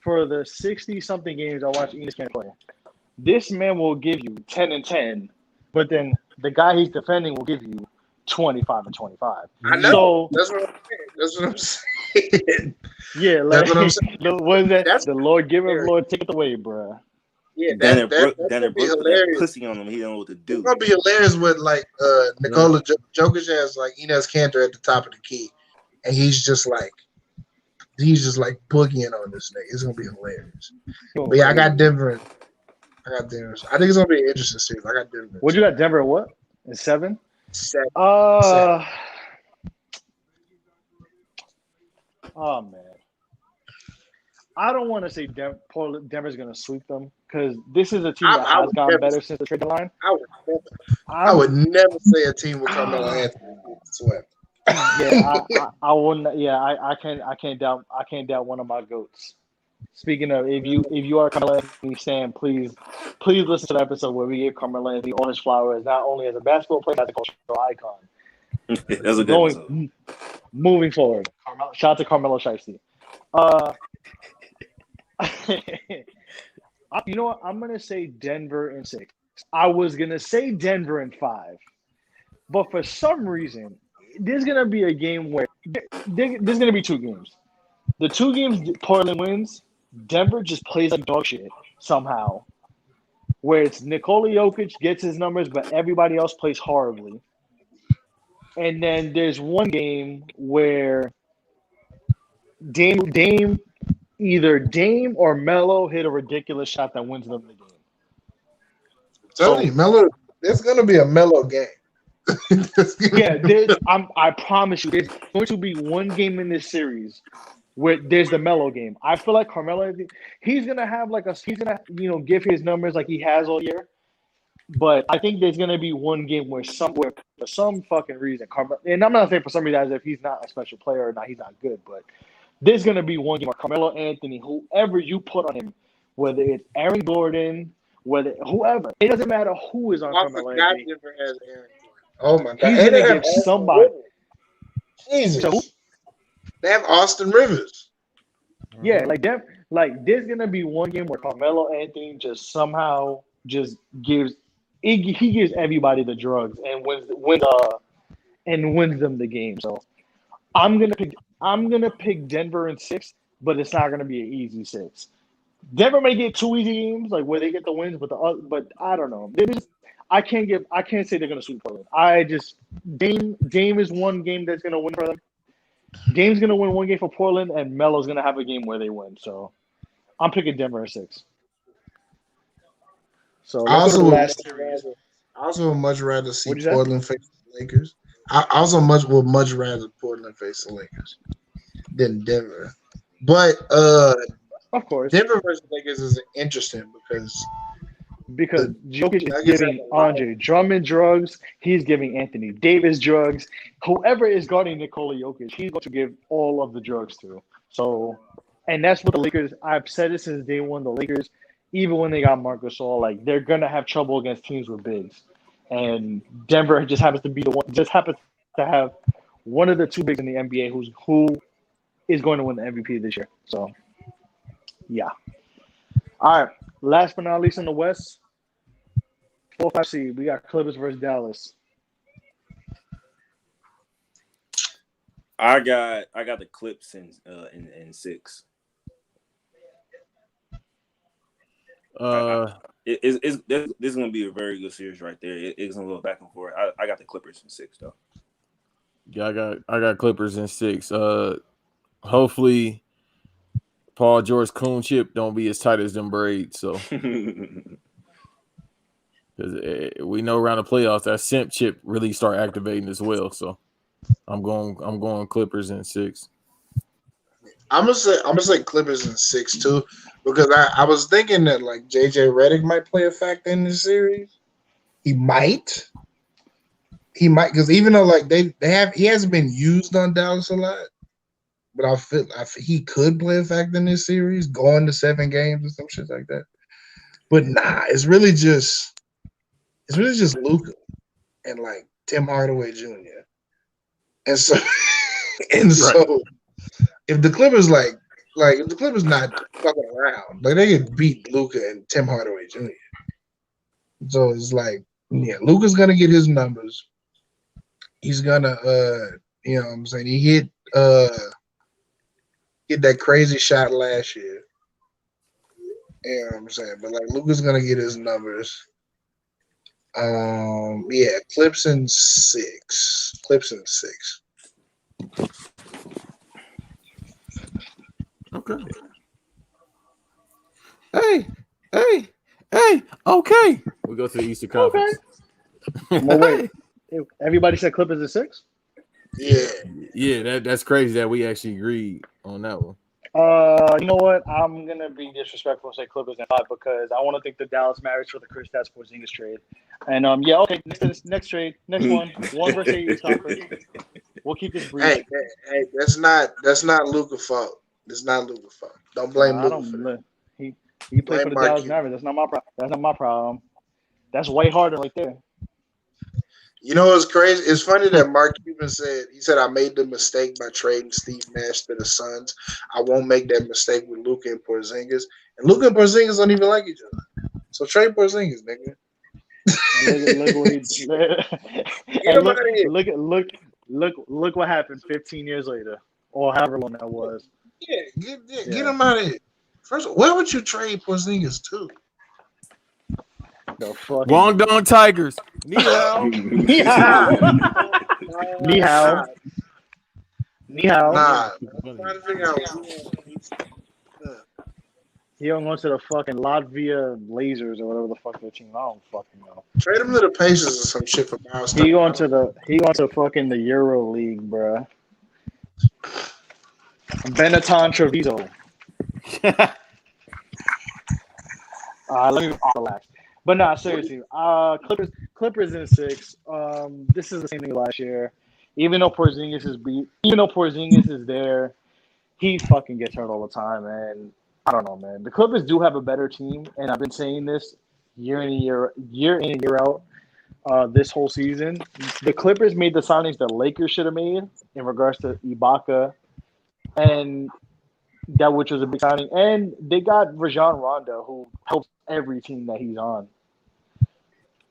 For the 60-something games I watch Enos Cannon play, this man will give you 10 and 10, but then the guy he's defending will give you 25 and 25. I know. So That's what I'm saying. yeah, That's like what I'm saying. what is that? That's The Lord give it, hilarious. Lord take it away, bro. Yeah, Danny that's Brooks gonna be put that hilarious. pussy on him. He don't know what to It's do. gonna be hilarious with like Nikola Jokic has like Enes Kanter at the top of the key, and he's just like boogieing on this nigga. It's gonna be hilarious. But yeah, I got Denver. I think it's gonna be an interesting series. I got Denver. What you got, Denver? What? In 7? 7. Oh man, I don't want to say Denver's gonna sweep them because this is a team that has gotten better since the trade deadline. I would never say a team with Carmelo Anthony swept. I wouldn't. Yeah, I can't doubt one of my goats. Speaking of, if you are Carmelo Anthony fan, please listen to the episode where we gave Carmelo Anthony all his flowers, not only as a basketball player, but as a cultural icon. That's a good episode. Moving forward, shout out to Carmelo Shiesty. You know what? I'm gonna say Denver in 6. I was gonna say Denver in 5, but for some reason, there's gonna be a game where there's gonna be 2 games. The 2 games Portland wins, Denver just plays like dog shit somehow. Where it's Nikola Jokic gets his numbers, but everybody else plays horribly. And then there's one game where either Dame or Melo hit a ridiculous shot that wins them the game. Tell you, Melo, there's gonna be a Melo game. Yeah, I promise you, there's going to be one game in this series where there's the Melo game. I feel like Carmelo, he's gonna have give his numbers like he has all year. But I think there's gonna be one game where for some fucking reason, Carmelo, and I'm not saying for some reason as if he's not a special player or not, he's not good, but there's gonna be one game where Carmelo Anthony, whoever you put on him, whether it's Aaron Gordon, whoever, it doesn't matter who is on Carmelo Anthony. Denver has Aaron Gordon. Oh my god, he's gonna give somebody. Jesus, So, they have Austin Rivers. yeah, there's gonna be one game where Carmelo Anthony just somehow just gives everybody the drugs and wins them the game. So I'm gonna pick Denver in 6, but it's not gonna be an easy 6. Denver may get 2 easy games like where they get the wins, but I don't know. I can't say they're gonna sweep Portland. Dame is one game that's gonna win for them. Dame's gonna win one game for Portland, and Melo's gonna have a game where they win. So I'm picking Denver in 6. So I also would much rather see Portland face the Lakers. I also would much rather Portland face the Lakers than Denver. But of course, Denver versus Lakers is interesting because Jokic is giving Andre Drummond drugs. He's giving Anthony Davis drugs. Whoever is guarding Nikola Jokic, he's going to give all of the drugs to. So, and that's what the Lakers. I've said it since day one. The Lakers, even when they got Marc Gasol, like they're gonna have trouble against teams with bigs. And Denver just happens to be the one. Just happens to have one of the 2 bigs in the NBA who is going to win the MVP this year. So, yeah. All right. Last but not least in the West, 4-5 seed. We got Clippers versus Dallas. I got the Clips in 6. This is gonna be a very good series right there. It's gonna go back and forth. I got the Clippers in 6 though. Yeah, I got Clippers in 6. Hopefully Paul George Coon chip don't be as tight as them braids. So because we know around the playoffs that simp chip really start activating as well. So I'm going Clippers in 6. I'm gonna say Clippers in 6 too, because I was thinking that like JJ Redick might play a factor in this series. He might because even though like he hasn't been used on Dallas a lot, but I feel he could play a factor in this series, going to 7 games or some shit like that. But nah, it's really just It's really just Luka and like Tim Hardaway Jr. And so so if the Clippers like if the Clippers not fucking around, like they could beat Luka and Tim Hardaway Jr. So it's like, yeah, Luka's gonna get his numbers. He's gonna you know what I'm saying, he hit that crazy shot last year. You know what I'm saying? But like Luka's gonna get his numbers. Yeah, Clips in 6. Okay. Hey. Okay. We go to the Eastern Conference. Well, wait. Everybody said Clippers at 6? Yeah, that's crazy that we actually agreed on that one. You know what? I'm gonna be disrespectful and say Clippers at 5 because I want to think the Dallas Mavericks for the Kristaps Porzingis trade. And yeah, okay. Next trade, next one versus 8 East Conference. We'll keep this brief. Hey, that's not Luka's fault. It's not Luka's fault. Don't blame Luka for that. He played for the Dallas Mavericks. That's not my problem. That's not my problem. That's way harder right there. You know what's crazy? It's funny that Mark Cuban said I made the mistake by trading Steve Nash to the Suns. I won't make that mistake with Luka and Porzingis. And Luka and Porzingis don't even like each other. So trade Porzingis, nigga. Look what happened 15 years later, or however long that was. Yeah, get him out of here. First of all, where would you trade Porzingis to? The fucking Guangdong Tigers. Ni hao. Nah. He don't go to the fucking Latvia Lasers or whatever the fuck their team. I don't fucking know. Trade him to the Pacers or some shit for Miles. He going to fucking the Euro League, bruh. Benetton Treviso. Let me relax. But nah, seriously. Clippers in 6. This is the same thing last year. Even though Porzingis is there, he fucking gets hurt all the time, and I don't know, man. The Clippers do have a better team, and I've been saying this year in and year out. This whole season, the Clippers made the signings that Lakers should have made in regards to Ibaka, and that which was a big signing. And they got Rajon Rondo, who helps every team that he's on.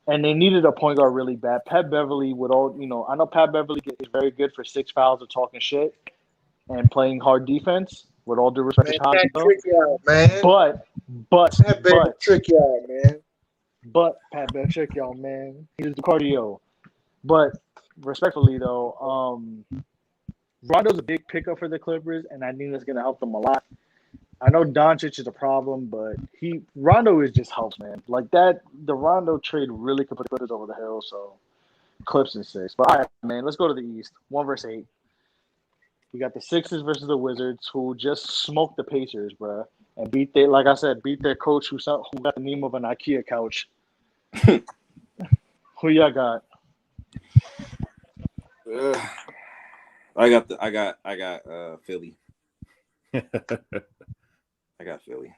And they needed a point guard really bad. Pat Beverly would I know Pat Beverly is very good for 6 fouls of talking shit and playing hard defense. With all due respect to Chicago, but Pat Beverly trick y'all, man. But Pat Beverly trick y'all, man. He does the cardio. But respectfully though, Rondo's a big pickup for the Clippers, and I think that's gonna help them a lot. I know Doncic is a problem, but Rondo is just helps, man. Like that, the Rondo trade really could put the Clippers over the hill. So Clips in 6. But all right, man, let's go to the East. 1 versus 8. We got the Sixers versus the Wizards, who just smoked the Pacers, bro, and beat their coach who got the name of an IKEA couch. Who y'all got? I got Philly. I got Philly.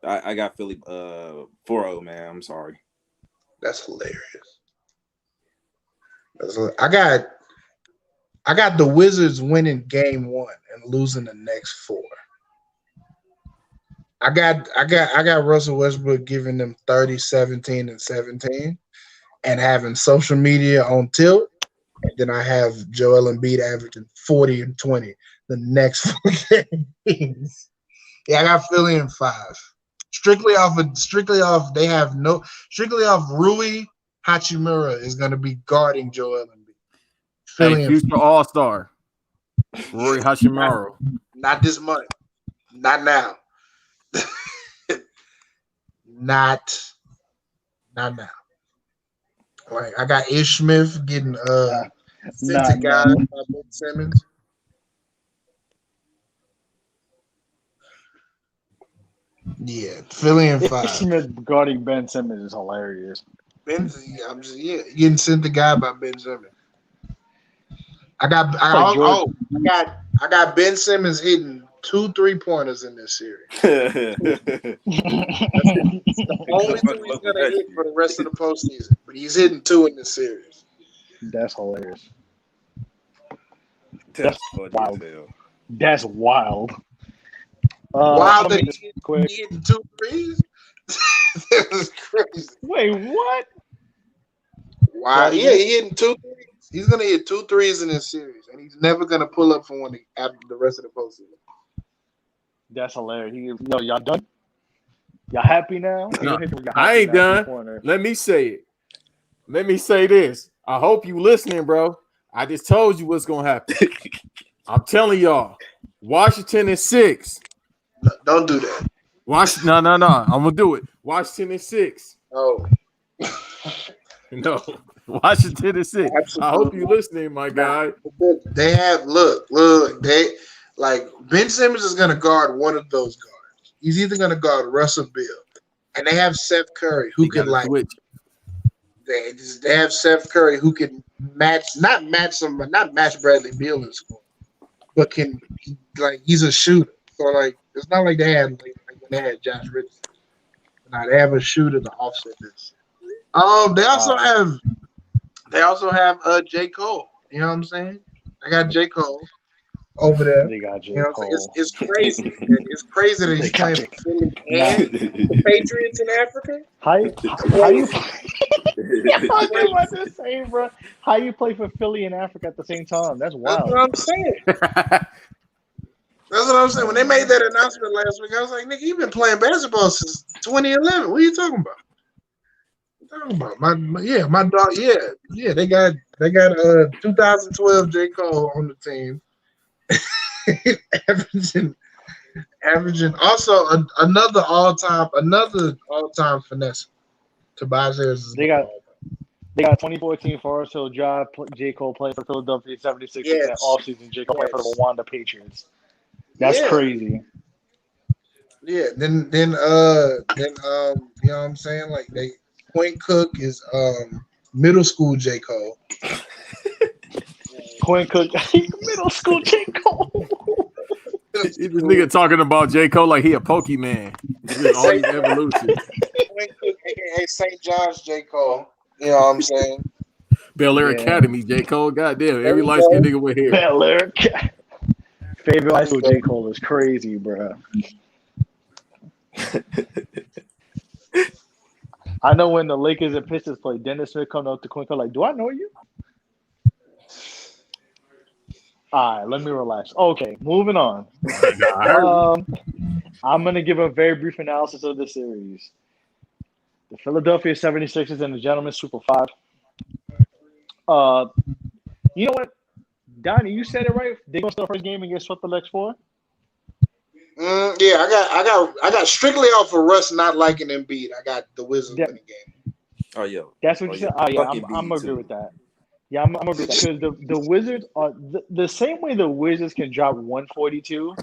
I got Philly 4-0, man. I'm sorry. That's hilarious. I got the Wizards winning game 1 and losing the next 4. I got Russell Westbrook giving them 30, 17, and 17 and having social media on tilt. And then I have Joel Embiid averaging 40 and 20 the next 4 games. Yeah, I got Philly in 5. Strictly off Rui Hachimura is going to be guarding Joel Embiid. Hey, future All-Star, Rory Hashimura. Not this month. Not now. Not now. Like I got Ish Smith getting sent to guys by Ben Simmons. Yeah, Philly in 5. Smith guarding Ben Simmons is hilarious. Getting sent to guy by Ben Simmons. I got Ben Simmons hitting 2 3-pointers in this series. That's The only 2 he's gonna hit for the rest of the postseason, but he's hitting 2 in this series. That's hilarious. That's wild. wild. That's wild. Wow, that quick. he hitting 2 threes? That was crazy. Wait, what? Wow, yeah, he hitting 2 threes. He's gonna hit 2 threes in this series, and he's never gonna pull up for one after the rest of the postseason. That's hilarious. Y'all done? Y'all happy now? No, I ain't done. Let me say it. Let me say this. I hope you listening, bro. I just told you what's gonna happen. I'm telling y'all, Washington is 6. No, don't do that. No. I'm gonna do it. Washington is 6. Oh. No, Washington is 6. Absolutely. I hope you listening, my guy. They have look. They like Ben Simmons is gonna guard one of those guards. He's either gonna guard Russell Bill, and they have Seth Curry who can like switch. They have Seth Curry who can not match Bradley Beal in score, but he's a shooter. So like it's not like they had like when they had Josh Richardson. Now they have a shooter to offset this. They also have J. Cole. You know what I'm saying? I got J. Cole over there. They got J. You know what I'm Cole. saying? It's crazy. It's crazy that he's playing for Philly and the Patriots in Africa. How you I was about to say, bro. How you play for Philly and Africa at the same time? That's wild. That's what I'm saying. That's what I'm saying. When they made that announcement last week, I was like, nigga, you've been playing basketball since 2011. What are you talking about? My dog. Yeah. They got 2012 J. Cole on the team, averaging also another all-time finesse. Tobias Harris. They got 2014 Forest Hill Drive. J. Cole played for Philadelphia 76ers that offseason. J. Cole played for the Wanda Patriots. That's crazy. Yeah. Then you know what I'm saying? Like Point Cook is middle school J. Cole. Point Cook, middle school J. Cole. This nigga talking about J. Cole like he a Pokemon. All these evolutions. Point Cook, aka St. John's J. Cole. You know what I'm saying? Bel Air Academy, J. Cole. Goddamn, every light skinned nigga with hair. Bel Air favorite high school J. Cole is crazy, bro. I know when the Lakers and Pistons play, Dennis Smith come up to Quinco like, do I know you? All right, let me relax. Okay, moving on. I'm going to give a very brief analysis of the series. The Philadelphia 76ers and the Gentlemen's Super 5. You know what? Donnie, you said it right. They're going to start the first game and get swept the next 4? Yeah, I got strictly off of Russ not liking Embiid. I got the Wizards winning the game. Oh, yeah. That's what you said? Oh, yeah, I'm agree with that. Yeah, I'm agree with that. Because the Wizards are the same way the Wizards can drop 142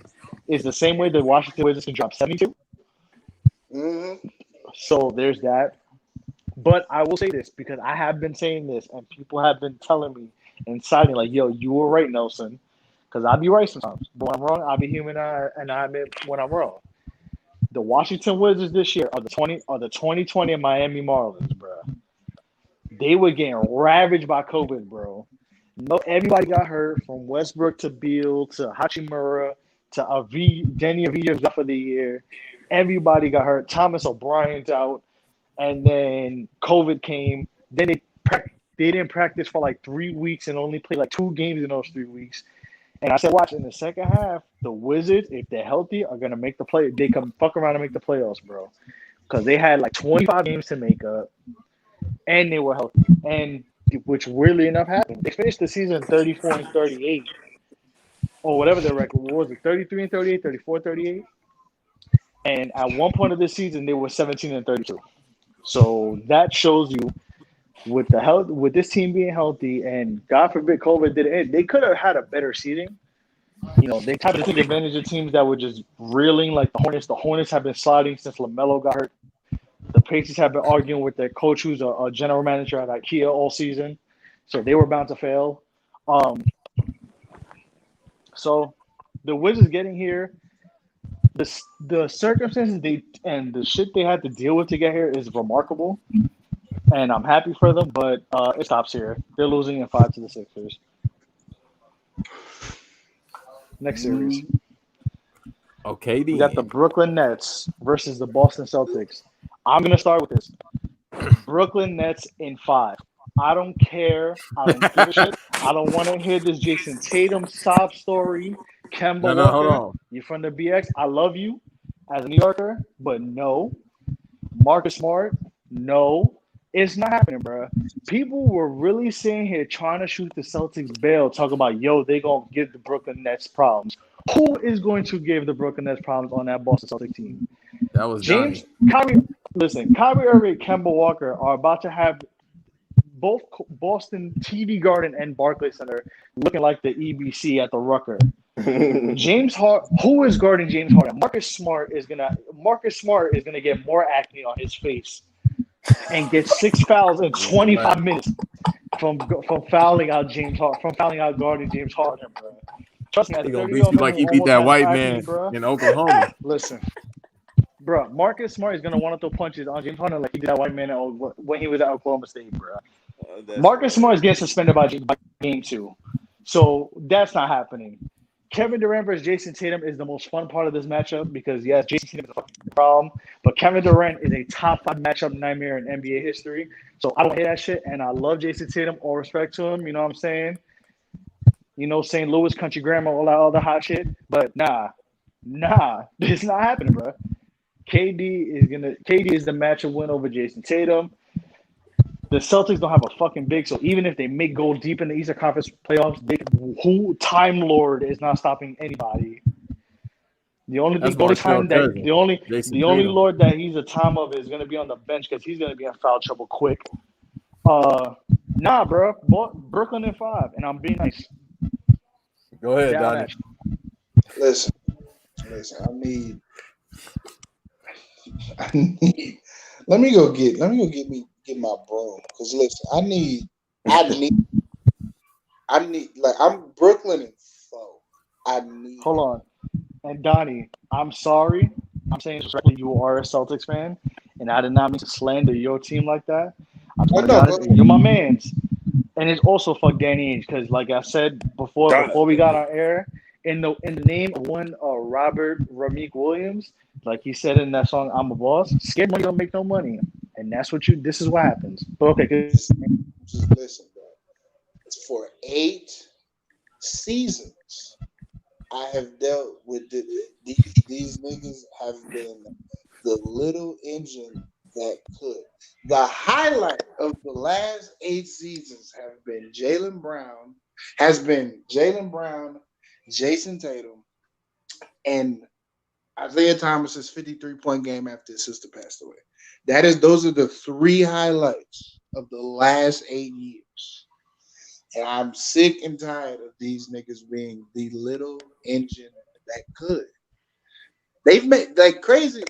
is the same way the Washington Wizards can drop 72. Mm-hmm. So there's that. But I will say this because I have been saying this and people have been telling me and citing like, yo, you were right, Nelson. Because I'll be right sometimes. But when I'm wrong, I'll be human and I admit when I'm wrong. The Washington Wizards this year are the 2020 Miami Marlins, bro. They were getting ravaged by COVID, bro. No, everybody got hurt from Westbrook to Beal to Hachimura to Denny Avila's out for the year. Everybody got hurt. Thomas O'Brien's out. And then COVID came. Then they didn't practice for like 3 weeks and only played like 2 games in those 3 weeks. And I said, watch, in the second half, the Wizards, if they're healthy, are going to make the play. They come fuck around and make the playoffs, bro. Because they had like 25 games to make up, and they were healthy. And which weirdly enough happened. They finished the season 34-38. Or whatever their record was. 33-38, 34-38. And at one point of this season, they were 17-32. So that shows you with this team being healthy and God forbid COVID didn't end, they could have had a better seeding. You know, they tried to take advantage of teams that were just reeling like the Hornets. The Hornets have been sliding since LaMelo got hurt. The Patriots have been arguing with their coach who's a general manager at IKEA all season. So they were bound to fail. So the Wizards getting here, the circumstances and the shit they had to deal with to get here is remarkable, and I'm happy for them. But it stops here. They're losing in 5 to the Sixers. Next series, Okay, we got the then. Brooklyn Nets versus the Boston Celtics. I'm gonna start with this. Brooklyn Nets in 5. I don't care. I don't give a shit. I don't want to hear this Jason Tatum sob story. Kemba No, hold Walker, on. you're from the BX. I love you as a New Yorker, but no. Marcus Smart, no. It's not happening, bro. People were really sitting here trying to shoot the Celtics bail, talking about, yo, they going to give the Brooklyn Nets problems. Who is going to give the Brooklyn Nets problems on that Boston Celtics team? That was Donnie. Kyrie Irving, Kemba Walker are about to have both Boston TD Garden and Barclays Center looking like the EBC at the Rucker. James Harden, who is guarding James Harden? Marcus Smart is gonna get more acne on his face and get 6 fouls in 25 minutes from fouling out guarding James Harden, bro. Trust me, as a He gonna 30-year-old beat you man like who he beat almost that has white acne, man bro. in Oklahoma. Listen, bro, Marcus Smart is gonna want to throw punches on James Harden like he did that white man when he was at Oklahoma State, bro. Marcus Smart is getting suspended by game 2, so that's not happening. Kevin Durant versus Jason Tatum is the most fun part of this matchup because, yes, Jason Tatum is a fucking problem, but Kevin Durant is a top 5 matchup nightmare in NBA history. So I don't hate that shit, and I love Jason Tatum. All respect to him. You know what I'm saying? You know, St. Louis country grammar, all that other hot shit. But nah, it's not happening, bro. KD is the matchup win over Jason Tatum. The Celtics don't have a fucking big, so even if they make go deep in the Eastern Conference playoffs, Time Lord is not stopping anybody. The only Lord that he's a time of is gonna be on the bench because he's gonna be in foul trouble quick. Nah, bro, Brooklyn in 5, and I'm being nice. Go ahead, Donnie. Listen. I need. Let me go get my broom. Cause listen, I need. Like I'm Brooklyn and 4. Hold on, and Donnie, I'm sorry. I'm saying respectfully, you are a Celtics fan, and I did not mean to slander your team like that. I'm gonna be honest, you're my man's. And it's also fuck Danny Ainge because, like I said before we got on air, in the name of one Robert Rameek Williams, like he said in that song "I'm a Boss," scared money don't make no money, and that's what this is what happens. But okay, just listen, bro. It's for 8 seasons. I have dealt with these niggas have been the little engine that could. The highlight of the last 8 seasons have been Jaylen Brown, Jason Tatum, and Isaiah Thomas's 53-point game after his sister passed away. Those are the 3 highlights of the last 8 years. And I'm sick and tired of these niggas being the little engine that could. They've made like crazy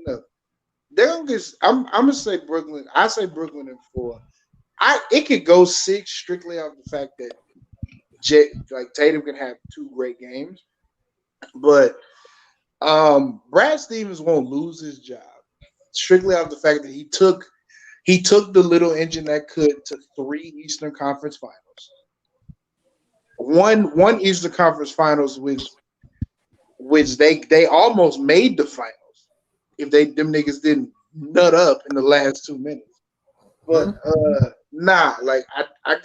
enough. They're gonna get. I'm gonna say Brooklyn. I say Brooklyn in 4. It could go 6 strictly off the fact that Tatum can have 2 great games, but Brad Stevens won't lose his job strictly off the fact that he took the little engine that could to 3 Eastern Conference Finals. One Eastern Conference Finals which they almost made the finals if them niggas didn't nut up in the last 2 minutes. But like I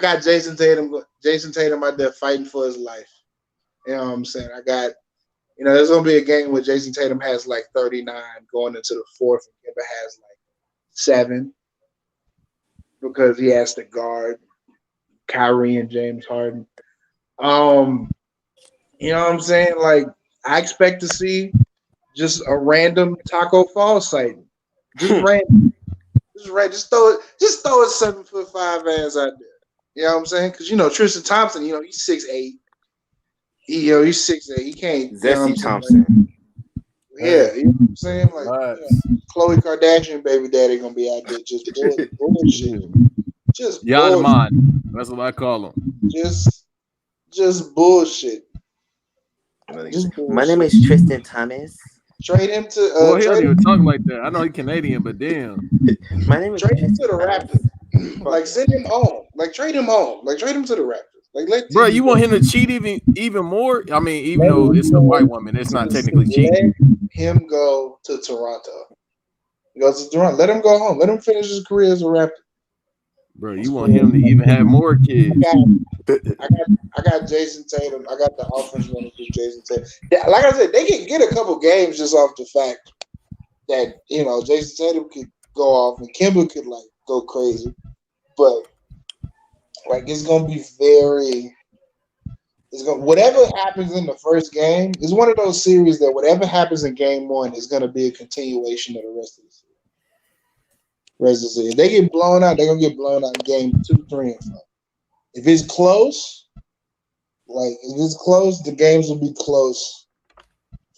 got Jason Tatum out there fighting for his life. You know what I'm saying? There's gonna be a game where Jason Tatum has like 39 going into the 4th, and Kemba has like 7 because he has to guard Kyrie and James Harden. You know what I'm saying? Like I expect to see just a random Taco Fall sighting. Just random. Just throw a 7'5" ass out there. You know what I'm saying? Because Tristan Thompson, he's 6'8". He's 6'8". He can't. Zesty Thompson. Yeah, you know what I'm saying? Like Khloe Kardashian baby daddy gonna be out there just bullshit. Just Yanaman. That's what I call him. Just bullshit. My name is Tristan Thomas. Trade him to. Boy, he don't even talk like that. I know he's Canadian, but damn. My name is trade him Tristan to the Raptors. Like send him home. Like trade him home. Like trade him to the Raptors. Like Bro, you want him to cheat even more? I mean, even though it's a white woman, it's not technically cheating. Let him go to Toronto. He goes to Toronto. Let him go home. Let him finish his career as a Raptor. Bro, you want him to even have more kids? I got Jason Tatum. I got the offense running through Jason Tatum. Like I said, they can get a couple games just off the fact that Jason Tatum could go off and Kimber could like go crazy, but like it's gonna be whatever happens in the first game is one of those series that whatever happens in game one is gonna be a continuation of the rest of the series. If they get blown out, they're gonna get blown out in game 2, 3, and 5. If it's close, the games will be close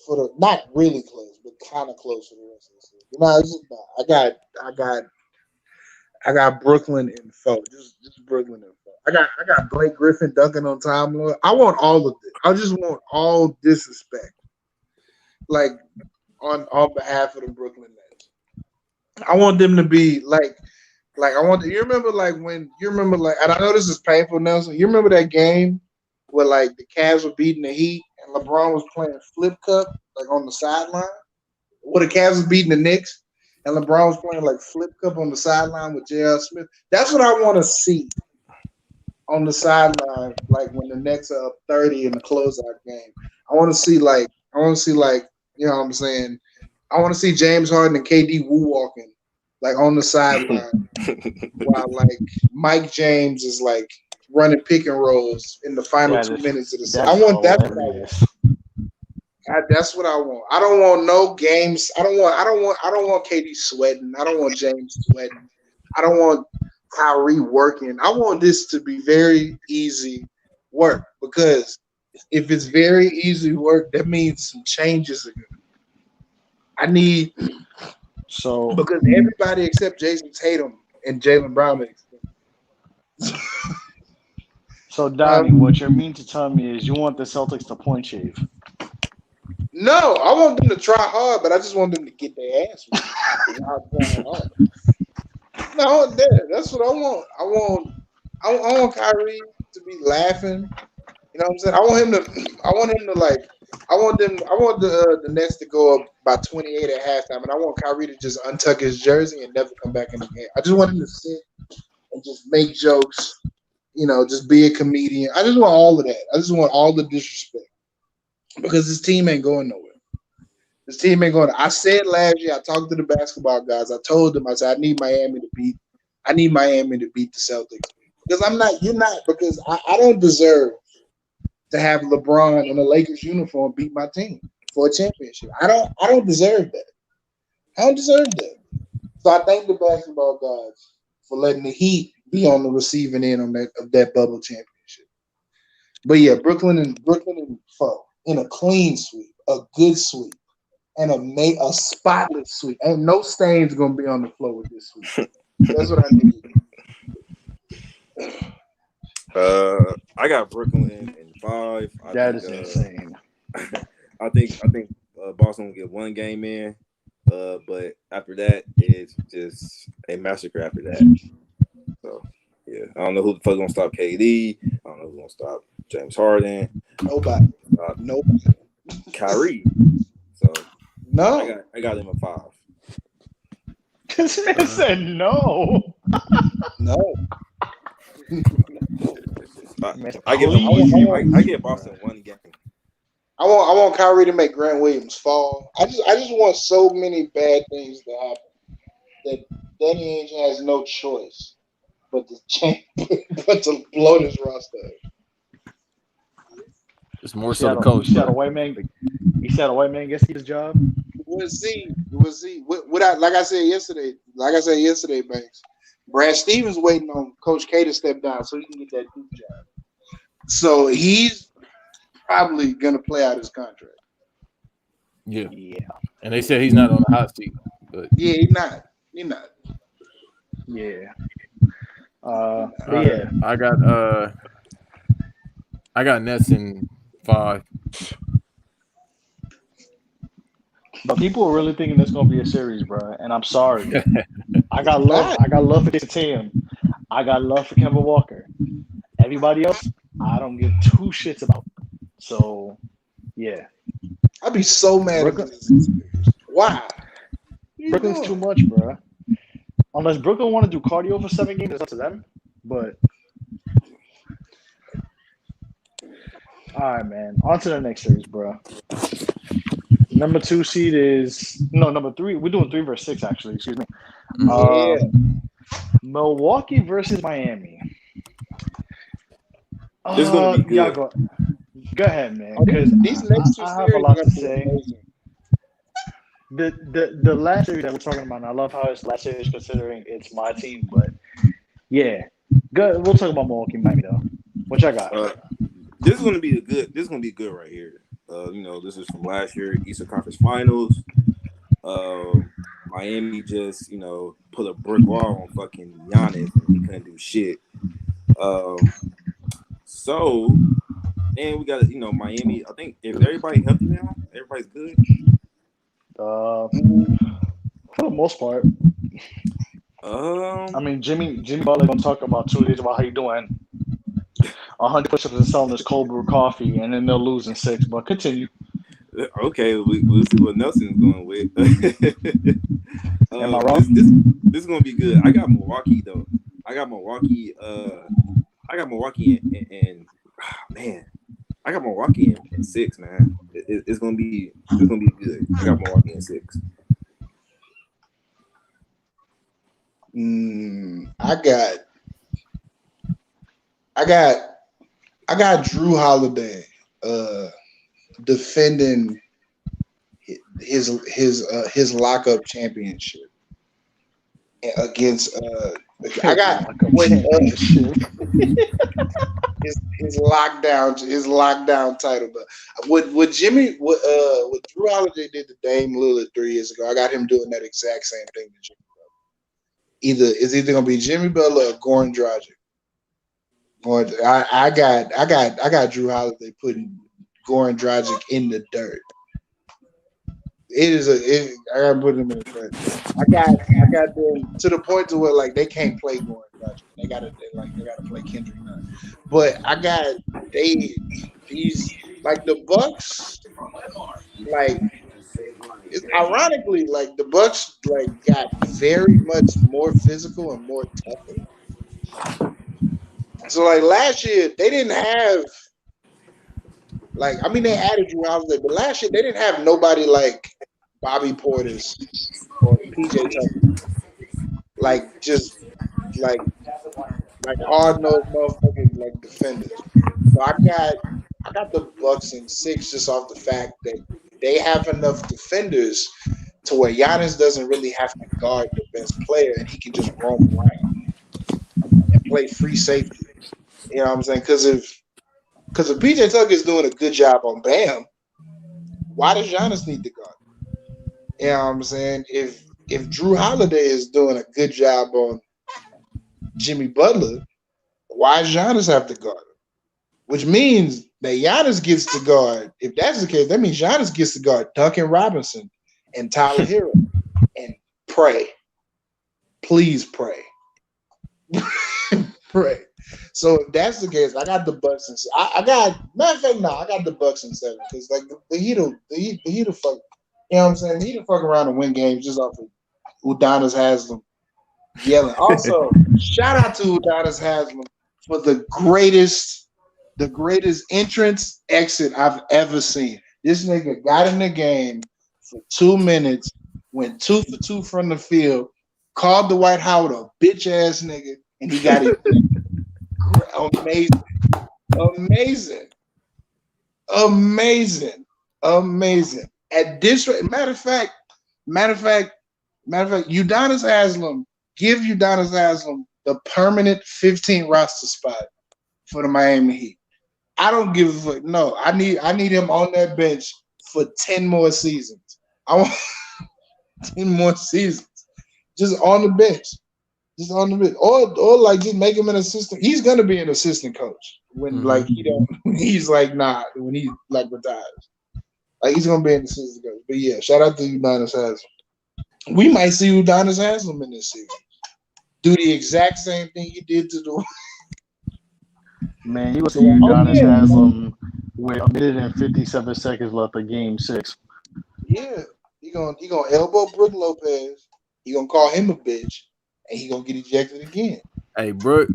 for the not really close, but kind of close for the rest of the season. It's just I got Brooklyn in 4. Just Brooklyn in 4. I got Blake Griffin dunking on Time Lord. I want all of this. I just want all disrespect, like on behalf of the Brooklyn Nets. I want them to be like I want. You remember and I know this is painful, Nelson. You remember that game where like the Cavs were beating the Heat and LeBron was playing flip cup like on the sideline? Where the Cavs was beating the Knicks and LeBron was playing like flip cup on the sideline with J.R. Smith. That's what I want to see on the sideline, like when the Nets are up 30 in the closeout game. I want to see you know what I'm saying. I want to see James Harden and KD woo walking like on the sideline while like Mike James is like running pick and rolls in the final 2 minutes of the season. I want that. That's what I want. I don't want no games. I don't want KD sweating. I don't want James sweating. I don't want Kyrie working. I want this to be very easy work because if it's very easy work, that means some changes are good. I need because everybody except Jason Tatum and Jaylen Brown makes sense. So Donnie, what you mean to tell me is you want the Celtics to point shave? No, I want them to try hard, but I just want them to get their ass hard. No, that's what I want. I want Kyrie to be laughing. You know what I'm saying? I want the Nets to go up by 28 at halftime, and I want Kyrie to just untuck his jersey and never come back in the game. I just want him to sit and just make jokes, just be a comedian. I just want all of that. I just want all the disrespect because this team ain't going nowhere. This team ain't going. I said last year, I talked to the basketball guys. I told them, I said, I need Miami to beat the Celtics because you're not, because I don't deserve to have LeBron in a Lakers uniform beat my team for a championship. I don't deserve that. I don't deserve that. So I thank the basketball guys for letting the Heat be on the receiving end of that bubble championship. But yeah, Brooklyn and 4 in a clean sweep, a good sweep, and a spotless sweep. Ain't no stains gonna be on the floor with this sweep. That's what I need. I got Brooklyn in 5. That is insane. I think Boston will get one game in, but after that, it's just a massacre. After that, so yeah, I don't know who the fuck gonna stop KD. I don't know who's gonna stop James Harden. Nobody. Kyrie. So no, I got him at 5. This man said no. No. I give Boston one game. I want Kyrie to make Grant Williams fall. I just want so many bad things to happen that Danny Ainge has no choice but to blow this roster up. It's more so the coach. He said a white man gets his job. We'll see. Like I said yesterday, Banks. Brad Stevens waiting on Coach K to step down so he can get that Duke job. So he's probably gonna play out his contract. Yeah. And they said he's not on the hot seat. But yeah, he's not. Yeah. I got Nets in 5. But people are really thinking it's gonna be a series, bro. And I'm sorry. I got love. Not. I got love for Jason Tatum. I got love for Kemba Walker. Everybody else, I don't give two shits about. So, yeah, I'd be so mad if Brooklyn, this is serious. Why? What you Brooklyn's too doing? much, bro. Unless Brooklyn want to do cardio for 7 games, it's up to them. But all right, man. On to the next series, bro. Number 2 seed is number 3. We're doing 3 versus 6, actually. Excuse me. Yeah. Milwaukee versus Miami. This is gonna be good. Yeah, go ahead, man. Oh, Because these next two I have a series lot are to gonna be say. amazing. The last series that we're talking about, and I love how it's last series considering it's my team, but yeah, good. We'll talk about Milwaukee, Miami though. What y'all got? This is gonna be good. This is gonna be good right here. This is from last year Eastern Conference Finals. Miami just put a brick wall on fucking Giannis and he couldn't do shit. So and we got Miami. I think if everybody healthy now, everybody's good. For the most part. I mean, Jimmy Butler gonna talk about 2 days about how you doing 100 push-ups and selling this cold brew coffee, and then they'll lose in 6. But continue. Okay, we'll see what Nelson's going with. Am I wrong? This is gonna be good. I got Milwaukee though. I got Milwaukee. And man, I got Milwaukee in 6. Man, it's gonna be good. I got Milwaukee in 6. I got Drew Holiday defending his lockup championship against I got when his lockdown title. But what Drew Holiday did to Dame Lillard 3 years ago, I got him doing that exact same thing to Jimmy Butler. It's either gonna be Jimmy Butler or Goran Dragic. But I got Drew Holiday putting Goran Dragic in the dirt. I gotta put him in the dirt. I got them to the point to where like they can't play Goran Dragic. They gotta play Kendrick Nunn. But I got these like the Bucks, like it's ironically like the Bucks like got very much more physical and more tougher. So like last year they didn't have they added Drew Holiday, but last year they didn't have nobody like Bobby Portis or PJ Tucker. Like just like hard nosed motherfucking like defenders. So I got the Bucks in 6 just off the fact that they have enough defenders to where Giannis doesn't really have to guard the best player and he can just roam around and play free safety. You know what I'm saying? Because if PJ Tucker is doing a good job on Bam, why does Giannis need to guard? You know what I'm saying? If Drew Holiday is doing a good job on Jimmy Butler, why does Giannis have to guard him? Which means that Giannis gets to guard. If that's the case, that means Giannis gets to guard Duncan Robinson and Tyler Hero and pray. Please pray. Pray. So if that's the case, I got the Bucks in 7. I got the Bucks in 7 because like the Heat will fuck. You know what I'm saying? The Heat will fuck around and win games just off of Udonis Haslem yelling. Also, shout out to Udonis Haslem for the greatest entrance exit I've ever seen. This nigga got in the game for 2 minutes, went 2 for 2 from the field, called Dwight Howard a bitch ass nigga, and he got it. Amazing. At this rate, matter of fact, Udonis Haslem, give Udonis Haslem the permanent 15 roster spot for the Miami Heat. I don't give a fuck. No, I need him on that bench for 10 more seasons. I want 10 more seasons. Just on the bench. Just on the bench. Or like just make him an assistant. He's gonna be an assistant coach when like he's like nah when he like retires. Like he's gonna be in the season together. But yeah, shout out to Udonis Haslem. We might see Udonis Haslem in this season. Do the exact same thing he did to the Man, you will see Udonis Haslem with 1:57 seconds left of Game 6. Yeah. He gonna elbow Brook Lopez. He gonna call him a bitch, and he gonna get ejected again. Hey, Brooke,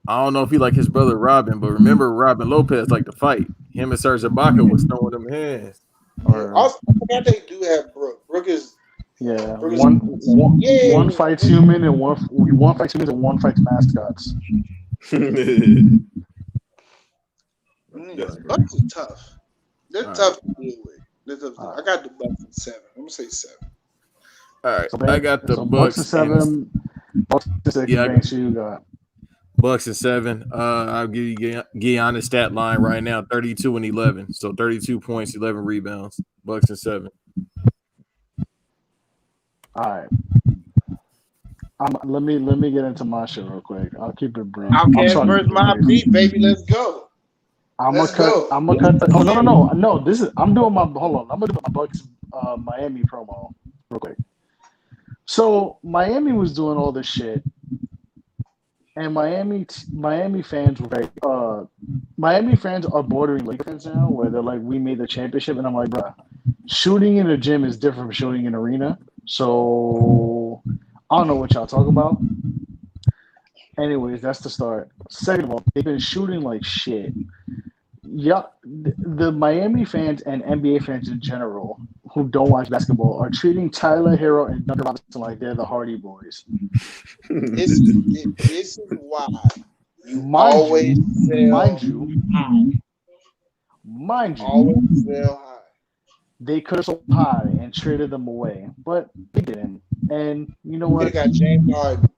I don't know if he like his brother Robin, but remember Robin Lopez like to fight. Him and Serge Ibaka was throwing them hands. Also, I forgot they do have Brooke. Brooke is one fights human and one fights humans and one fights mascots. Bucks are tough. They're tough to deal with. I got the Bucks at 7. I'm gonna say 7. All right, I got the Bucks at 7. Bucks at 6. Yeah, You got Bucks at 7. I'll give you Giannis stat line right now: 32 and 11. So 32 points, 11 rebounds. Bucks at 7. All right. Let me get into my shit real quick. I'll keep it brief. Okay, first my beat, baby. Let's go. I'm gonna cut. Oh no. This is. I'm doing my. Hold on. I'm gonna do my Bucks Miami promo real quick. So Miami was doing all this shit, and Miami fans were very. Miami fans are bordering Lakers fans now, where they're like, "We made the championship," and I'm like, "Bruh, shooting in a gym is different from shooting in an arena." So I don't know what y'all talk about. Anyways, that's the start. Second of all, they've been shooting like shit. Yeah, the Miami fans and NBA fans in general who don't watch basketball are treating Tyler Hero and Duncan Robinson like they're the Hardy Boys. This is why you always sell high. They could have sold high and traded them away, but they didn't. And you know what? They got James Harden.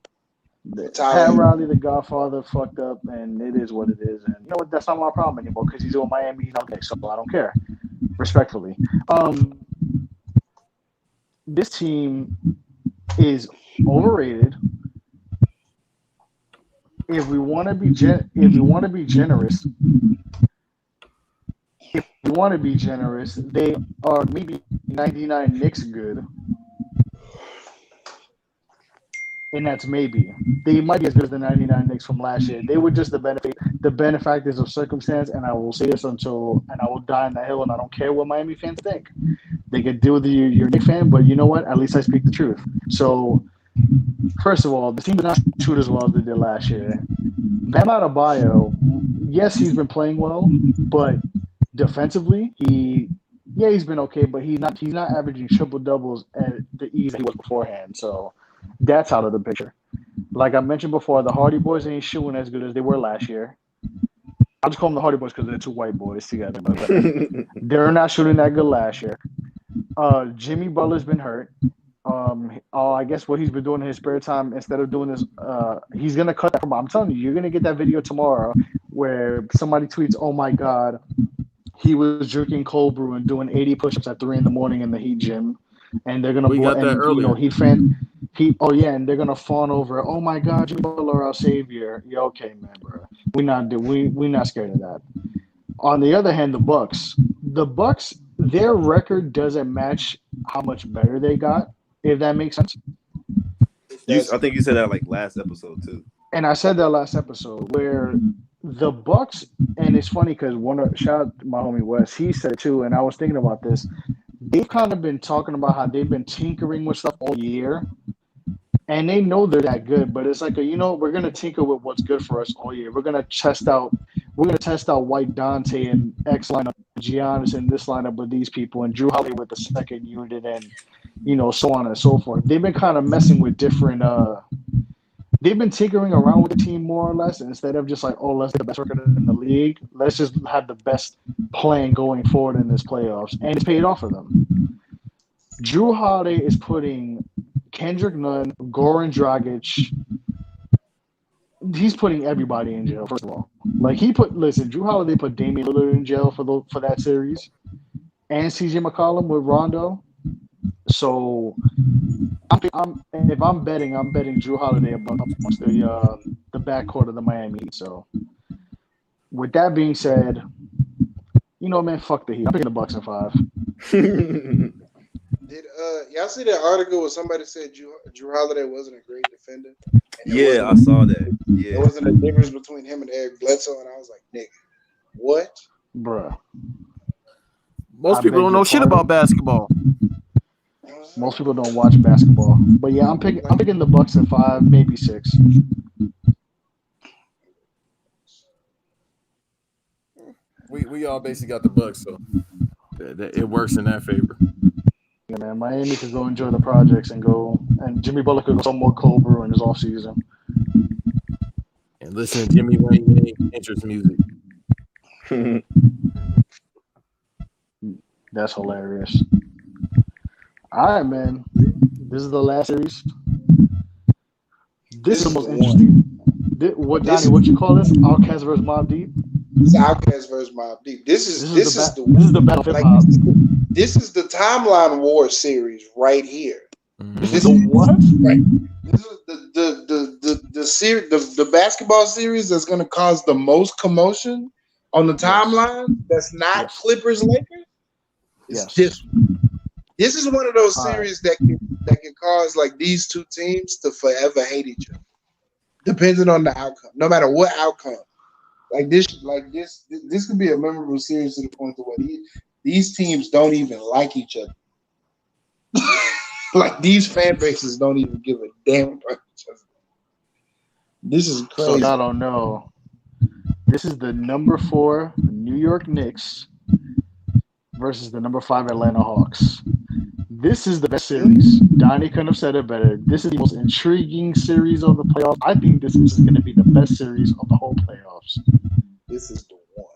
Pat Riley, the Godfather, fucked up, and it is what it is. And you know what? That's not my problem anymore because he's in Miami. He's okay, so I don't care. Respectfully, this team is overrated. If we want to be generous, they are maybe 99 Knicks good. And that's maybe. They might be as good as the 99 Knicks from last year. They were just the benefactors of circumstance, and I will say this and I will die on that hill, and I don't care what Miami fans think. They could deal with your Knicks fan, but you know what? At least I speak the truth. So, first of all, the team did not shoot as well as they did last year. Bam Adebayo, yes, he's been playing well, but defensively, he's been okay, but he's not averaging triple doubles at the ease that he was beforehand. So that's out of the picture. Like I mentioned before, the Hardy Boys ain't shooting as good as they were last year. I'll just call them the Hardy Boys because they're two white boys together. But they're not shooting that good last year. Jimmy Butler's been hurt. I guess what he's been doing in his spare time, instead of doing this, he's going to cut that from. I'm telling you, you're going to get that video tomorrow where somebody tweets, "Oh my God, he was drinking cold brew and doing 80 push-ups at 3 a.m. in the Heat gym." And they're going to and they're gonna fawn over. "Oh my God, Jimmy Butler, our savior." Yeah, okay, man, bro. We're not scared of that. On the other hand, the Bucks, their record doesn't match how much better they got. If that makes sense. I think you said that like last episode too. And I said that last episode where the Bucks, and it's funny because shout out to my homie Wes, he said too, and I was thinking about this. They've kind of been talking about how they've been tinkering with stuff all year. And they know they're that good, but it's like we're gonna tinker with what's good for us all year. We're gonna test out White Dante and X lineup, Giannis in this lineup with these people, and Drew Holiday with the second unit, and so on and so forth. They've been kind of messing with different. They've been tinkering around with the team more or less, instead of just like, "Oh, let's get the best record in the league. Let's just have the best plan going forward in this playoffs," and it's paid off for them. Drew Holiday is putting Kendrick Nunn, Goran Dragic. He's putting everybody in jail. First of all, Drew Holiday put Damian Lillard in jail for that series, and CJ McCollum with Rondo. So, if I'm betting Drew Holiday amongst the backcourt of the Miami Heat. So, with that being said, man, fuck the Heat. I'm picking the Bucks in 5. Did y'all see that article where somebody said Drew Holiday wasn't a great defender? And Yeah, I saw that. There Yeah. wasn't a difference between him and Eric Bledsoe, and I was like, nigga, what? Bruh. Most I people beg don't your know shit pardon? about basketball. Most people don't watch basketball. But yeah, I'm picking the Bucks at 5, maybe 6. We all basically got the Bucks, so it works in that favor. Yeah, man. Miami could go enjoy the projects and Jimmy Butler could go some more cold brew in his off season. And listen to Jimmy Wayne interest music. That's hilarious. All right, man. This is the last series. This is the most interesting. Donnie? What you call this? Outkast versus Mobb Deep. It's Outkast versus Mobb Deep. This is the battle of hip hop. This is the Timeline War series right here. This is the what? Right. This is the basketball series that's going to cause the most commotion on the timeline. That's not Clippers Lakers. It's this one. This is one of those series that can cause like these two teams to forever hate each other, depending on the outcome. No matter what outcome, this could be a memorable series to the point where these teams don't even like each other. Like these fan bases don't even give a damn about each other. This is crazy. So I don't know. This is the number 4 New York Knicks versus the number 5 Atlanta Hawks. This is the best series. Donnie couldn't have said it better. This is the most intriguing series of the playoffs. I think this is going to be the best series of the whole playoffs. This is the one.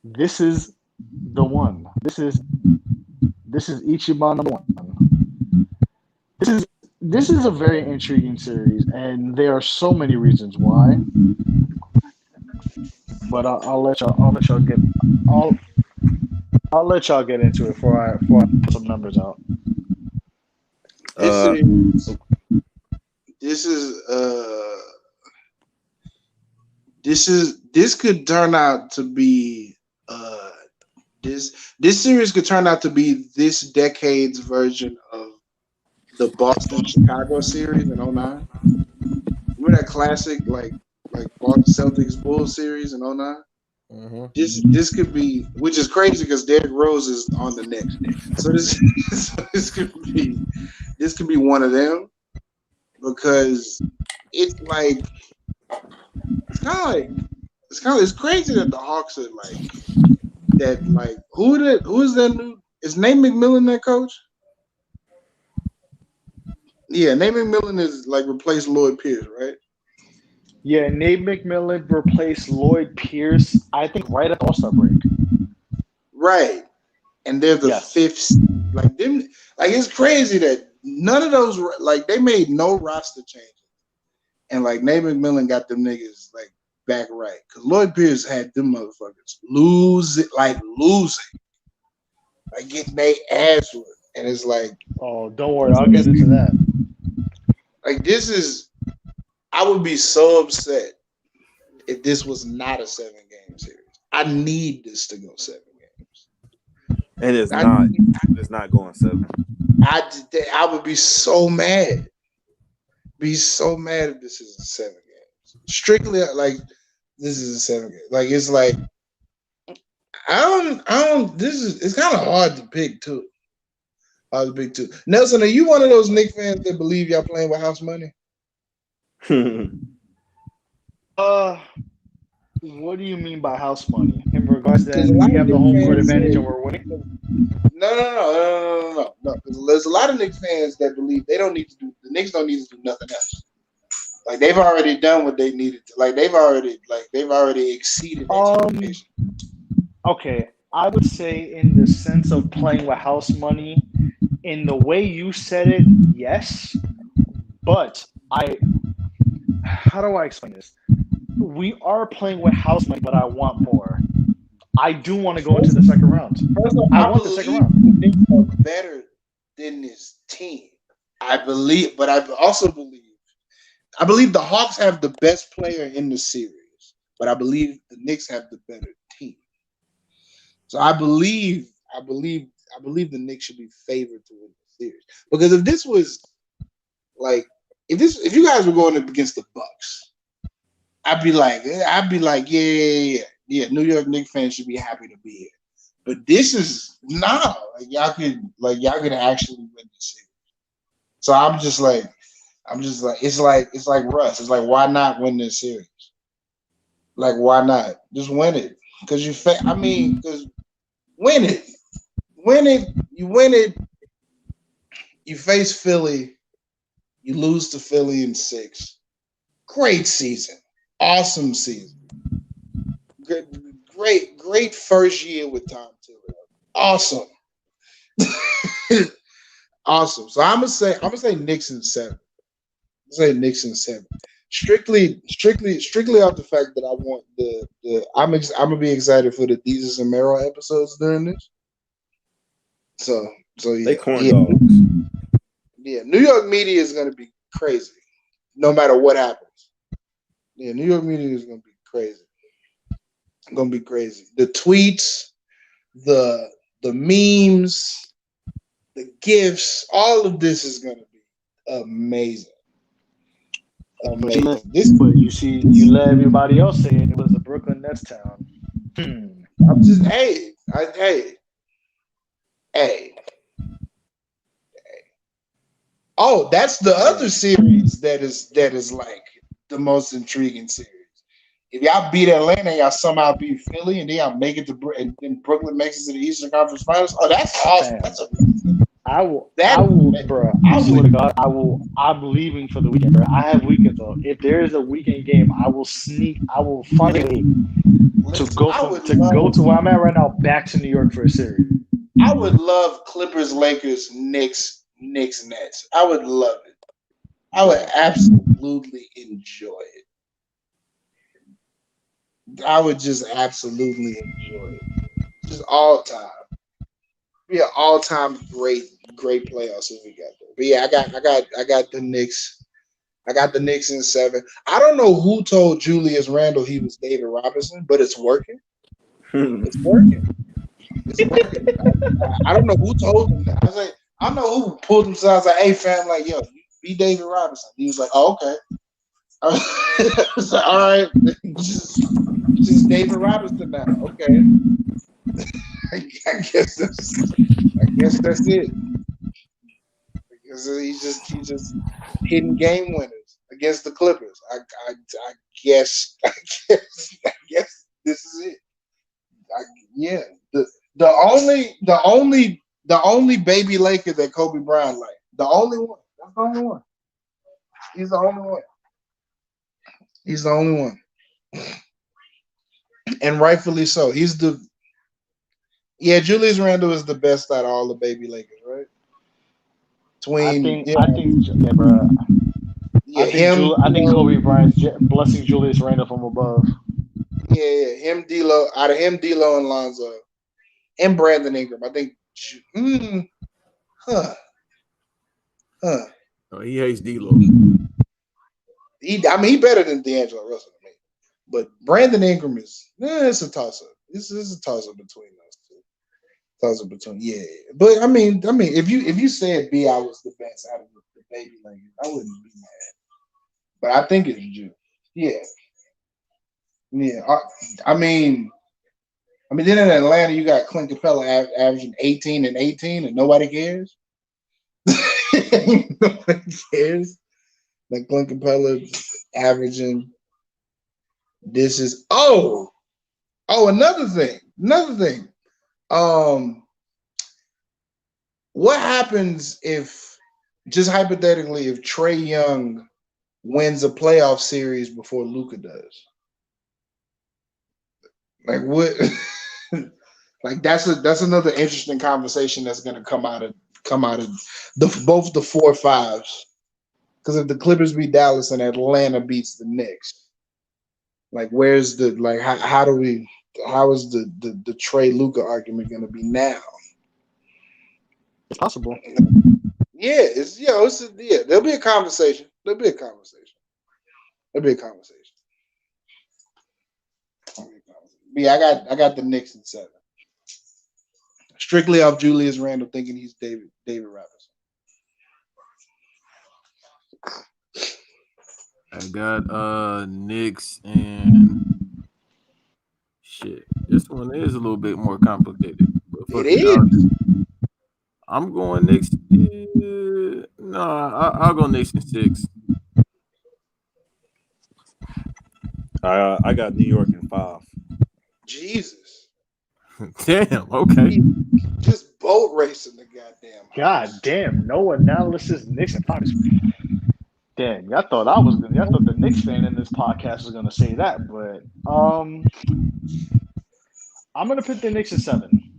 This is the one. This is Ichiban number 1. This is a very intriguing series, and there are so many reasons why. But I'll let y'all get into it before I put some numbers out. This could turn out to be this series could turn out to be this decade's version of the Boston-Chicago series in 2009. Remember that classic like Boston Celtics Bulls series in 2009? Mm-hmm. This could be, which is crazy because Derrick Rose is on the Knicks. So this could be one of them, because it's crazy that the Hawks are like that. Like who is that new? Is Nate McMillan that coach? Yeah, Nate McMillan is like replaced Lloyd Pierce, right? Yeah, Nate McMillan replaced Lloyd Pierce, I think, right at the All-Star break. Right. And they're the fifth. Like them, like it's crazy that none of those, like they made no roster changes. And like Nate McMillan got them niggas like back right. Because Lloyd Pierce had them motherfuckers losing. Like getting their ass whipped. And it's like, oh, don't worry, I'll get into that. Like I would be so upset if this was not a 7-game series. I need this to go 7 games. And it's not going 7. I would be so mad. Be so mad if this is a 7 games. Strictly like this is a 7 game. Like it's like it's kind of hard to pick too. Nelson, are you one of those Knicks fans that believe y'all playing with house money? What do you mean by house money? In regards to that, we have the home court advantage and we're winning? No. There's a lot of Knicks fans that believe the Knicks don't need to do nothing else. Like they've already done what they needed to. Like they've already exceeded expectations. Okay, I would say in the sense of playing with house money, in the way you said it, yes. But how do I explain this? We are playing with house money, but I want more. I do want to go into the second round. I want the second round. The Knicks are better than this team. I believe the Hawks have the best player in the series, but I believe the Knicks have the better team. So I believe believe the Knicks should be favored to win the series. Because if this was like if you guys were going up against the Bucks, I'd be like, yeah. New York Knicks fans should be happy to be here. But this is y'all could actually win the series. So I'm just like it's like Russ. It's like, why not win this series? Like, why not just win it? Because because win it. You win it. You face Philly. You lose to Philly in 6. Great season. Awesome season. Great first year with Tom Thibodeau. Awesome. Awesome. So I'm gonna say Knicks in 7. Knicks in 7. Strictly off the fact that I want I'm gonna be excited for the Desus and Mero episodes during this. So yeah. They corn dogs. Yeah, New York media is gonna be crazy, no matter what happens. Yeah, New York media is gonna be crazy. Gonna be crazy. The tweets, the memes, the gifs, all of this is gonna be amazing. Amazing. But you let everybody else say it was a Brooklyn Nets town. I'm just hey. Oh, that's the other series that is like the most intriguing series. If y'all beat Atlanta, y'all somehow beat Philly, and then y'all make it to and then Brooklyn makes it to the Eastern Conference Finals. Oh, that's awesome. Damn. That's amazing. I swear to God, I'm leaving for the weekend, bro. I have weekends though. If there is a weekend game, I will find a way to go to where I'm at right now back to New York for a series. I would love Clippers, Lakers, Knicks, Nets. I would love it. I would absolutely enjoy it. I would just absolutely enjoy it. Just all time. Be an all-time great playoffs if we got there. But yeah, I got the Knicks. I got the Knicks in 7. I don't know who told Julius Randle he was David Robinson, but it's working. It's working. It's working. I don't know who told him that. I was like, I don't know who pulled him aside. I was like, hey fam, like, yo, be David Robinson. He was like, oh, okay. I was like, all right, just David Robinson now. Okay. I guess that's it. Because he just hitting game winners against the Clippers. I guess this is it. Yeah. The only baby Laker that Kobe Brown liked. The only one. That's the only one. He's the only one. He's the only one. And rightfully so. Julius Randle is the best out of all the baby Lakers, right? I think, bro. Yeah, I think Kobe Bryant's blessing Julius Randle from above. Yeah, him, D'Lo, out of him, D'Lo, and Lonzo, and Brandon Ingram. I think. Oh, he hates D'Lo. He better than D'Angelo Russell to me. But Brandon Ingram it's a toss up. This is a toss up between those two. Toss up between But I mean, if you said B.I. was the best out of the baby Lakers, I wouldn't be mad. But I think it's Ju. Yeah. Yeah. I mean, then in Atlanta, you got Clint Capella averaging 18 and 18, and nobody cares. Nobody cares. Like Clint Capella averaging. This is another thing. What happens if, just hypothetically, if Trae Young wins a playoff series before Luka does? Like what? Like that's another interesting conversation that's going to come out of both the 4-5s. Because if the Clippers beat Dallas and Atlanta beats the Knicks, like where's the how is the Trae Luka argument going to be now? It's possible. Yeah, there'll be a conversation. Yeah, I got the Knicks in 7. strictly off Julius Randle thinking he's David Robinson. I got Knicks and shit. This one is a little bit more complicated. But fuck It it. is. I'm going Knicks. I'll go Knicks in 6. I got New York in 5. Jesus. Damn. Okay. Just boat racing the goddamn. God damn, no analysis. Knicks and Fox. Damn, y'all thought the Knicks fan in this podcast was gonna say that, but I'm gonna put the Knicks at 7.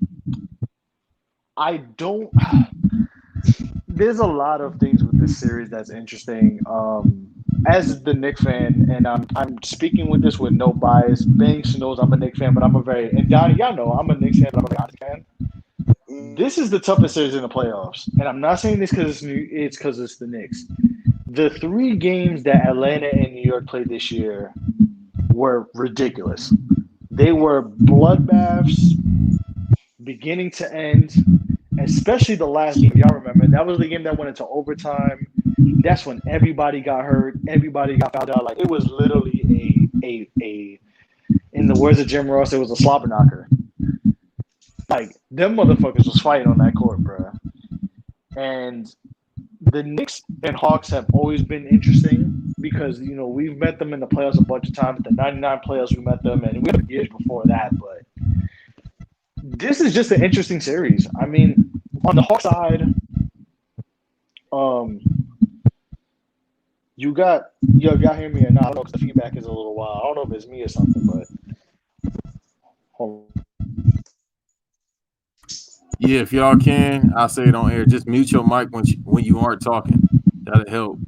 I don't. There's a lot of things with this series that's interesting. As the Knicks fan, and I'm speaking with this with no bias. Banks knows I'm a Knicks fan, but and Donnie, y'all know I'm a Knicks fan, but I'm a Giannis fan. This is the toughest series in the playoffs, and I'm not saying this because it's because it's the Knicks. The 3 games that Atlanta and New York played this year were ridiculous. They were bloodbaths, beginning to end. Especially the last game, y'all remember that was the game that went into overtime. That's when everybody got hurt, everybody got fouled out. Like it was literally a in the words of Jim Ross, it was a slobber knocker. Like them motherfuckers was fighting on that court, bro. And the Knicks and Hawks have always been interesting because we've met them in the playoffs a bunch of times. At the '99 playoffs, we met them, and we had years before that, but. This is just an interesting series. I mean, on the Hawks side, you got y'all hear me or not? I don't know if the feedback is a little wild. I don't know if it's me or something, but hold on. Yeah, if y'all can, I'll say it on air. Just mute your mic when you aren't talking. That'll help.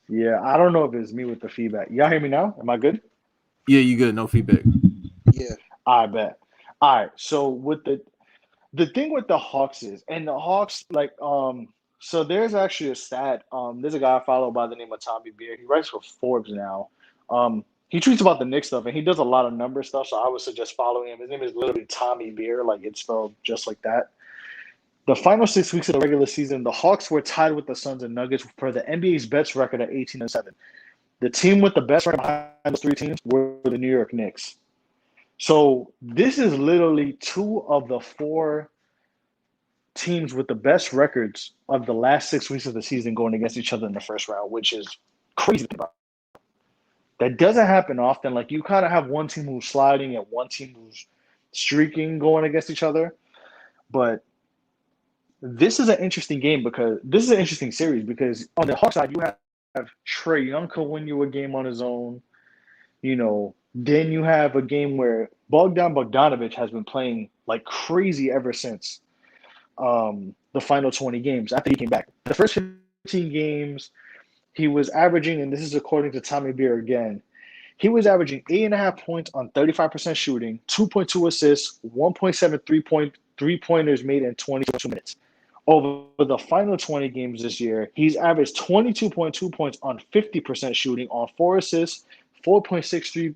Yeah, I don't know if it's me with the feedback. Y'all hear me now? Am I good? Yeah, you good. No feedback. Yeah. I bet. All right. So with the thing with the Hawks is, and the Hawks so there's actually a stat. There's a guy I follow by the name of Tommy Beard. He writes for Forbes now. He tweets about the Knicks stuff, and he does a lot of number stuff. So I would suggest following him. His name is literally Tommy Beard, like it's spelled just like that. The final 6 weeks of the regular season, the Hawks were tied with the Suns and Nuggets for the NBA's best record at 18-7. The team with the best record behind those 3 teams were the New York Knicks. So this is literally 2 of the 4 teams with the best records of the last 6 weeks of the season going against each other in the first round, which is crazy to think about. That doesn't happen often. Like you kind of have one team who's sliding and one team who's streaking going against each other. But this is an interesting game because this is an interesting series because on the Hawks side, you have Trae Young can win you a game on his own. Then you have a game where Bogdan Bogdanović has been playing like crazy ever since the final 20 games after he came back. The first 15 games, he was averaging, and this is according to Tommy Beer again, he was averaging 8.5 points on 35% shooting, 2.2 assists, 1.7 three-pointers made in 22 minutes. Over the final 20 games this year, he's averaged 22.2 points on 50% shooting, on 4 assists, 4.63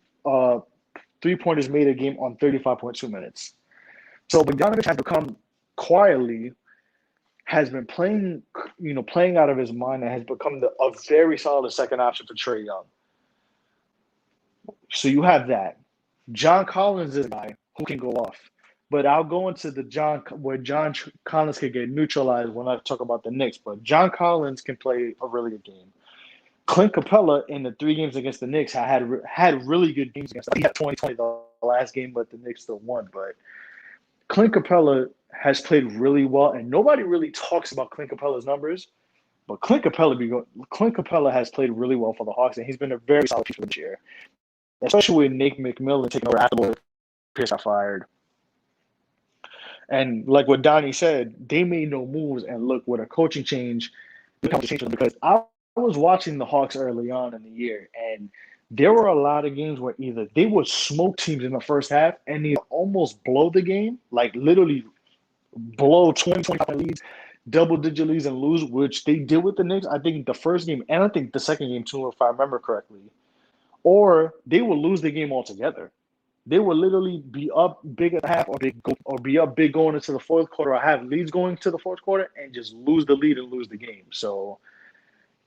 three-pointers made a game on 35.2 minutes. So Bogdanović has become quietly has been playing out of his mind and has become a very solid second option for Trae Young. So you have that. John Collins is a guy who can go off. But I'll go into where John Collins could get neutralized when I talk about the Knicks. But John Collins can play a really good game. Clint Capella in the 3 games against the Knicks had really good games against them. He had 20-20 the last game, but the Knicks still won. But Clint Capella has played really well, and nobody really talks about Clint Capella's numbers. But Clint Capella has played really well for the Hawks, and he's been a very solid piece this year, especially with Nate McMillan taking over after Pierce got fired. And like what Donnie said, they made no moves, and look, with a coaching change, because I was watching the Hawks early on in the year, and there were a lot of games where either they would smoke teams in the first half and they almost blow the game, like literally blow 20-25 leads, double-digit leads and lose, which they did with the Knicks, I think the first game, and I think the second game too, if I remember correctly. Or they will lose the game altogether. They will literally be up big at the half or be up big going into the fourth quarter or have leads going to the fourth quarter and just lose the lead and lose the game. So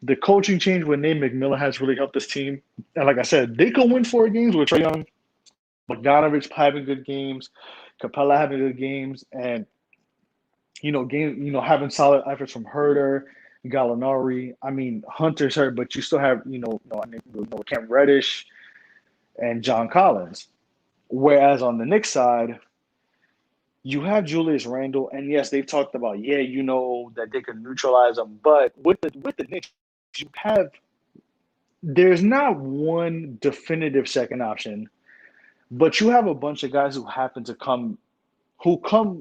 the coaching change with Nate McMillan has really helped this team. And like I said, they can win 4 games with Trae Young, Bogdanovich having good games, Capella having good games, and having solid efforts from Herter, Gallinari. I mean, Hunter's hurt, but you still have Cam Reddish and John Collins. Whereas on the Knicks side, you have Julius Randle, and yes, they've talked about that they can neutralize them, but with the Knicks, there's not one definitive second option, but you have a bunch of guys who happen to come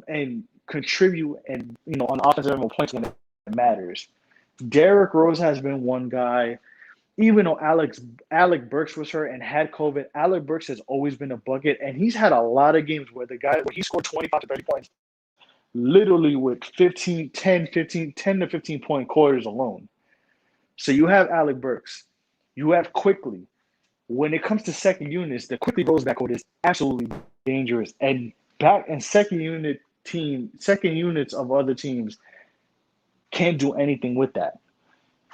and contribute and on offensive end points when it matters. Derrick Rose has been one guy. Even though Alec Burks was hurt and had COVID, Alec Burks has always been a bucket, and he's had a lot of games where he scored 25 to 30 points, literally with 10 to 15 point quarters alone. So you have Alec Burks, you have Quickly. When it comes to second units, the Quickly Rose backcourt is absolutely dangerous, and second units of other teams can't do anything with that.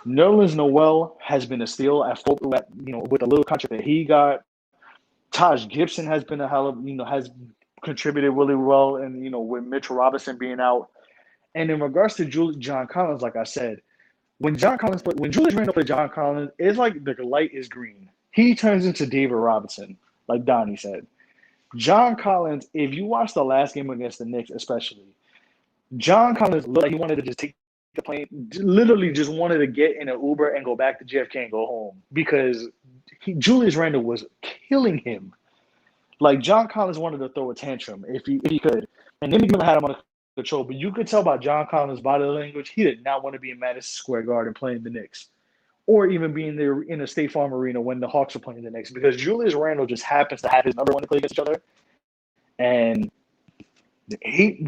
Nerlens Noel has been a steal with a little contract that he got. Taj Gibson has been has contributed really well, and with Mitchell Robinson being out. And in regards to John Collins, like I said, when Julius Randle played John Collins, it's like the light is green. He turns into David Robinson, like Donnie said. John Collins, if you watch the last game against the Knicks, especially, John Collins looked like he wanted to just take the plane, literally just wanted to get in an Uber and go back to JFK and go home because Julius Randle was killing him. Like, John Collins wanted to throw a tantrum if he could. And then McMillan had him under control, but you could tell by John Collins' body language, he did not want to be in Madison Square Garden playing the Knicks or even being there in a State Farm Arena when the Hawks are playing the Knicks because Julius Randle just happens to have his number when they play against each other. And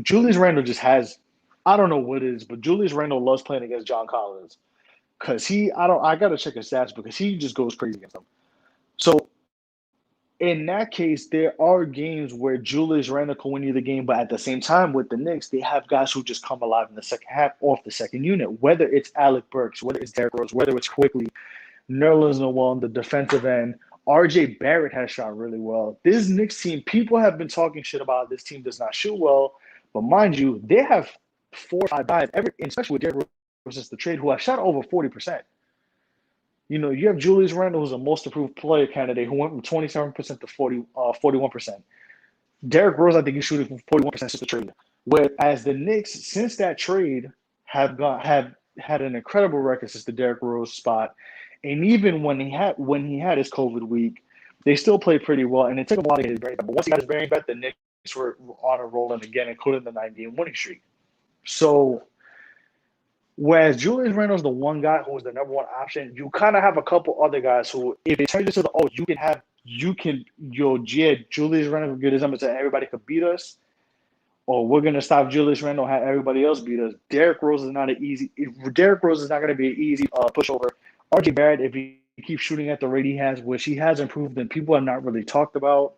Julius Randle just has – I don't know what it is, but Julius Randle loves playing against John Collins because I got to check his stats because he just goes crazy against him. So in that case, there are games where Julius Randle can win you the game, but at the same time with the Knicks, they have guys who just come alive in the second half off the second unit, whether it's Alec Burks, whether it's Derrick Rose, whether it's Quickly, Nerlens Noel on the defensive end. RJ Barrett has shot really well. This Knicks team, people have been talking shit about this team does not shoot well, but mind you, they have 4 or 5 guys, especially with Derrick Rose since the trade, who have shot over 40%. You have Julius Randle, who's a most improved player candidate, who went from 27% to 41%. Derrick Rose, I think he's shooting from 41% since the trade. Whereas the Knicks, since that trade, have had an incredible record since the Derrick Rose spot. And even when he had his COVID week, they still played pretty well. And it took him a while to get his bearings back. But once he got his bearings back, the Knicks were on a roll and again, including the 9-game winning streak. So, whereas Julius Randle is the one guy who is the number one option, you kind of have a couple other guys who, if it turns into Julius Randle can get his numbers and everybody could beat us, or we're gonna stop Julius Randle and have everybody else beat us. Derrick Rose is not going to be an easy pushover. RJ Barrett, if he keeps shooting at the rate he has, which he has improved, and people have not really talked about.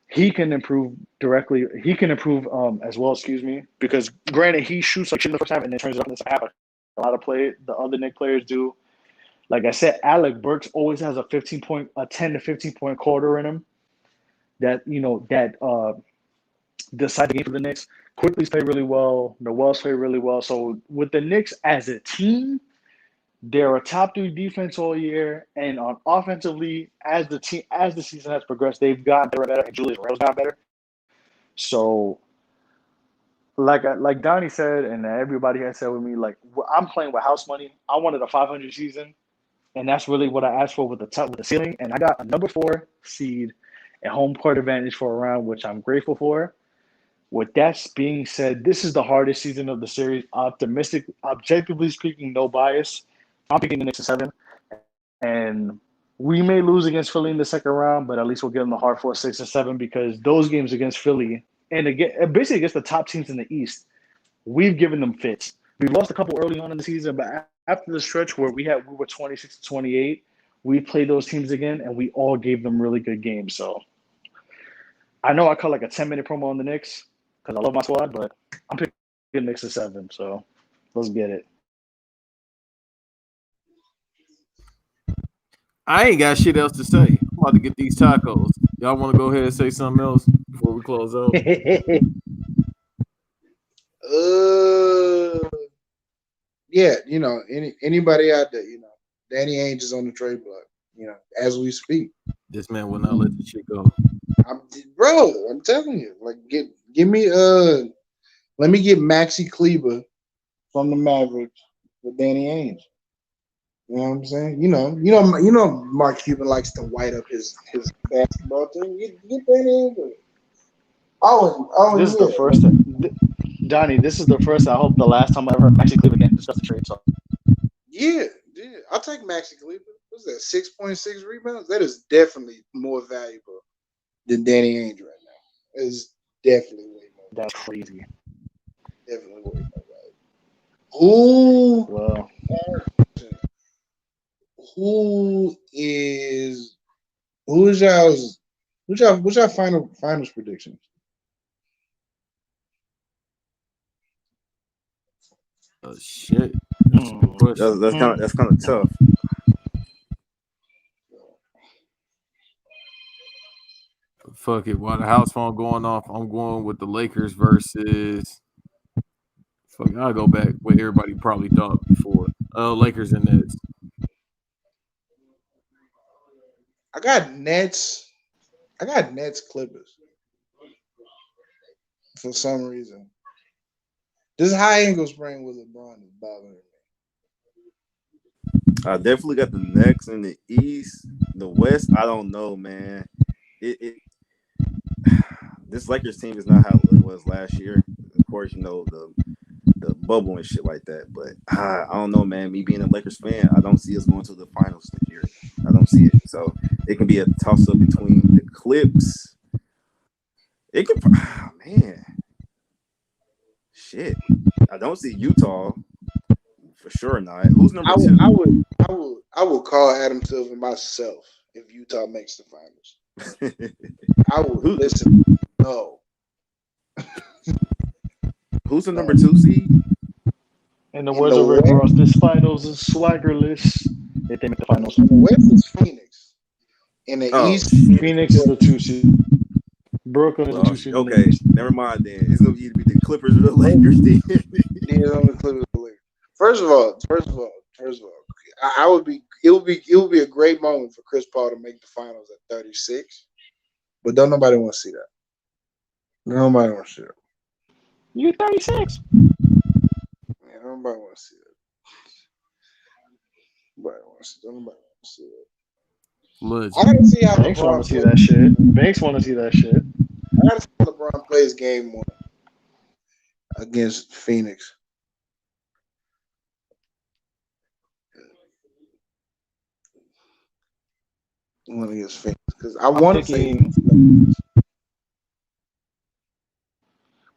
He can improve directly. He can improve as well, because granted, he shoots like shit in the first half and then turns it up in the second half. A lot of the other Knicks players do. Like I said, Alec Burks always has a 10 to 15 point quarter in him. That decide the game for the Knicks. Quickly's played really well. Noel's played really well. So with the Knicks as a team, they're a top 3 defense all year, and on offensively, as the season has progressed, they've gotten better, and Julius Randle's got better. So, like Donnie said, and everybody has said with me, like, I'm playing with house money. I wanted a 500 season, and that's really what I asked for with the ceiling. And I got a number 4 seed and home court advantage for a round, which I'm grateful for. With that being said, this is the hardest season of the series. Objectively speaking, no bias. I'm picking the Knicks in 7, and we may lose against Philly in the second round, but at least we'll give them the hard 4, 6, and 7 because those games against Philly and basically against the top teams in the East, we've given them fits. We lost a couple early on in the season, but after the stretch where we were 26 to 28, we played those teams again, and we all gave them really good games. So I know I cut like a 10-minute promo on the Knicks because I love my squad, but I'm picking Knicks to 7. So let's get it. I ain't got shit else to say. I'm about to get these tacos. Y'all want to go ahead and say something else before we close out? Yeah, anybody out there, Danny Ainge is on the trade block, as we speak. This man will not let the shit go. I'm telling you, like, give me let me get Maxi Kleber from the Mavericks with Danny Ainge. You know what I'm saying? Mark Cuban likes to white up his basketball team. Get Danny Ainge. This is the first. Donnie, this is the first. I hope the last time I ever heard Maxi Kleber again discuss the trade. So. Yeah. I'll take Maxi Kleber. What's that? 6.6 rebounds. That is definitely more valuable than Danny Ainge right now. It's definitely way more. That's crazy. Definitely way more valuable. Who's y'all finals predictions? Oh shit. That's a good question. That's kind of tough. Fuck it. While the house phone going off, I'm going with the Lakers versus. Fuck, I'll go back what everybody probably thought before. Lakers and Nets. I got Nets Clippers. For some reason. This high ankle sprain with LeBron is bothering me. I definitely got the Knicks in the East. The West, I don't know, man. This Lakers team is not how it was last year. Of course, the bubble and shit like that. But I don't know, man. Me being a Lakers fan, I don't see us going to the finals this year. I don't see it. So it can be a toss-up between the Clips. It could, man. Shit. I don't see Utah. For sure not. Who's number 2? I would call Adam Silver myself if Utah makes the finals. I would listen. No. Who's the number 2 seed? In the words of Rick Ross, this finals is swaggerless. If they make the finals. In the West is Phoenix. In the East, Phoenix is the 2 seed. Brooklyn is the 2 seed. Okay, never mind then. It's gonna either be the Clippers or the Lakers. Then. On the Clippers or the Lakers. First of all, it would be a great moment for Chris Paul to make the finals at 36. But don't nobody want to see that. Nobody want to see that. You 36. Yeah, nobody want to see that. Nobody want to see that. Legend. I gotta see how Banks want to see that shit. Banks want to see that shit. I gotta see how LeBron plays game 1 against Phoenix. One against Phoenix because I want to say.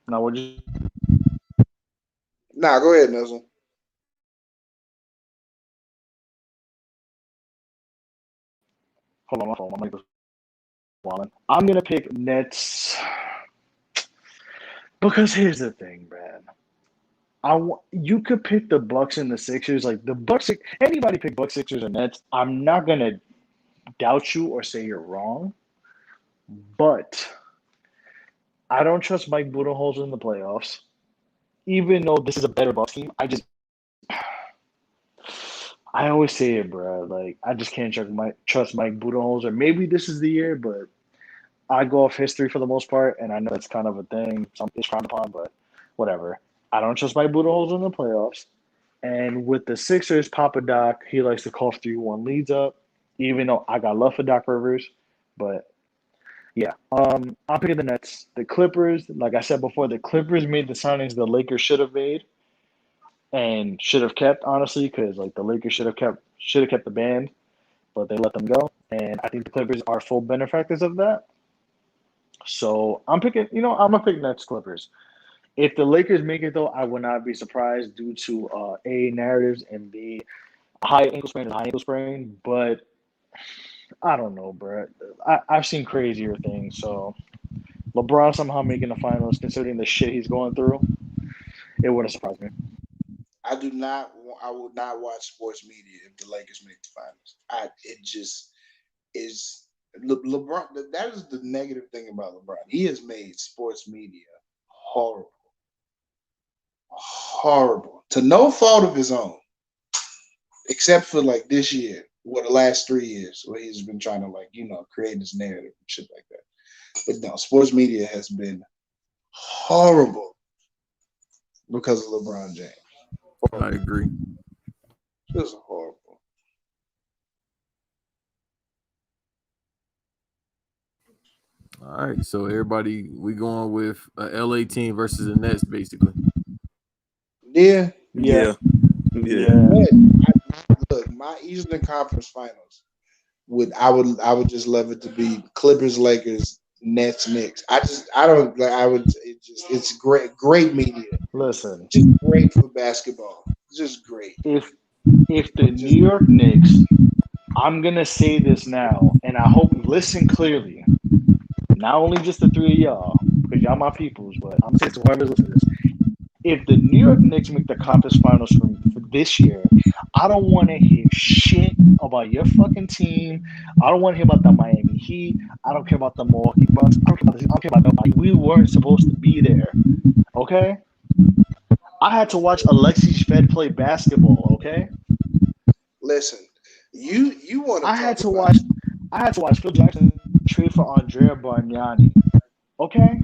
Now, would you? Nah, go ahead, Nelson. Hold on, my phone. My mic was walling. I'm gonna pick Nets because here's the thing, Brad. You could pick the Bucks and the Sixers. Like the Bucks, anybody pick Bucks, Sixers, or Nets. I'm not gonna doubt you or say you're wrong, but I don't trust Mike Budenholzer in the playoffs. Even though this is a better Bucks team, I always say it, bro. Like I just can't trust Mike Budenholzer. Maybe this is the year, but I go off history for the most part, and I know it's kind of a thing. It's frowned upon, but whatever. I don't trust Mike Budenholzer in the playoffs. And with the Sixers, Papa Doc, he likes to cough 3-1 leads up, even though I got love for Doc Rivers. But, yeah, I'm picking the Nets. The Clippers, like I said before, the Clippers made the signings the Lakers should have made and should have kept, honestly, because like the Lakers should have kept the band, but they let them go. And I think the Clippers are full benefactors of that. So I'm going to pick Nets Clippers. If the Lakers make it, though, I would not be surprised due to A, narratives, and B, high ankle sprain. But I don't know, bro. I've seen crazier things. So LeBron somehow making the finals, considering the shit he's going through, it wouldn't surprise me. I do not. I would not watch sports media if the Lakers make the finals. It just is LeBron. That is the negative thing about LeBron. He has made sports media horrible, horrible to no fault of his own, except for like this year, or the last 3 years, where he's been trying to create this narrative and shit like that. But no, sports media has been horrible because of LeBron James. I agree. Just horrible. All right, so everybody, we going with a LA team versus the Nets, basically. Yeah. Yeah. Look, my Eastern Conference Finals I would just love it to be Clippers, Lakers, Nets, Knicks. It's great media. Listen, Just great for basketball. Just great. if the New York Knicks, I'm gonna say this now, and I hope you listen clearly. Not only just the three of y'all, because y'all my peoples, but I'm saying to whoever's listening to this. If the New York Knicks make the conference finals for this year, I don't want to hear shit about your fucking team. I don't want to hear about the Miami Heat. I don't care about the Milwaukee Bucks. I don't care about nobody. We weren't supposed to be there. Okay? I had to watch Alexis Ved play basketball, okay? Listen, you want to I had to watch Phil Jackson trade for Andrea Bargnani. Okay?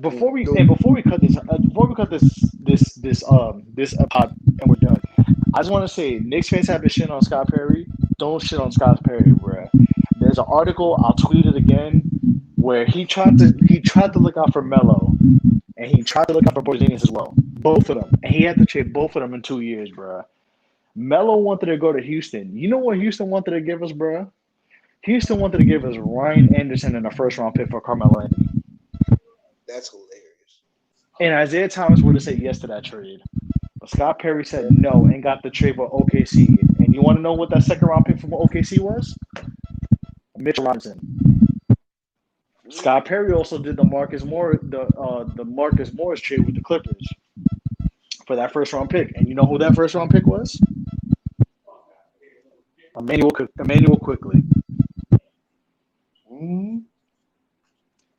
Before we cut this pod and we're done, I just want to say Knicks fans have been shitting on Scott Perry. Don't shit on Scott Perry, bro. There's an article, I'll tweet it again, where he tried to look out for Melo, and he tried to look out for Porzingis as well, both of them, and he had to trade both of them in 2 years, bro. Melo wanted to go to Houston. You know what Houston wanted to give us, bro? Houston wanted to give us Ryan Anderson in a first-round pick for Carmelo Anthony. That's hilarious. And Isaiah Thomas would have said yes to that trade. But Scott Perry said no and got the trade for OKC. And you want to know what that second-round pick from OKC was? Mitchell Robinson. Scott Perry also did the Marcus Morris trade with the Clippers for that first-round pick. And you know who that first-round pick was? Emmanuel Quickly. Mm-hmm.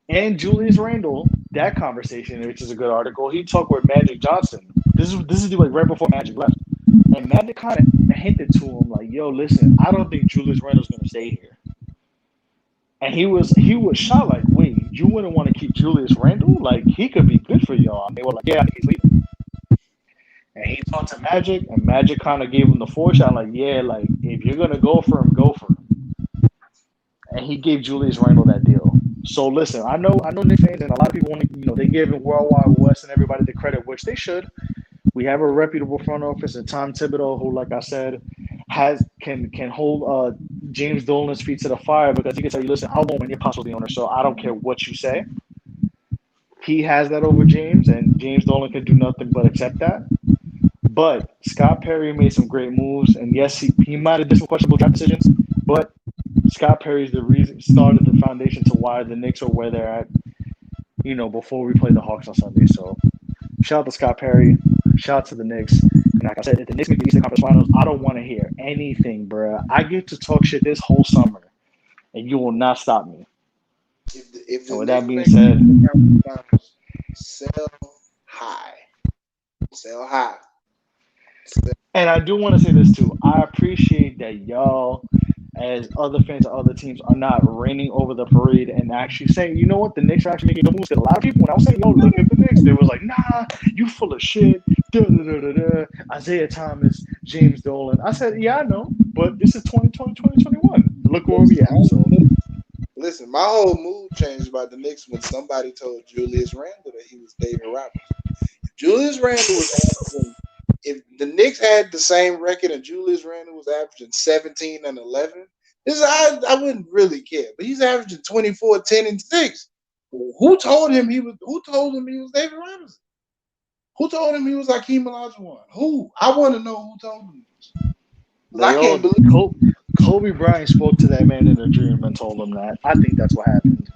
And Julius Randle, that conversation, which is a good article, he talked with Magic Johnson. This is like right before Magic left. And Magic kind of hinted to him, like, yo, listen, I don't think Julius Randle's going to stay here. And he was shocked, like, wait, you wouldn't want to keep Julius Randle? Like, he could be good for y'all. And they were like, yeah, I think he's leaving. And he talked to Magic, and Magic kind of gave him the foreshot, like, yeah, like, if you're going to go for him, go for him. And he gave Julius Randle that deal. So listen, I know Knicks fans and a lot of people want to, they give Worldwide West and everybody the credit, which they should. We have a reputable front office and Tom Thibodeau, who, like I said, can hold James Dolan's feet to the fire, because he can tell you, listen, I won't win, you're possibly the owner, so I don't care what you say. He has that over James, and James Dolan can do nothing but accept that. But Scott Perry made some great moves, and yes, he might have did some questionable draft decisions, but Scott Perry's the reason, started the foundation to why the Knicks are where they're at, before we play the Hawks on Sunday. So shout out to Scott Perry. Shout out to the Knicks. And like I said, if the Knicks make the Eastern Conference Finals, I don't want to hear anything, bro. I get to talk shit this whole summer, and you will not stop me. If and with that being said, sell high. Sell high. And I do want to say this too. I appreciate that y'all, as other fans of other teams, are not raining over the parade and actually saying, you know what, the Knicks are actually making the moves. Because a lot of people, when I was saying, yo, look at the Knicks, they was like, nah, you full of shit. Isaiah Thomas, James Dolan. I said, yeah, I know, but this is 2020, 2021. Look where we at. So. Listen, my whole mood changed about the Knicks when somebody told Julius Randle that he was David Robinson. Julius Randle was averaging, if the Knicks had the same record and Julius Randle was averaging 17 and 11, I wouldn't really care. But he's averaging 24, 10, and 6. Who told him he was David Robinson? Who told him he was Hakeem Olajuwon? Who? I want to know who told him this. I can't believe Kobe Bryant spoke to that man in a dream and told him that. I think that's what happened.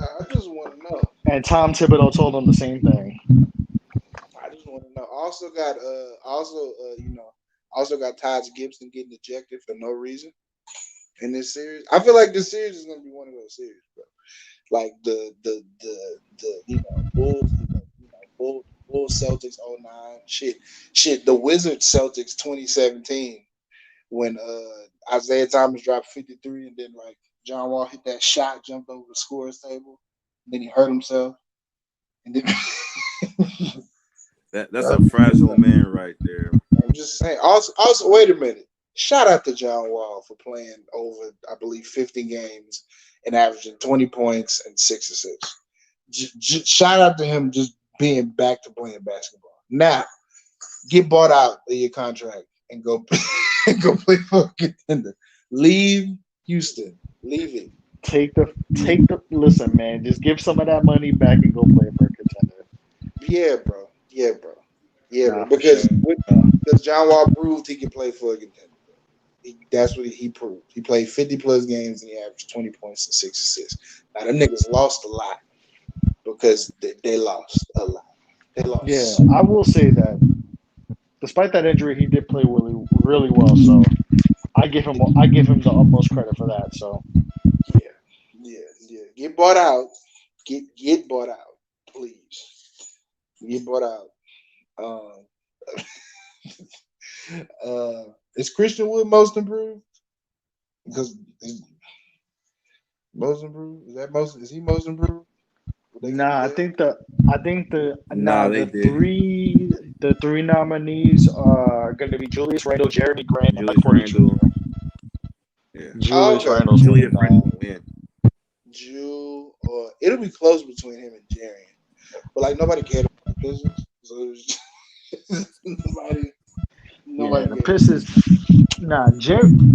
I just want to know. And Tom Thibodeau told him the same thing. I just want to know. Also got Taj Gibson getting ejected for no reason in this series. I feel like this series is gonna be one of those series, bro. Like the Bulls Celtics 09 shit the Wizards Celtics 2017 when Isaiah Thomas dropped 53 and then like John Wall hit that shot, jumped over the scorer's table, and then he hurt himself. And then that's a fragile man right there. I'm just saying. Also, wait a minute. Shout out to John Wall for playing over, I believe, 50 games and averaging 20 points and 6 assists. Shout out to him just being back to playing basketball. Now, get bought out of your contract and go play for a contender. Leave Houston. Leave it. Take the listen, man. Just give some of that money back and go play for a contender. Yeah, bro. Because John Wall proved he could play for a contender. That's what he proved. He played 50 plus games and he averaged 20 points and 6 assists. Now them niggas lost a lot because they lost a lot. They lost. Yeah, I will say that despite that injury, he did play really, really well. So I give him the utmost credit for that. So yeah. Get bought out. Get bought out, please. Get bought out. Is Christian Wood most improved? Because most improved? Is he most improved? I think the three nominees are going to be Julius Randle, Jeremy Grant, and Julius Randle. Yeah. Julius Okay. Randle's Julius Randle. Yeah. It'll be close between him and Jerry. But like nobody cared about the Pistons. So it was just, nobody the Pistons.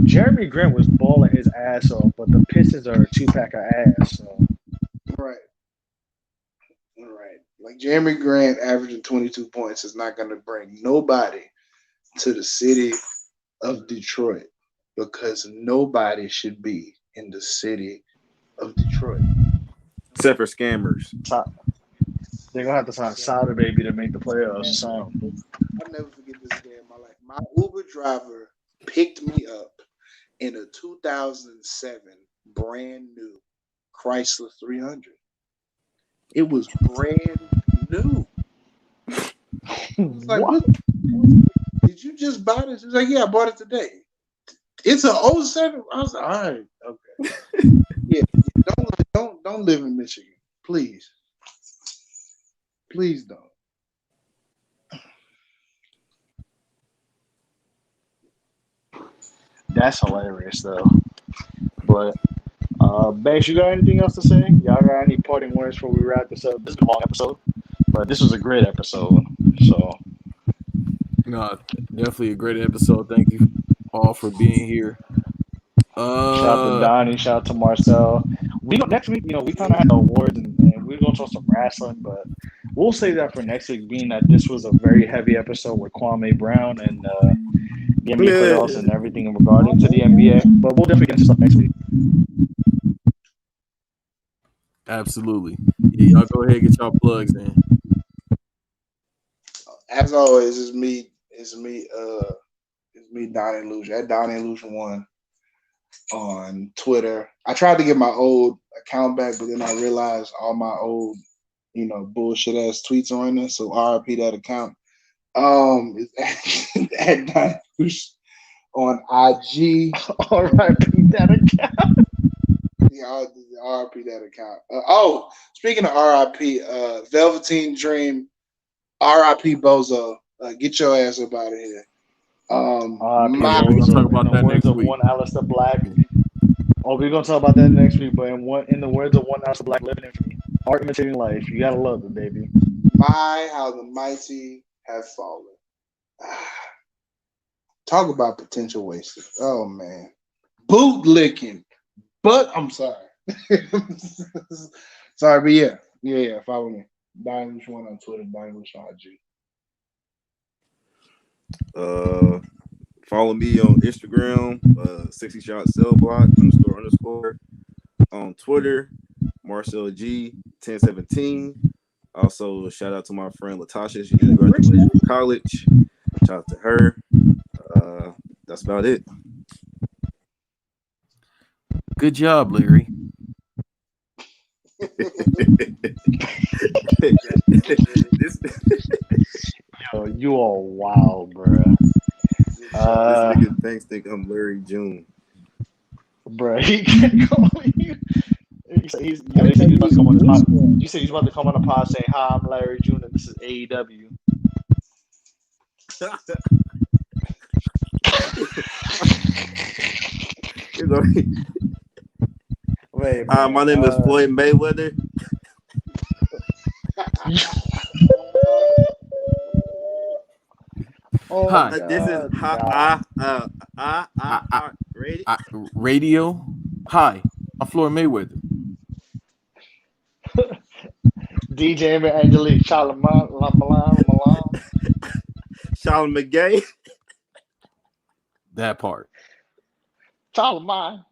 Jeremy Grant was balling his ass off, but the Pistons are a 2-pack of ass. So. Right. Like Jeremy Grant averaging 22 points is not going to bring nobody to the city of Detroit because nobody should be in the city of Detroit. Except for scammers. They're going to have to sign Sada Baby to make the playoffs. So. I'll never forget this day in my life. My Uber driver picked me up in a 2007 brand new Chrysler 300. It was brand new. I was like, what? Did you just buy this? He was like, yeah, I bought it today. It's a 07. I was like, all right, okay. Yeah, don't live in Michigan, please. Please don't. That's hilarious, though. But, Banks, you got anything else to say? Y'all got any parting words before we wrap this up? This is a long episode, but this was a great episode. So, no, definitely a great episode. Thank you all for being here. Shout out to Donnie. Shout out to Marcel. Next week, we kind of had the awards and we're going to talk some wrestling, but we'll save that for next week, being that this was a very heavy episode with Kwame Brown and the NBA playoffs and everything regarding to the NBA. But we'll definitely get into stuff next week. Absolutely. Yeah, y'all go ahead and get y'all plugs in. As always, it's me, Donny Luche. At Donny Luche 1 on Twitter. I tried to get my old account back, but then I realized all my old, bullshit ass tweets are in there. So RIP that account. It's at Donny Luche on IG. RIP that account. Yeah, RIP that account. Speaking of RIP, Velveteen Dream, RIP Bozo. Get your ass up out of here. We're gonna talk about that next week. One Alistair Black. We're gonna talk about that next week. But in the words of one Alistair Black, living infamy, art imitating life. You gotta love it, baby. My, how the mighty have fallen. Talk about potential wasted. Oh man, boot licking. But I'm sorry. Sorry, but yeah. Follow me. Donny Luche 1 on Twitter. Donny Luche on IG. Follow me on Instagram, 60 shot cell block __. On Twitter, Marcel G 1017. Also, shout out to my friend Latasha. She just graduated from college. Shout out to her. That's about it. Good job, Larry. Yo, you are wild, bro. This nigga think I'm Larry June. Bro, he can't call you. You said he's about to come on the pod. You said he's about to come on the pod saying, "Hi, I'm Larry June, and this is AEW." Wait, Hi, my name is Floyd Mayweather. Oh, Hi. This is Radio. Hi, I'm Floyd Mayweather. DJ and Angelique, Charlamagne, Charlamagne. That part. Charlamagne.